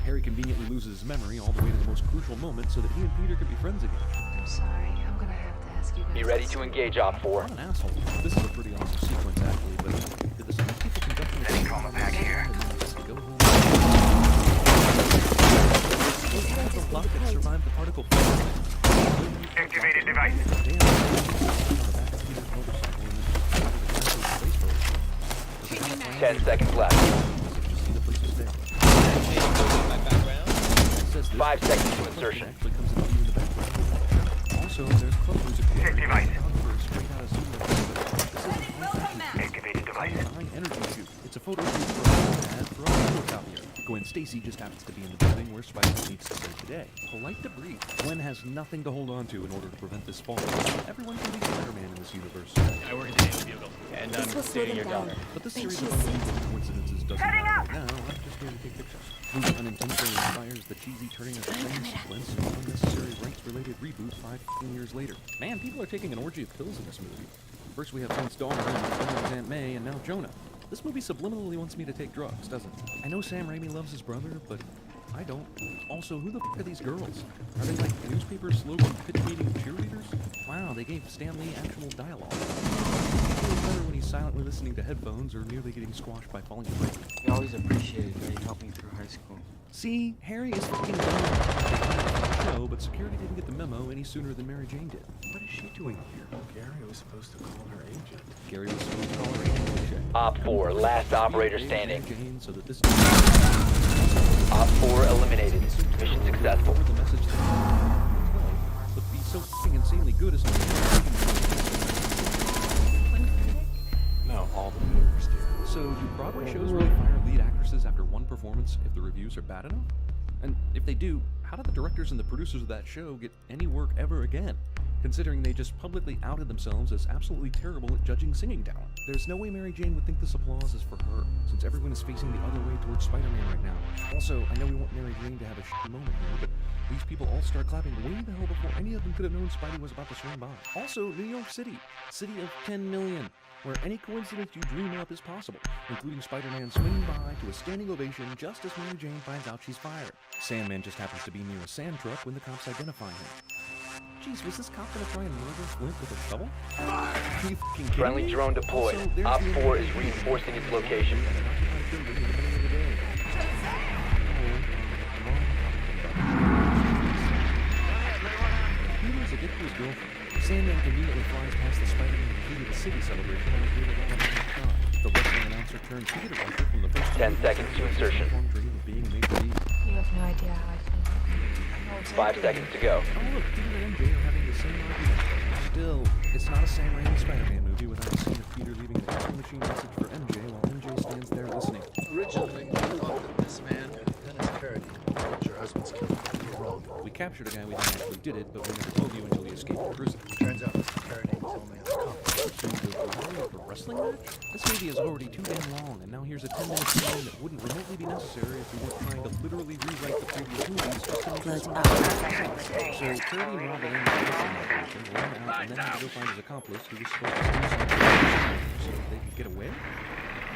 Harry conveniently loses his memory all the way to the most crucial moment so that he and Peter can be friends again. I'm sorry. I'm gonna have to ask you guys. Be ready to engage Op 4. What an asshole. This is a pretty awesome sequence, actually, but did the same people conduct an Any comma back here. Go home. The rocket survived the particle field. Activated device. Damn. On the back of Peter's motorcycle and then 10 seconds left. just see the place to stay. 5 seconds to insertion. Actually comes into view in the background. Also, there's club music. Device. Straight out of Activated device. high energy shoot. It's a photo shoot for an ad for a photocopier. Gwen Stacy just happens to be in the building where Spider-Man needs to stay today. Polite debris. Gwen has nothing to hold on to in order to prevent this fall. Everyone can be Spider-Man in this universe. I work at the Bugle, and I'm dating your daughter. But this series of unbelievable coincidences doesn't matter right now. I'm just here to take pictures. Who unintentionally inspires the cheesy turning of the flame sequence and unnecessary rights-related reboot 5 years later. Man, people are taking an orgy of pills in this movie. First we have Flint's daughter, and then Aunt May, and now Jonah. This movie subliminally wants me to take drugs, doesn't it? I know Sam Raimi loves his brother, but I don't. Also, who the f*** are these girls? Are they like newspaper slogan pitch meeting cheerleaders? Wow, they gave Stan Lee actual dialogue. It's really better when he's silently listening to headphones or nearly getting squashed by falling asleep. We always appreciated that he helped me through high school. See, Harry is fucking dumb. Show, but security didn't get the memo any sooner than Mary Jane did. What is she doing here? Gary was supposed to call her agent. Gary was supposed to call her agent. Op 4, last operator standing. Jane, so that this Op 4 eliminated. Mission successful. the message that would be so fucking insanely good as No, all the viewers do. So do Broadway shows really fire lead actresses after one performance if the reviews are bad enough? And if they do, how did the directors and the producers of that show get any work ever again? Considering they just publicly outed themselves as absolutely terrible at judging singing talent. There's no way Mary Jane would think this applause is for her, since everyone is facing the other way towards Spider-Man right now. Also, I know we want Mary Jane to have a shitty moment here, but these people all start clapping way the hell before any of them could have known Spidey was about to swing by. Also, New York City, city of 10 million, where any coincidence you dream up is possible, including Spider-Man swinging by to a standing ovation just as Mary Jane finds out she's fired. Sandman just happens to be near a sand truck when the cops identify him. Jeez, was this cop gonna try and murder Flint with a shovel? Are you fucking kidding Friendly me? drone deployed. Also, there's Op the 4 is reinforcing its location. Peter's addicted to his girlfriend. Sandman conveniently flies past the Spider-Man completed city celebration on his way to the shot. The wrestling announcer turns Peter Rusher from the first 10 seconds to insertion. dream of being a major league. You have no idea how I feel. 5 seconds to go. Oh look, Peter and MJ are having the same argument. Still, it's not a Sam Raimi Spider-Man movie without a scene of Peter leaving the time machine message for MJ while MJ stands there listening. Originally, I thought that this man, Dennis Parody, was your husband's killer. You're wrong. We captured a guy we thought actually did it, but we never told you until he escaped from prison. Turns out Mr. Parody was only a cop. A wrestling match? This movie is already too damn long, and now here's a 10-minute scene that wouldn't remotely be necessary if we weren't trying to literally rewrite the previous movies just to make this one. So, Parody and Robin in the wrestling operation ran out and then had to go find his accomplice who was supposed to steal something so that they could get away?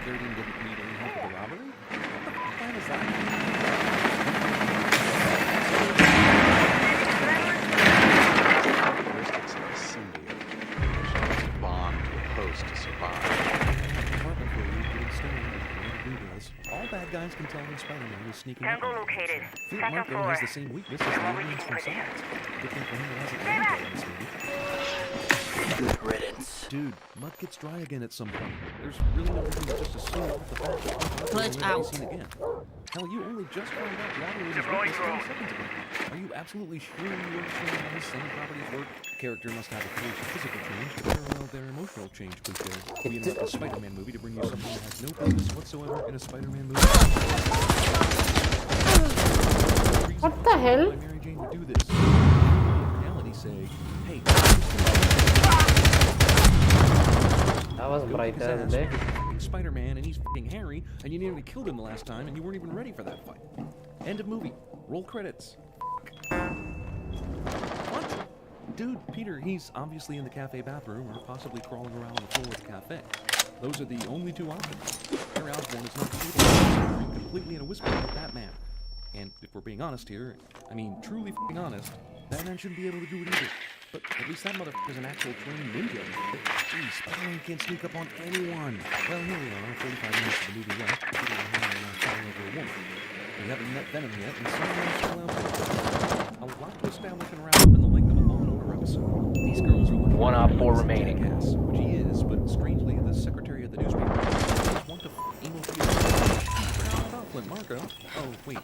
Parody didn't need any help with the robbery? What the plan is that? Characteristics of a symbiote. Which bond to a host to survive. Apartment where we getting stoned and Blue does. All bad guys can tell when Spider-Man is sneaking up on them. Flint Marko has the same weakness as the aliens from Silence. Good thing for him it hasn't been in this movie. Good riddance. Dude, mud gets dry again at some point. There's really no reason to just assume off the fact that Clutch will never be out. seen again. Hell, you only just found out water was his weakness 20 seconds ago. Are you absolutely sure you understand how his same properties work? A character must have a clear physical change to parallel their emotional change cliche. We interrupt a Spider-Man movie to bring you something that has no purpose whatsoever in a Spider-Man movie. What the hell? Why Mary Jane would do this? In reality, say, hey, that was bright as day. Spider-Man and he's f***ing Harry, and you nearly killed him the last time, and you weren't even ready for that fight. End of movie. Roll credits. What? Dude, Peter, he's obviously in the cafe bathroom or possibly crawling around on the floor of the cafe. Those are the only two options. Harry Osborn is not completely in a whisper like Batman. And if we're being honest here, I mean truly f***ing honest, Batman shouldn't be able to do it either. But at least that motherfucker's an actual trained ninja. Jeez, Spider-Man can't sneak up on anyone. Well, here we are, 45 minutes of the movie left. Peter and Harry are fighting over a woman. We haven't met Venom yet, and someone's still out there. A lot to establish and wrap up in the length of a Law & Order episode. These girls are looking One op 4 remaining. Jackass, which he is, but strangely, the secretary of the newspaper just want to emo Peter. Forgot about Flint Marko. Oh, wait.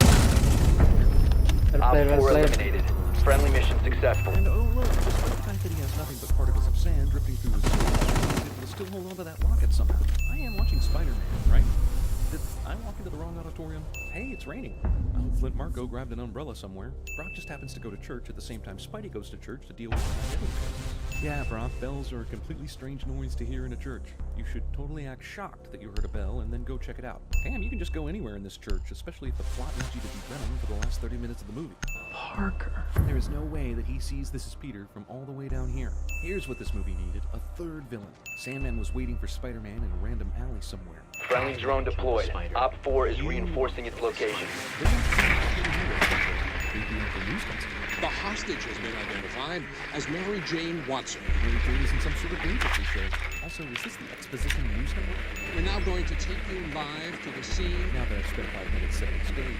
Op 4 eliminated. Friendly mission successful. And oh look, despite the fact that he has nothing but particles of sand drifting through his suit, he's able to still hold on to that locket somehow. I am watching Spider-Man, right? Did I walk into the wrong auditorium? Hey, it's raining. Oh, Flint Marko grabbed an umbrella somewhere. Brock just happens to go to church at the same time Spidey goes to church to deal with the Yeah, Brock, bells are a completely strange noise to hear in a church. You should totally act shocked that you heard a bell and then go check it out. Damn, you can just go anywhere in this church, especially if the plot needs you to be Venom for the last 30 minutes of the movie. Parker. There is no way that he sees this is Peter from all the way down here. Here's what this movie needed, a third villain. Sandman was waiting for Spider-Man in a random alley somewhere. Friendly drone deployed. Op 4 is reinforcing its location. The hostage has been identified as Mary Jane Watson. Mary Jane is in some sort of lunacy show. Also, is this the Exposition News Network? We're now going to take you live to the scene. Now that I've spent 5 minutes setting the stage.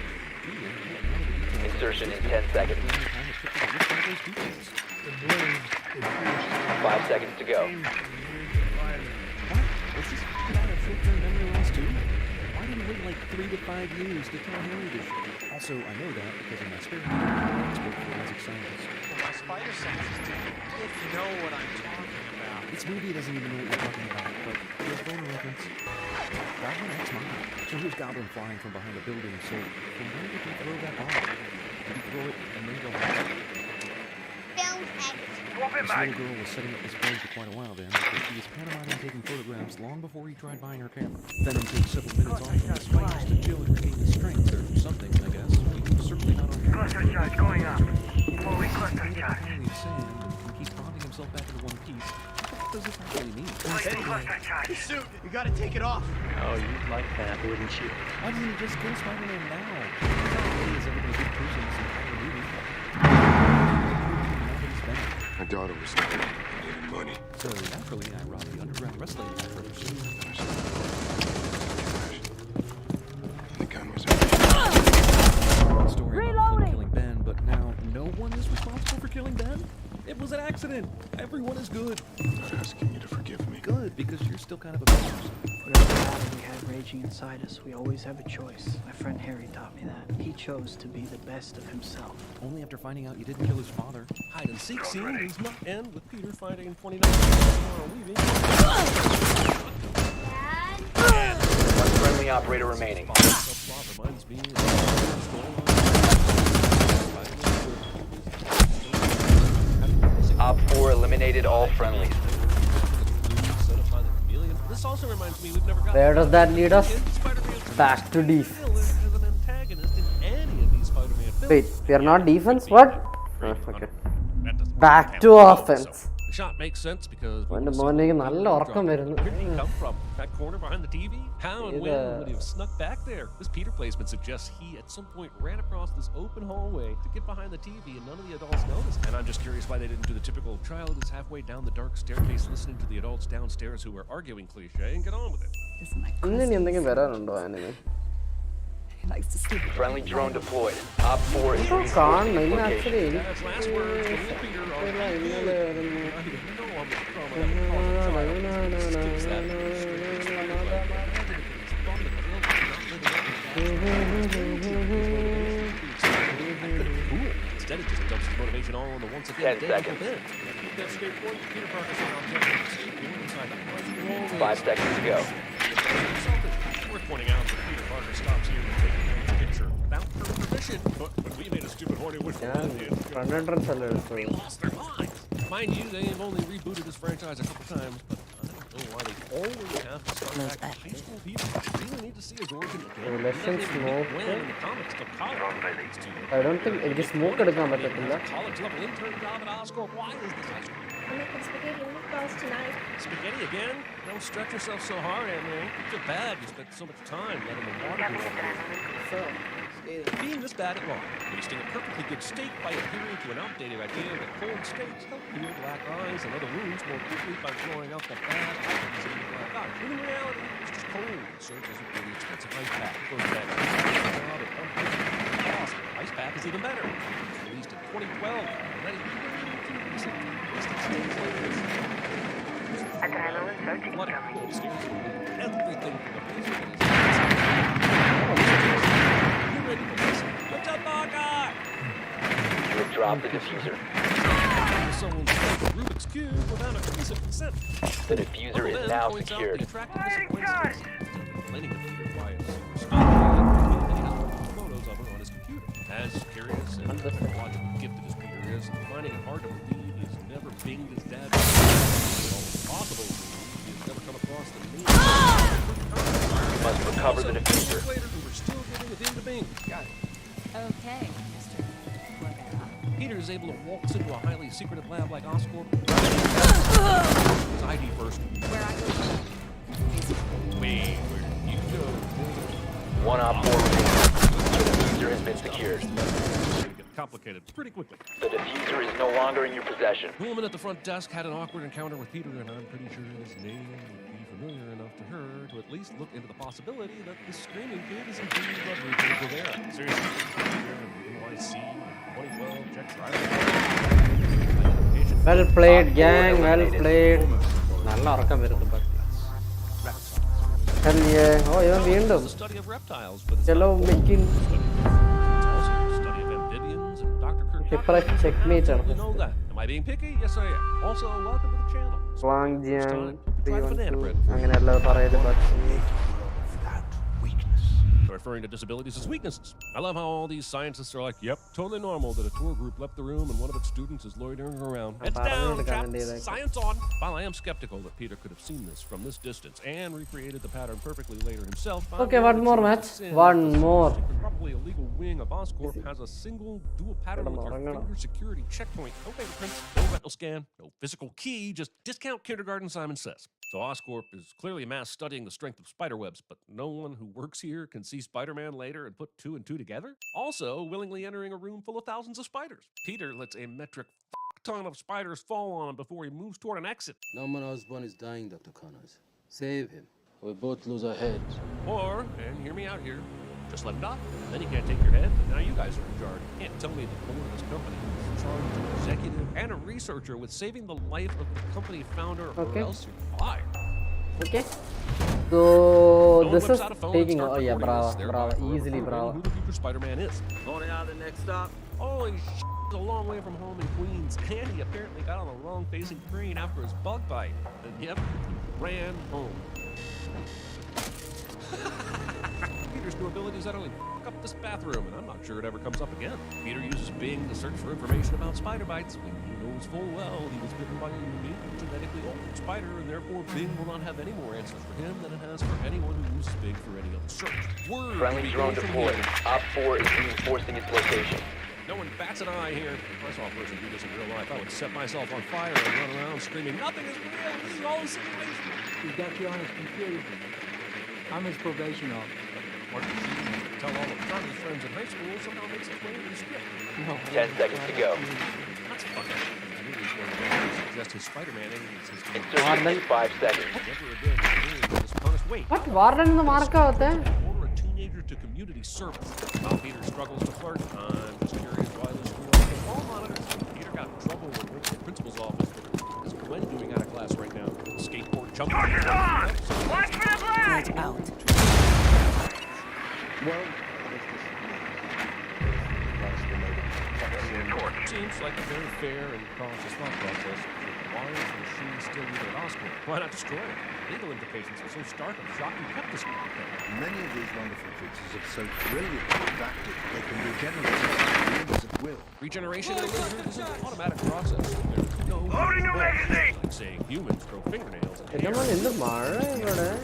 Insertion in 10 seconds. 5 seconds to go. Is this guy have short-term memory loss too? Why did he wait like 3 to 5 years to tell Harry this shit? Also, I know that because in my spare time, I'm an expert forensic scientist. My spider senses do. If you know what I'm talking about. This movie doesn't even know what we're talking about, but there's bone reference. Goblin X Mine. So here's Goblin flying from behind a building, so from where did he throw that bomb? Did he throw it and then go home? This little girl was setting up this plane for quite a while then, because she was pantomiming taking photographs long before he tried buying her camera. Venom takes several minutes off from his fight just to chill and regain his strength or something, I guess. He's certainly not on Cluster charge going up. Fully cluster charge. Sand and can keep bonding himself back into one piece. What does this actually mean? Cluster Suit, you gotta take it off. Oh, you'd like that, wouldn't you? Why didn't he just kill Spider-Man now? Is everything a good person in this entire movie? My daughter was needed money. So naturally, I robbed the underground wrestling match first. The gun was Story about Flint killing Ben, but now no one is responsible for killing Ben? It was an accident. Everyone is good. I'm asking you to forgive me. Good, because you're still kind of a bitch. Whatever battle we had raging inside us, we always have a choice. My friend Harry taught me that. He chose to be the best of himself. Only after finding out you didn't kill his father. Hide and seek series must end with Peter fighting 29 tomorrow weaving. One friendly operator remaining. Reminds me Op 4 eliminated all friendlies. This also reminds me we've never got. Where does that lead us? Back to defense. Wait, we are not defense? What? Oh, okay. Back to offense. The shot makes sense because Good morning, നല്ല ഉറക്കം വരുന്നു. Where did he come from? That corner behind the TV? How and when would he have snuck back there? This Peter placement suggests he at some point ran across this open hallway to get behind the TV and none of the adults noticed. And I'm just curious why they didn't do the typical child is halfway down the dark staircase listening to the adults downstairs who are arguing cliche and get on with it. ഇന്ന് ഇനി എന്തെങ്കിലും വരാനുണ്ടോ anime? likes to sleep. Friendly drone deployed. Op 4 is reinforcing its location. Instead, it just dumps his motivation all on the once again. 10 seconds. 5 seconds to go. Worth pointing out that Peter Parker stops here to take a picture without her permission. But when we made a stupid horny wish for lost their minds. Mind you, they have only rebooted this franchise a couple times, but I don't know why they always have to start back with high school people. We really need to see his origin again. Relation smoke. When in the comics, the college I don't think it is smoke college level intern job at Oscorp. Why is this high school? I'm making spaghetti and meatballs tonight. Spaghetti again? Don't stretch yourself so hard, Aunt-May. It's too bad you spent so much time letting the water go over. So, Being this bad at law, wasting a perfectly good steak by adhering to an outdated idea that cold steaks help heal black eyes and other wounds more quickly by drawing out the bad items in your black eye. When in reality, it's just cold. It serves as a really expensive ice pack. Goes back to awesome. Ice pack is even better. Released in 2012. Already Adrenaline surge incoming. everything from the basic. You ready for this? What's up, Parker? You have dropped the diffuser. Someone's playing the Rubik's Cube without a explicit consent. The diffuser is now secured. Letting the Peter fly a photos of her on his computer. As curious and technologically gifted as Peter is, finding it hard to believe he's never binged his dad. It's almost possible he's never come across the name. You must recover the diffuser. Later, we're still getting it into Bing. Got it. Okay, Mr. Peter is able to waltz into a highly secretive lab like Oscorp. His ID first. Where I go. Wait, where did you go? One Op 4 remaining. The diffuser has been secured. Get complicated pretty quickly. The diffuser is no longer in your possession. The woman at the front desk had an awkward encounter with Peter, and I'm pretty sure his name would be familiar enough to her to at least look into the possibility that this screaming kid is indeed Rodrigo Rivera. Seriously, NYC, 2012, check driver. Well played, gang. Well played. നല്ല ഉറക്കം വരുന്നു ഓ ഇവൻ വീണ്ടും ചെലോ മെക്കിൻ checkmate ആണ് Am I being picky? Yes, I am. Also, welcome to the channel. Njan അങ്ങനെ അല്ലാതെ പറയല് Referring to disabilities as weaknesses. I love how all these scientists are like, yep, totally normal that a tour group left the room and one of its students is loitering around. Heads down, chaps. Science on. While I am skeptical that Peter could have seen this from this distance and recreated the pattern perfectly later himself. Okay, one more match. One more. Probably a legal wing of Oscorp has a single dual pattern with your finger security checkpoint. No fingerprints, no retinal scan, no physical key, just discount kindergarten, Simon says. So Oscorp is clearly a mass studying the strength of spiderwebs, but no one who works here can see Spider-Man later and put 2 and 2 together. Also, willingly entering a room full of thousands of spiders. Peter lets a metric ton of spiders fall on him before he moves toward an exit. Norman Osborn is dying, Dr. Connors. Save him. We both lose our heads. Or, and hear me out here, just let him die. Then he can't take your head, and now you guys are in charge. You can't tell me the board of this company is charged an executive and a researcher with saving the life of the company founder, or else you're fired. Okay. So this is taking. Oh yeah, bravo, easily bravo. Who the future Spider-Man is? Holding out the next stop. Holy shit, it's a long way from home in Queens, and he apparently got on the wrong facing train after his bug bite. And yep, ran home. Peter's new abilities not only fuck up this bathroom, and I'm not sure it ever comes up again. Peter uses Bing to search for information about spider bites when he knows full well he was bitten by a unique genetically altered spider, and therefore Bing will not have any more answers for him than it has for anyone who uses Bing for any other search. Friendly drone deployed. Op 4 is reinforcing its location. No one bats an eye here. If I saw a person do this in real life, I would set myself on fire and run around screaming, "Nothing is real! This is all a simulation!" He's got you on his computer. I'm his probation officer. Or tell all of Charlie's friends in high school somehow makes its way into the script. No. 10 seconds to go. That's fucking. Suggest his Spider-Man is his Insertion in 5 seconds. Never again is punished. Wait. What? Warden in the mark out there? Order a team teenager to community service. While Peter struggles to flirt, I'm just curious why this school has no hall monitors. Peter got in trouble when went to the principal's office. What is Gwen doing out of class right now? Skateboard jumping. Focus on! Watch for the flag! Out. Well, Seems like a very fair and conscious thought process. Why is the machine still either at Oscorp? Why not destroy it? Legal implications are so stark, I'm shocked you kept this. Many of these wonderful creatures are so brilliantly adapted they can regenerate themselves at will. Regeneration in a lizard is an automatic process. There's no Loading a magazine! like saying humans grow fingernails. Ejama endu mara ivade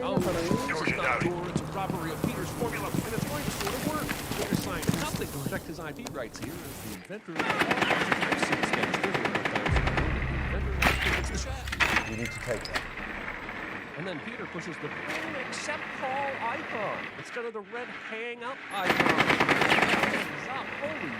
Oh, this is not a tour, it's a robbery of Peter's formula, and it's going to sort of work. Peter signed nothing to protect his IP rights here as the inventor of the shaft. You need to take that. And then Peter pushes the green accept call icon instead of the red hang up icon. Holy.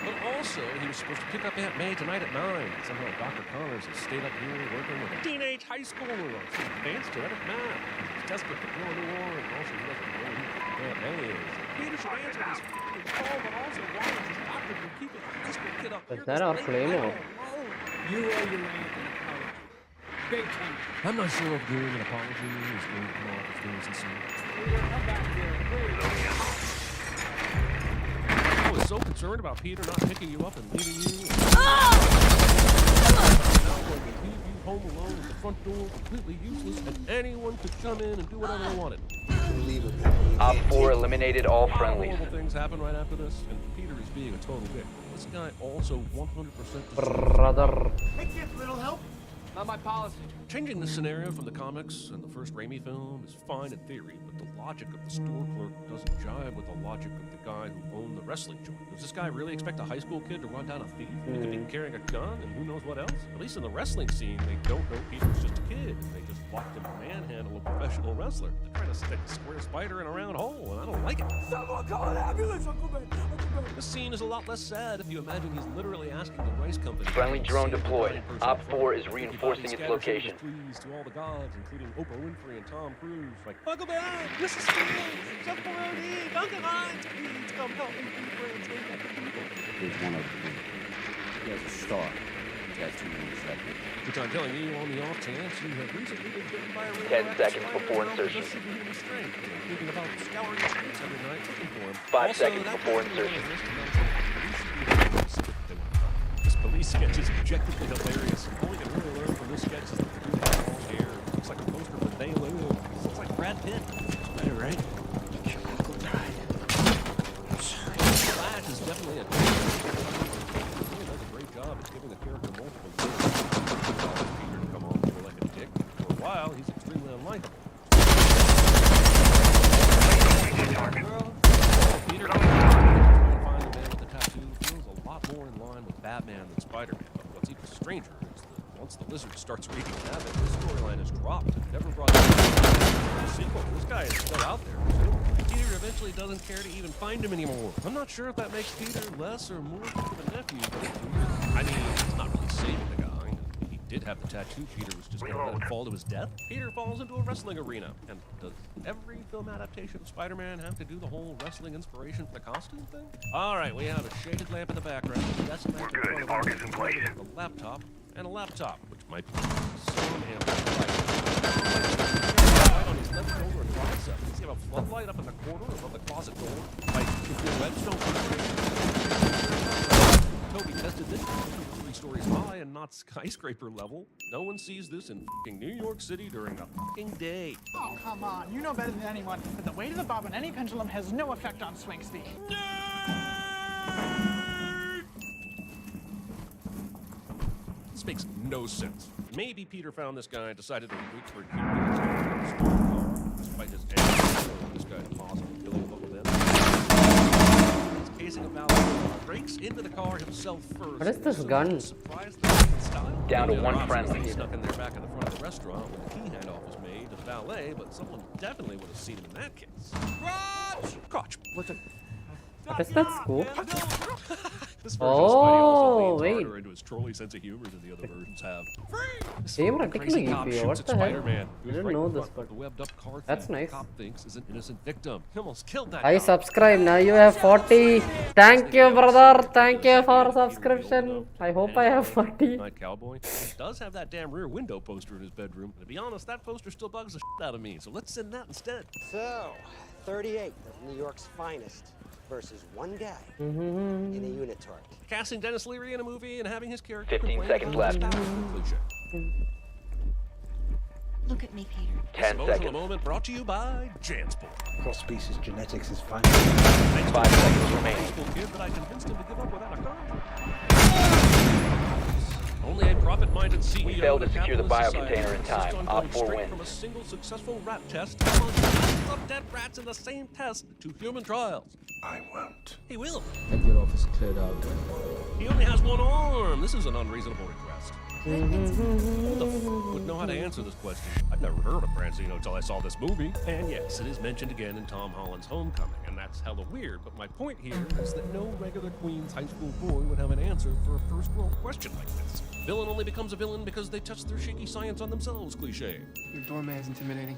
But also, he was supposed to pick up Aunt May tonight at 9. Somehow Dr. Connors has stayed up here working with a teenage high schooler on some advanced genetic math. He's desperate to blow a new war, and also he doesn't know who Aunt May is. Peter should answer this call, but also why is his doctor to keep it high school kid up here? That are flame. You owe your aunt an apology. Big time. I'm not sure if doing an apology is going to come off as being sincere. Come back here. I was so concerned about Peter not picking you up and leaving you. Ah! Now when we leave you home alone with the front door completely useless and anyone could come in and do whatever they wanted. Op 4 eliminated all friendlies. Horrible things happen right after this, and Peter is being a total dick. This guy also 100% brother. Hey kid, little help? Not my policy. Changing the scenario from the comics and the first Raimi film is fine in theory, but the logic of the store clerk doesn't jive with the logic of the guy who owned the wrestling joint. Does this guy really expect a high school kid to run down a thief who could be carrying a gun and who knows what else? At least in the wrestling scene, they don't know Peter's just a kid. They just watched him manhandle a professional wrestler. They're trying to stick a square spider in a round hole, and I don't like it. Someone call an ambulance, Uncle Ben! This scene is a lot less sad if you imagine he's literally asking the rice company. Friendly drone deployed. Op 4 is reinforcing its location. Please to all the gods, including Oprah Winfrey and Tom Cruise. Like, Uncle Ben, Mrs. Fields, Chef Baroni, Duncan Hines, please come help me keep friends. Here's one of them. He has a star. Tattoo on his head. Which I'm telling you, on the off chance you have recently been bitten by a 10 seconds before insertion. Thinking about scouring the streets every night looking for him. 5 seconds before insertion. This police sketch is objectively hilarious. All we can really learn from this sketch is that the dude has long hair. It looks like a poster for They Live. It looks like Brad Pitt. Better, right? Your uncle died. I'm sorry. Flash is definitely a great he does a great job at giving the character multiple layers. Peter to come off like a dick. For a while, he's extremely unlikable. Peter trying to find the man with the tattoo feels a lot more in line with Batman than Spider-Man. But what's even stranger is that once the lizard starts wreaking havoc, the storyline is dropped and never brought back. The sequel, this guy is still out there. Peter eventually doesn't care to even find him anymore. I'm not sure if that makes Peter less or more of a nephew, but I mean, it's not really saving the guy. He did have the tattoo. Peter was just going to let him fall to his death. Peter falls into a wrestling arena. And does every film adaptation of Spider-Man have to do the whole wrestling inspiration for the costume thing? All right, we have a shaded lamp in the background. That's We're good. Arc is in place. A laptop and a laptop, which might be some amplified. On his left shoulder and tricep. Does he have a floodlight up in the corner above the closet door? Like, if your webs don't Toby tested this 3 stories high and not skyscraper level. No one sees this in f***ing New York City during a f***ing day. Oh, come on. You know better than anyone that the weight of the bob on any pendulum has no effect on swing speed. This makes no sense. Maybe Peter found this guy and decided to wait for a despite his anger. This guy's possible killing what with him. He's casing a valve, breaks into the car himself first. What is this gun? Down to 1 friendly. He snuck in there back in the front of the restaurant when the key handoff was made to the valet, but someone definitely would have seen him in that case. Crotch! What is that scoop? This version of Spidey also leans wait. harder into his trolly sense of humor than the other versions have. Same Crazy cop reticular shoots what at the hell? Spider-Man, I who's didn't right know in this, front but of the webbed-up car that's thief nice. the cop thinks is an innocent victim. He almost killed that I guy. subscribe now. You have 40. Thank you, brother. Thank you for subscription. I hope I have 40. Night Cowboy. He does have that damn Rear Window poster in his bedroom. And to be honest, that poster still bugs the shit out of me. So let's send that instead. So, 38 of New York's finest versus one guy in a unitard. Casting Dennis Leary in a movie and having his character 15 seconds left. Look at me, Peter. 10 seconds. Moment brought to you by Jansport. Cross-species genetics is fine. 5 seconds remaining. Kid that I convinced him to give up without a contract. Only a profit-minded CEO. We failed to secure the capitalist biocontainer in society time. insists on Op 4 going straight wins. From a single successful rat test to launch of dead rats in the same test to human trials. I won't. He will. Get your office cleared out. He only has one arm. This is an unreasonable request. Who the f would know how to answer this question? I've never heard of Francino until I saw this movie. And yes, it is mentioned again in Tom Holland's Homecoming, and that's hella weird. But my point here is that no regular Queens high school boy would have an answer for a first-world question like this. Villain only becomes a villain because they test their shaky science on themselves, cliche. Your doorman's intimidating.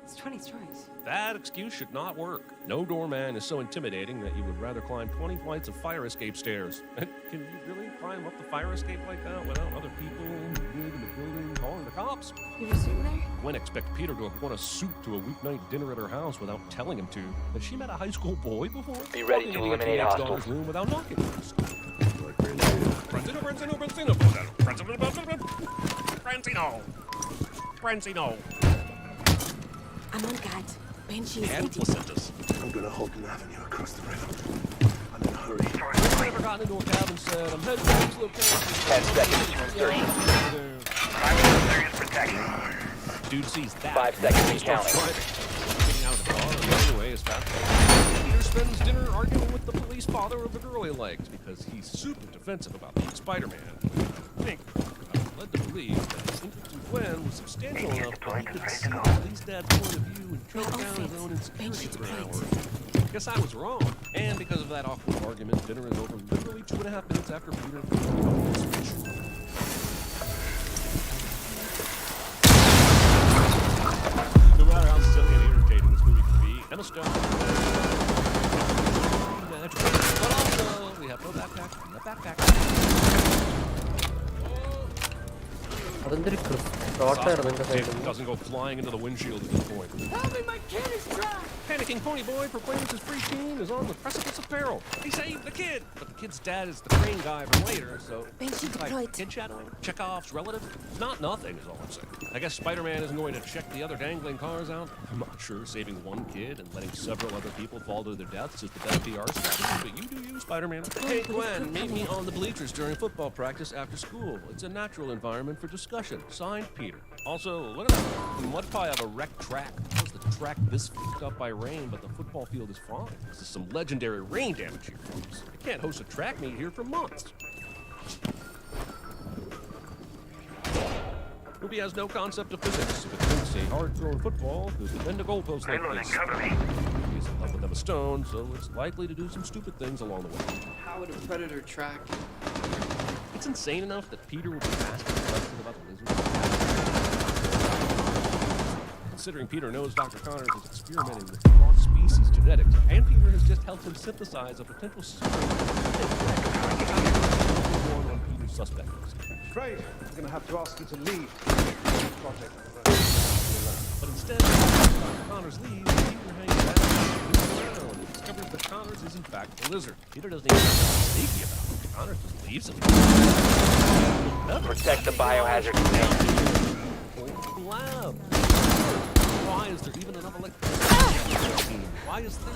It's 20 stories. That excuse should not work. No doorman is so intimidating that you would rather climb 20 flights of fire escape stairs. Can you really climb up the fire escape like that without other people in the building calling the cops? You were sitting there? Gwen expects Peter to have worn a suit to a weeknight dinner at her house without telling him to. Has she met a high school boy before? Be ready to eliminate hostiles. Room without knocking. Francino. I'm on guard. Banshee is And placentas. I'm gonna hold an avenue across the river. I'm in a hurry. I've never gotten into a cab and said, I'm headed to this location. 10 seconds to insertion. Serious protection. Dude sees that. 5 seconds and Starts counting. driving. Getting out of the car and running away as fast as Peter spends dinner arguing with the police father of the girl he likes because he's super defensive about being Spider-Man. I think I'm led to believe that his interest in Gwen was substantial enough that he could see the police dad's point of view and choke down his own insecurity for an hour. Guess I was wrong. And because of that awkward argument, dinner is over literally 2.5 minutes after Peter finished his speech. No matter how silly and irritating this movie can be, Emma Stone. But also, we have no backpack. No backpack. It doesn't go flying into the windshield at this point. Help me, my kid is trapped! Panicking pony boy proclaims his preteen is on the precipice of peril. He saved the kid! But the kid's dad is the crane guy from later, so... like kid shadowing? Chekhov's relative? Not nothing is all I'm saying. I guess Spider-Man isn't going to check the other dangling cars out. I'm not sure saving one kid and letting several other people fall to their deaths is the best PR strategy, but you do you, Spider-Man. Hey, Gwen, meet me on the bleachers during football practice after school. It's a natural environment for discussion. Signed, Peter. Also, look at that mud pie of a wrecked track. How's the track this fucked up by rain, but the football field is fine? This is some legendary rain damage here, folks. I can't host a track meet here for months. Movie has no concept of physics. If it thinks a hard-thrown football could bend a goalpost like this. He's in love with Emma Stone, so it's likely to do some stupid things along the way. How would a predator track? It's insane enough that Peter would be asked a question about the lizard. Considering Peter knows Dr. Connors is experimenting with cross-species genetics, and Peter has just helped him synthesize a potential serum on Peter's suspect list. Afraid I'm going to have to ask you to leave the project. But instead, Dr. Connors leaves, Peter hangs back and discovers that Connors is in fact a lizard. Peter doesn't even have to be sneaky about it. Connors just leaves him. Protect the biohazard container. Lab. Why is there even enough electricity? Why is there...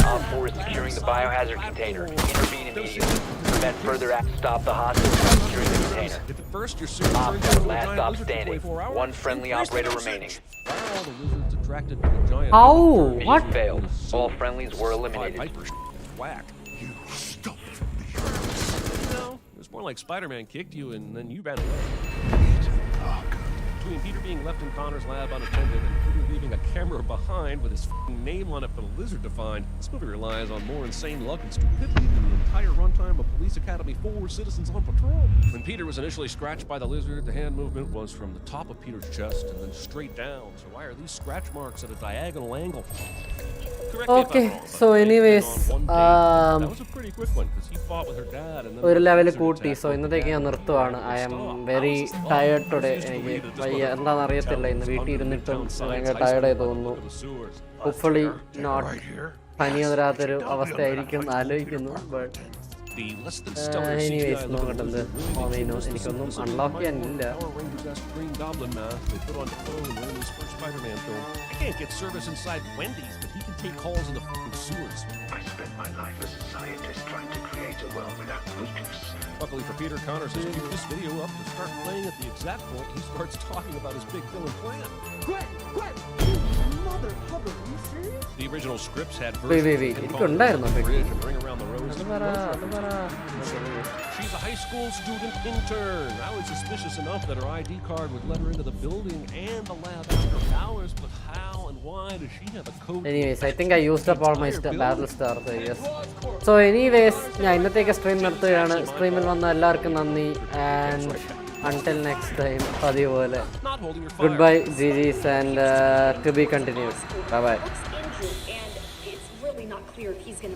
Op 4 is securing the biohazard container. Intervene immediately. Prevent further acts. Stop the hostage by securing the container. If at first you're super Op 4, last stop standing. One friendly operator remaining. Why are all the lizards attracted to the giant... How? Mission What? failed. All friendlies were eliminated. Whack. You stop No, it's more like Spider-Man kicked you and then you ran away. between Peter being left in Connor's lab unattended and Peter leaving a camera behind with his name on it for the lizard to find, this movie relies on more insane luck and stupidity than the entire runtime of Police Academy 4 Citizens on Patrol. When Peter was initially scratched by the lizard, the hand movement was from the top of Peter's chest and then straight down. So why are these scratch marks at a diagonal angle? Okay, so anyways, ഒരു level കൂട്ടി. So ഇന്നത്തേക്ക് ഞാൻ നിർത്തുവാണ്. I am very tired today. എനിക്ക് വയ്യ, എന്താണെന്ന് അറിയത്തില്ല. ഇന്ന് വീട്ടിൽ ഇരുന്നിട്ടും ഭയങ്കര ടയേർഡായി തോന്നുന്നു. ഹോപ്പ്ഫുള്ളി നോട്ട് പനി വരാത്തൊരു അവസ്ഥയായിരിക്കും ആലോചിക്കുന്നു. ബട്ട് എനിവേസ് നോക്കട്ടെ എന്ത് ഓമീനോ. എനിക്കൊന്നും അൺലോക്ക് ചെയ്യാനില്ല. Take calls in the sewers. I spent my life as a scientist trying to create a world without nukes. Luckily for Peter, Connor says keep this video up to start playing at the exact point he starts talking about his big villain plan. Quit! Mother Hubbard, are you serious? The original scripts had wait. എനിക്കുണ്ടായിരുന്നു ring around the rose. She's a high school student intern. I was suspicious enough that her ID card would let her into the building and the lab after hours, but how and why does she have a code? Anyways, I think I used up all my battle stars, I guess. So anyways, ഞാൻ ഇന്നത്തേക്ക് stream നിർത്തുകയാണ്. സ്ട്രീമിൽ വന്ന എല്ലാവർക്കും നന്ദി. And until next time, പതിവ് പോലെ goodbye, GG's, and to be continued. Bye bye. And it's really not clear if he's going to